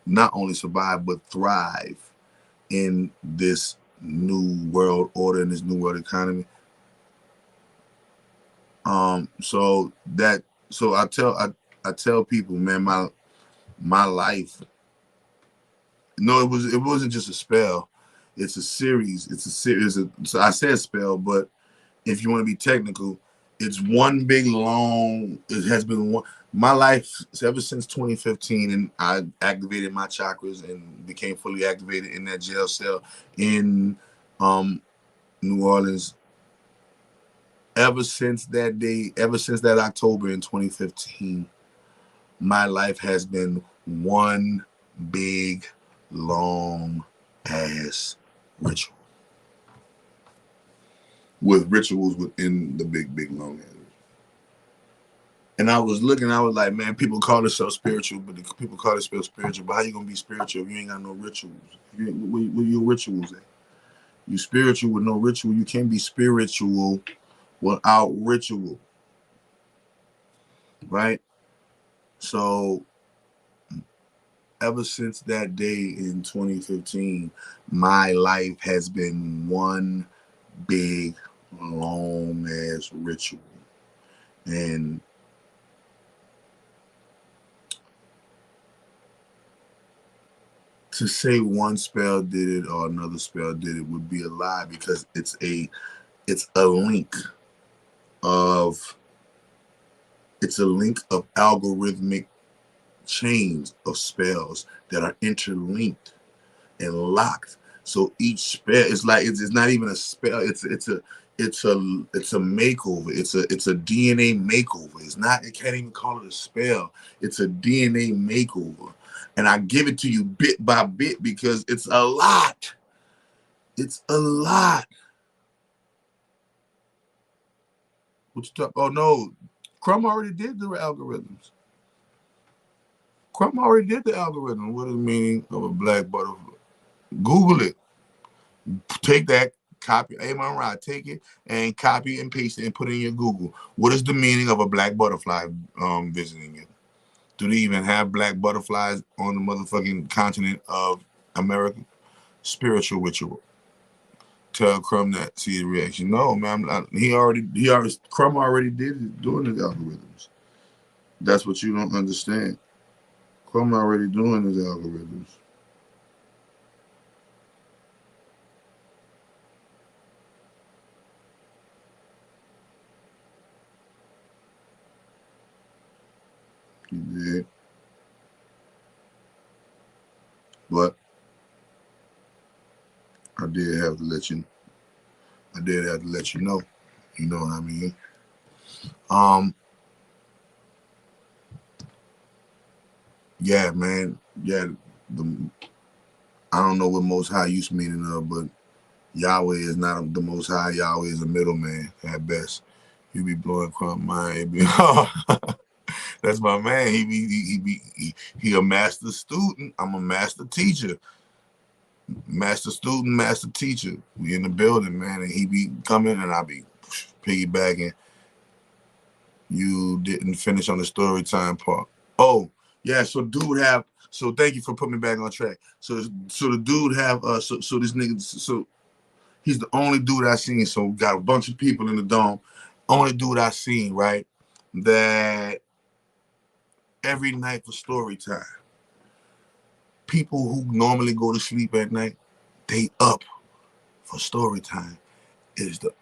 not only survive but thrive in this new world order, in this new world economy. So I tell people, man, my life. No, it wasn't just a spell. It's a series. So I said spell, but if you want to be technical, it's one big long. It has been one. My life ever since 2015, and I activated my chakras and became fully activated in that jail cell in New Orleans. Ever since that day, ever since that October in 2015, my life has been one big long ass ritual, with rituals within the big long ass. And I was looking, I was like, man, people call themselves spiritual, but people call themselves spiritual. But how you gonna be spiritual if you ain't got no rituals? Where your rituals at? You spiritual with no ritual. You can't be spiritual without ritual, right? So ever since that day in 2015, my life has been one big long ass ritual. And to say one spell did it or another spell did it would be a lie, because it's a It's a link of algorithmic chains of spells that are interlinked and locked. So each spell is like it's not even a spell. It's a makeover. It's a DNA makeover. It's not. It can't even call it a spell. It's a DNA makeover, and I give it to you bit by bit because it's a lot. It's a lot. What you talk? Oh no, Crumb already did the algorithms. Crumb already did the algorithm. What is the meaning of a black butterfly? Google it. Take that, copy. Amon Ra, take it and copy and paste it and put it in your Google. What is the meaning of a black butterfly visiting you? Do they even have black butterflies on the motherfucking continent of America? Spiritual ritual. Tell Crumb that. See his reaction. No, man. Crumb already did it, doing his algorithms. That's what you don't understand. Crumb already doing his algorithms. He did. But I did have to let you know. You know what I mean? Yeah, man. Yeah, I don't know what Most High you meaning of, but Yahweh is not the Most High. Yahweh is a middleman at best. You be blowing Crumb mind. That's my man. He a master student. I'm a master teacher. Master student, master teacher. We in the building, man, and he be coming, and I be piggybacking. You didn't finish on the story time part. Oh, yeah. So thank you for putting me back on track. So the dude have so this nigga, so he's the only dude I seen. So we got a bunch of people in the dome. Only dude I seen, right? That every night for story time. People who normally go to sleep at night, they up for story time. It's the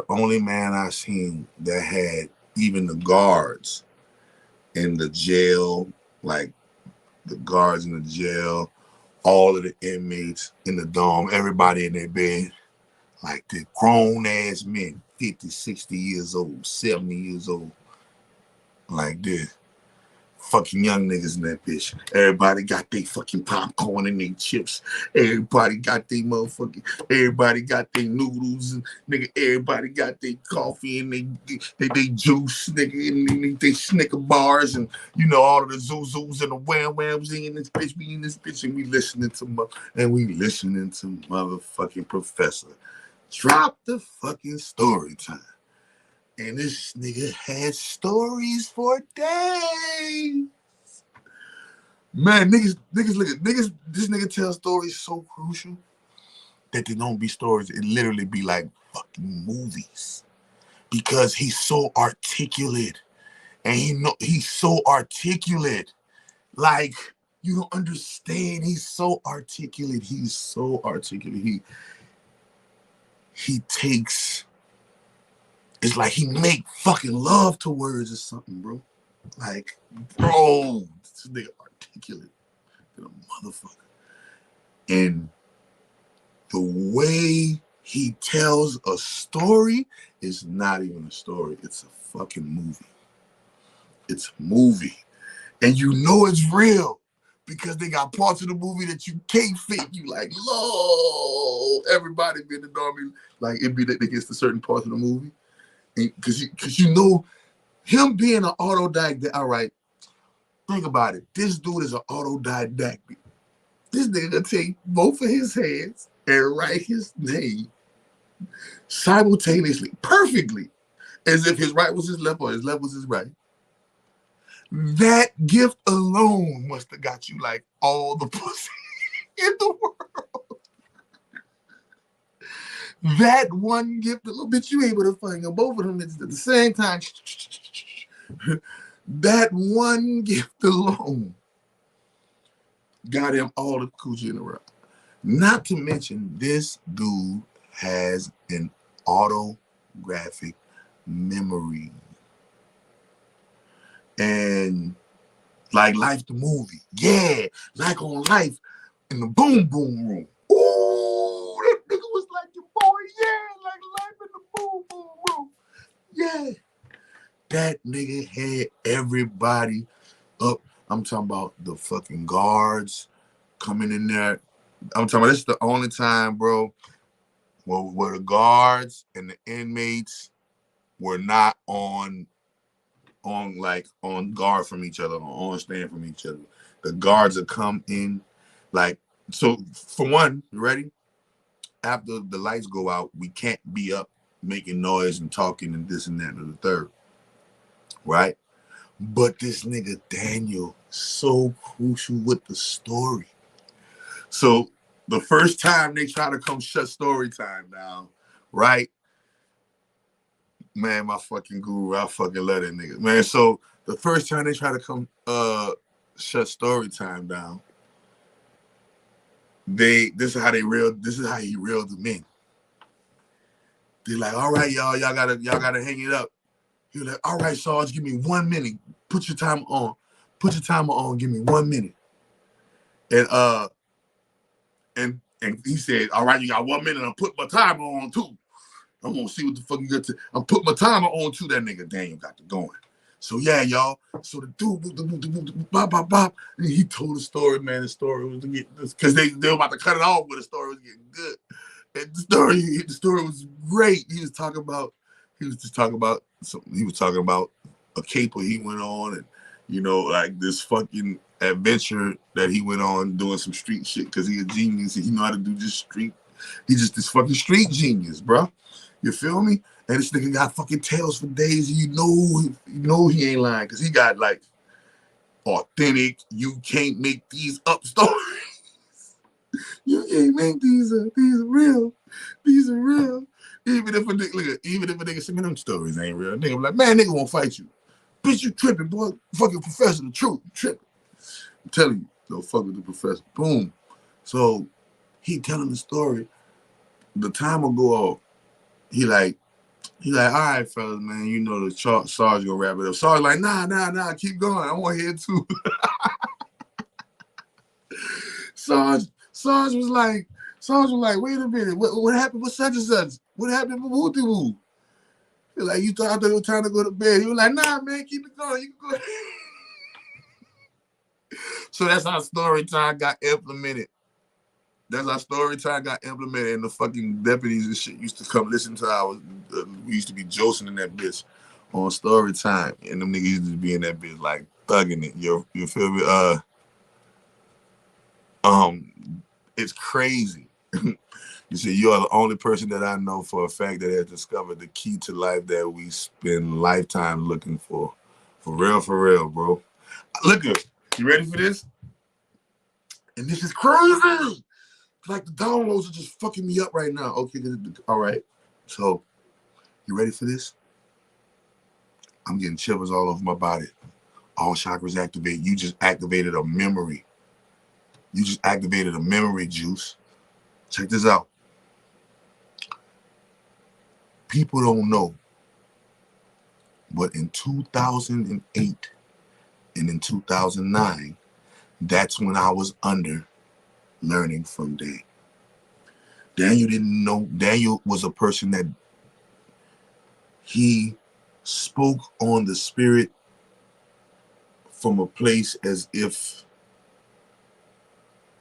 only man I seen that had even the guards in the jail, like the guards in the jail, all of the inmates in the dome, everybody in their bed, like the grown ass men, 50, 60 years old, 70 years old, like this. Fucking young niggas in that bitch. Everybody got their fucking popcorn and their chips. Everybody got their noodles. And nigga, everybody got their coffee and they juice, nigga, and they Snicker bars and, you know, all of the zoos and the whams in this bitch. We in this bitch and we listening to motherfucking Professor. Drop the fucking story time. And this nigga had stories for days. Man, niggas look at niggas. This nigga tells stories so crucial that they don't be stories. It literally be like fucking movies because he's so articulate, and he's so articulate. Like you don't understand. He's so articulate. He takes. It's like he make fucking love to words or something, bro. Like, bro, this nigga articulate than a motherfucker. And the way he tells a story is not even a story. It's a fucking movie. It's a movie. And you know it's real because they got parts of the movie that you can't fake. You like, Lord, everybody be in the army. Like, it be that they gets to certain parts of the movie. Because you know him being an autodidact. All right, think about it. This dude is an autodidact. This nigga take both of his hands and write his name simultaneously, perfectly, as if his right was his left or his left was his right. That gift alone must have got you like all the pussy in the world. That one gift, a little bit, you able to find both of them at the same time. That one gift alone got him all the coochie in the world. Not to mention, this dude has an autodidact holographic memory. And like Life the movie. Yeah, like on Life in the Boom Boom Room. Ooh, that nigga was like your boy. Yeah, like Life in the Boom Boom Room. Yeah. That nigga had everybody up. I'm talking about the fucking guards coming in there. I'm talking about this is the only time, bro, where the guards and the inmates were not on guard from each other, on stand from each other. The guards would come in, like, so for one, you ready? After the lights go out, we can't be up making noise and talking and this and that and the third, right? But this nigga Daniel, so crucial with the story. So the first time they try to come shut story time down, right? Man, my fucking guru, I fucking love that nigga. Man, so the first time they try to come shut story time down, this is how he reeled them in. They're like, all right, y'all gotta hang it up. He was like, all right, Sarge, give me 1 minute. Put your timer on. Give me 1 minute. And he said, all right, you got 1 minute. I'm putting my timer on too. I'm gonna see what the fuck you got to. I'm putting my timer on too. That nigga Daniel got to going. So yeah, y'all. So the dude, bop, bop, bop. And he told the story, man. The story was because they were about to cut it off, but the story was getting good. And the story was great. He was talking about a caper he went on, and like this fucking adventure that he went on doing some street shit because he a genius and he know how to do just street. He just this fucking street genius, bro. You feel me? And this nigga got fucking tales for days. And you know he ain't lying because he got like authentic. You can't make these up stories. You can't make these real. These are real. Even if a nigga say, man, them stories ain't real. Nigga be like, man, nigga won't fight you. Bitch, you tripping, boy. Fucking professor, the truth. You tripping. I'm telling you, don't fuck with the professor. Boom. So he telling the story. The timer go off. He like, all right, fellas, man, the Sarge gonna wrap it up. Sarge like, nah, keep going. I want to hear it too. Sarge was like, wait a minute, what happened with such and such? What happened with woo-de-woo? He like, I thought it was time to go to bed. He was like, nah, man, keep it going. You can go. So that's how story time got implemented. And the fucking deputies and shit used to come listen to our. We used to be josing in that bitch on story time, and them niggas used to be in that bitch like thugging it. You feel me? It's crazy. You see, you are the only person that I know for a fact that has discovered the key to life that we spend lifetime looking for. For real, bro. Look good. You ready for this? And this is crazy. Like the downloads are just fucking me up right now. Okay, all right. So, you ready for this? I'm getting shivers all over my body. All chakras activate. You just activated a memory. Juice. Check this out. People don't know, but in 2008 and in 2009, that's when I was under learning from Dan. Daniel didn't know. Daniel was a person that he spoke on the spirit from a place as if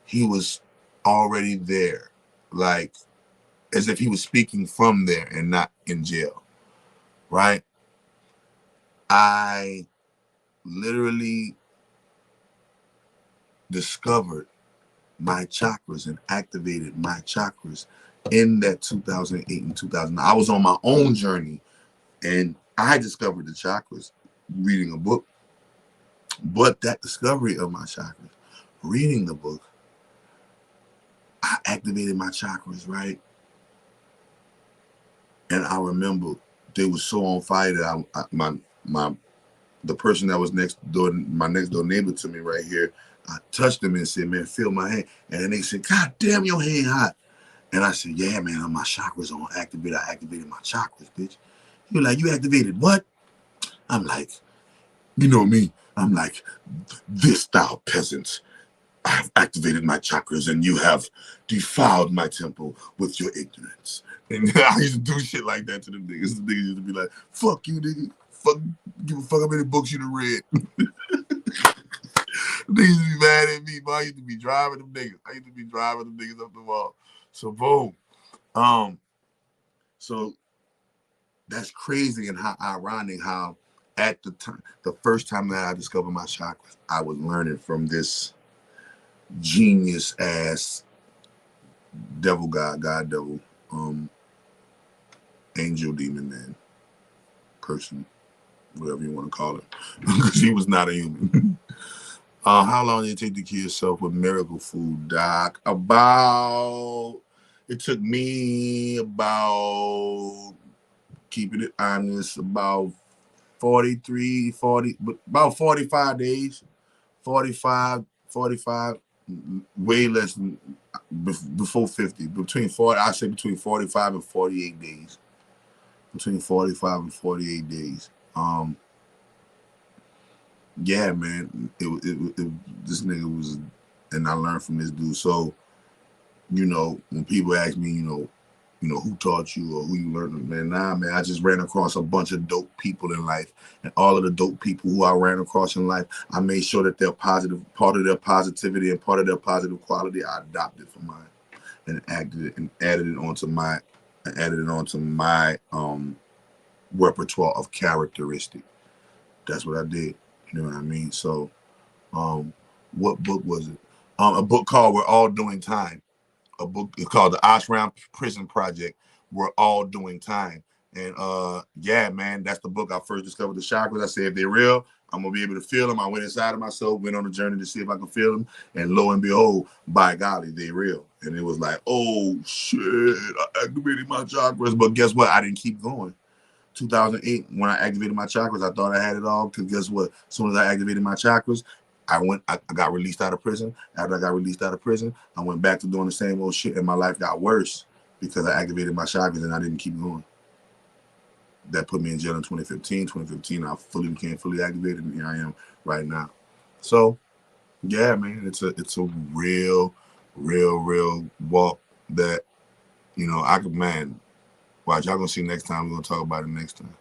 he was already there, like as if he was speaking from there and not in jail, right? I literally discovered my chakras and activated my chakras in that 2008 and 2009. I was on my own journey and I discovered the chakras reading a book. But that discovery of my chakras, reading the book, I activated my chakras, right? And I remember they were so on fire that the person that was my next door neighbor to me right here, I touched them and said, man, feel my hand. And then they said, God damn, your hand hot. And I said, yeah, man, my chakras on activate. I activated my chakras, bitch. You're like, you activated what? I'm like, you know me. I'm like, this thou peasant, I have activated my chakras and you have defiled my temple with your ignorance. And I used to do shit like that to them niggas. The niggas used to be like, fuck you, nigga. Fuck, give a fuck how many books you done read. Niggas used to be mad at me, but I used to be driving them niggas. I used to be driving them niggas up the wall. So boom. So that's crazy and how ironic how at the time, the first time that I discovered my chakras, I was learning from this genius ass devil god devil, angel demon man, person, whatever you want to call it, because he was not a human. How long did it take to kill yourself with miracle food, Doc? It took me about, keeping it honest, about 45 days, 45, way less than before 50, I say between 45 and 48 days, between 45 and 48 days. Yeah, man, this nigga was, and I learned from this dude. So, you know, when people ask me, you know, who taught you or who you learned, man, nah, man, I just ran across a bunch of dope people in life, and all of the dope people who I ran across in life, I made sure that their positive, part of their positivity and part of their positive quality, I adopted for mine and added it onto my repertoire of characteristic. That's what I did. You know what I mean? So, what book was it? A book called We're All Doing Time. A book called The Ashram Prison Project. We're All Doing Time. And yeah, man, that's the book I first discovered the chakras. I said, if they're real, I'm gonna be able to feel them. I went inside of myself, went on a journey to see if I could feel them, and lo and behold, by golly, they're real. And it was like, oh shit, I activated my chakras. But guess what? I didn't keep going. 2008, when I activated my chakras, I thought I had it all. Because guess what? As soon as I activated my chakras, I got released out of prison. After I got released out of prison, I went back to doing the same old shit, and my life got worse because I activated my chakras and I didn't keep going. That put me in jail in 2015. 2015, I became fully activated, and here I am right now. So, yeah, man, it's a real walk that, you know, man, watch, y'all gonna see next time. We're gonna talk about it next time.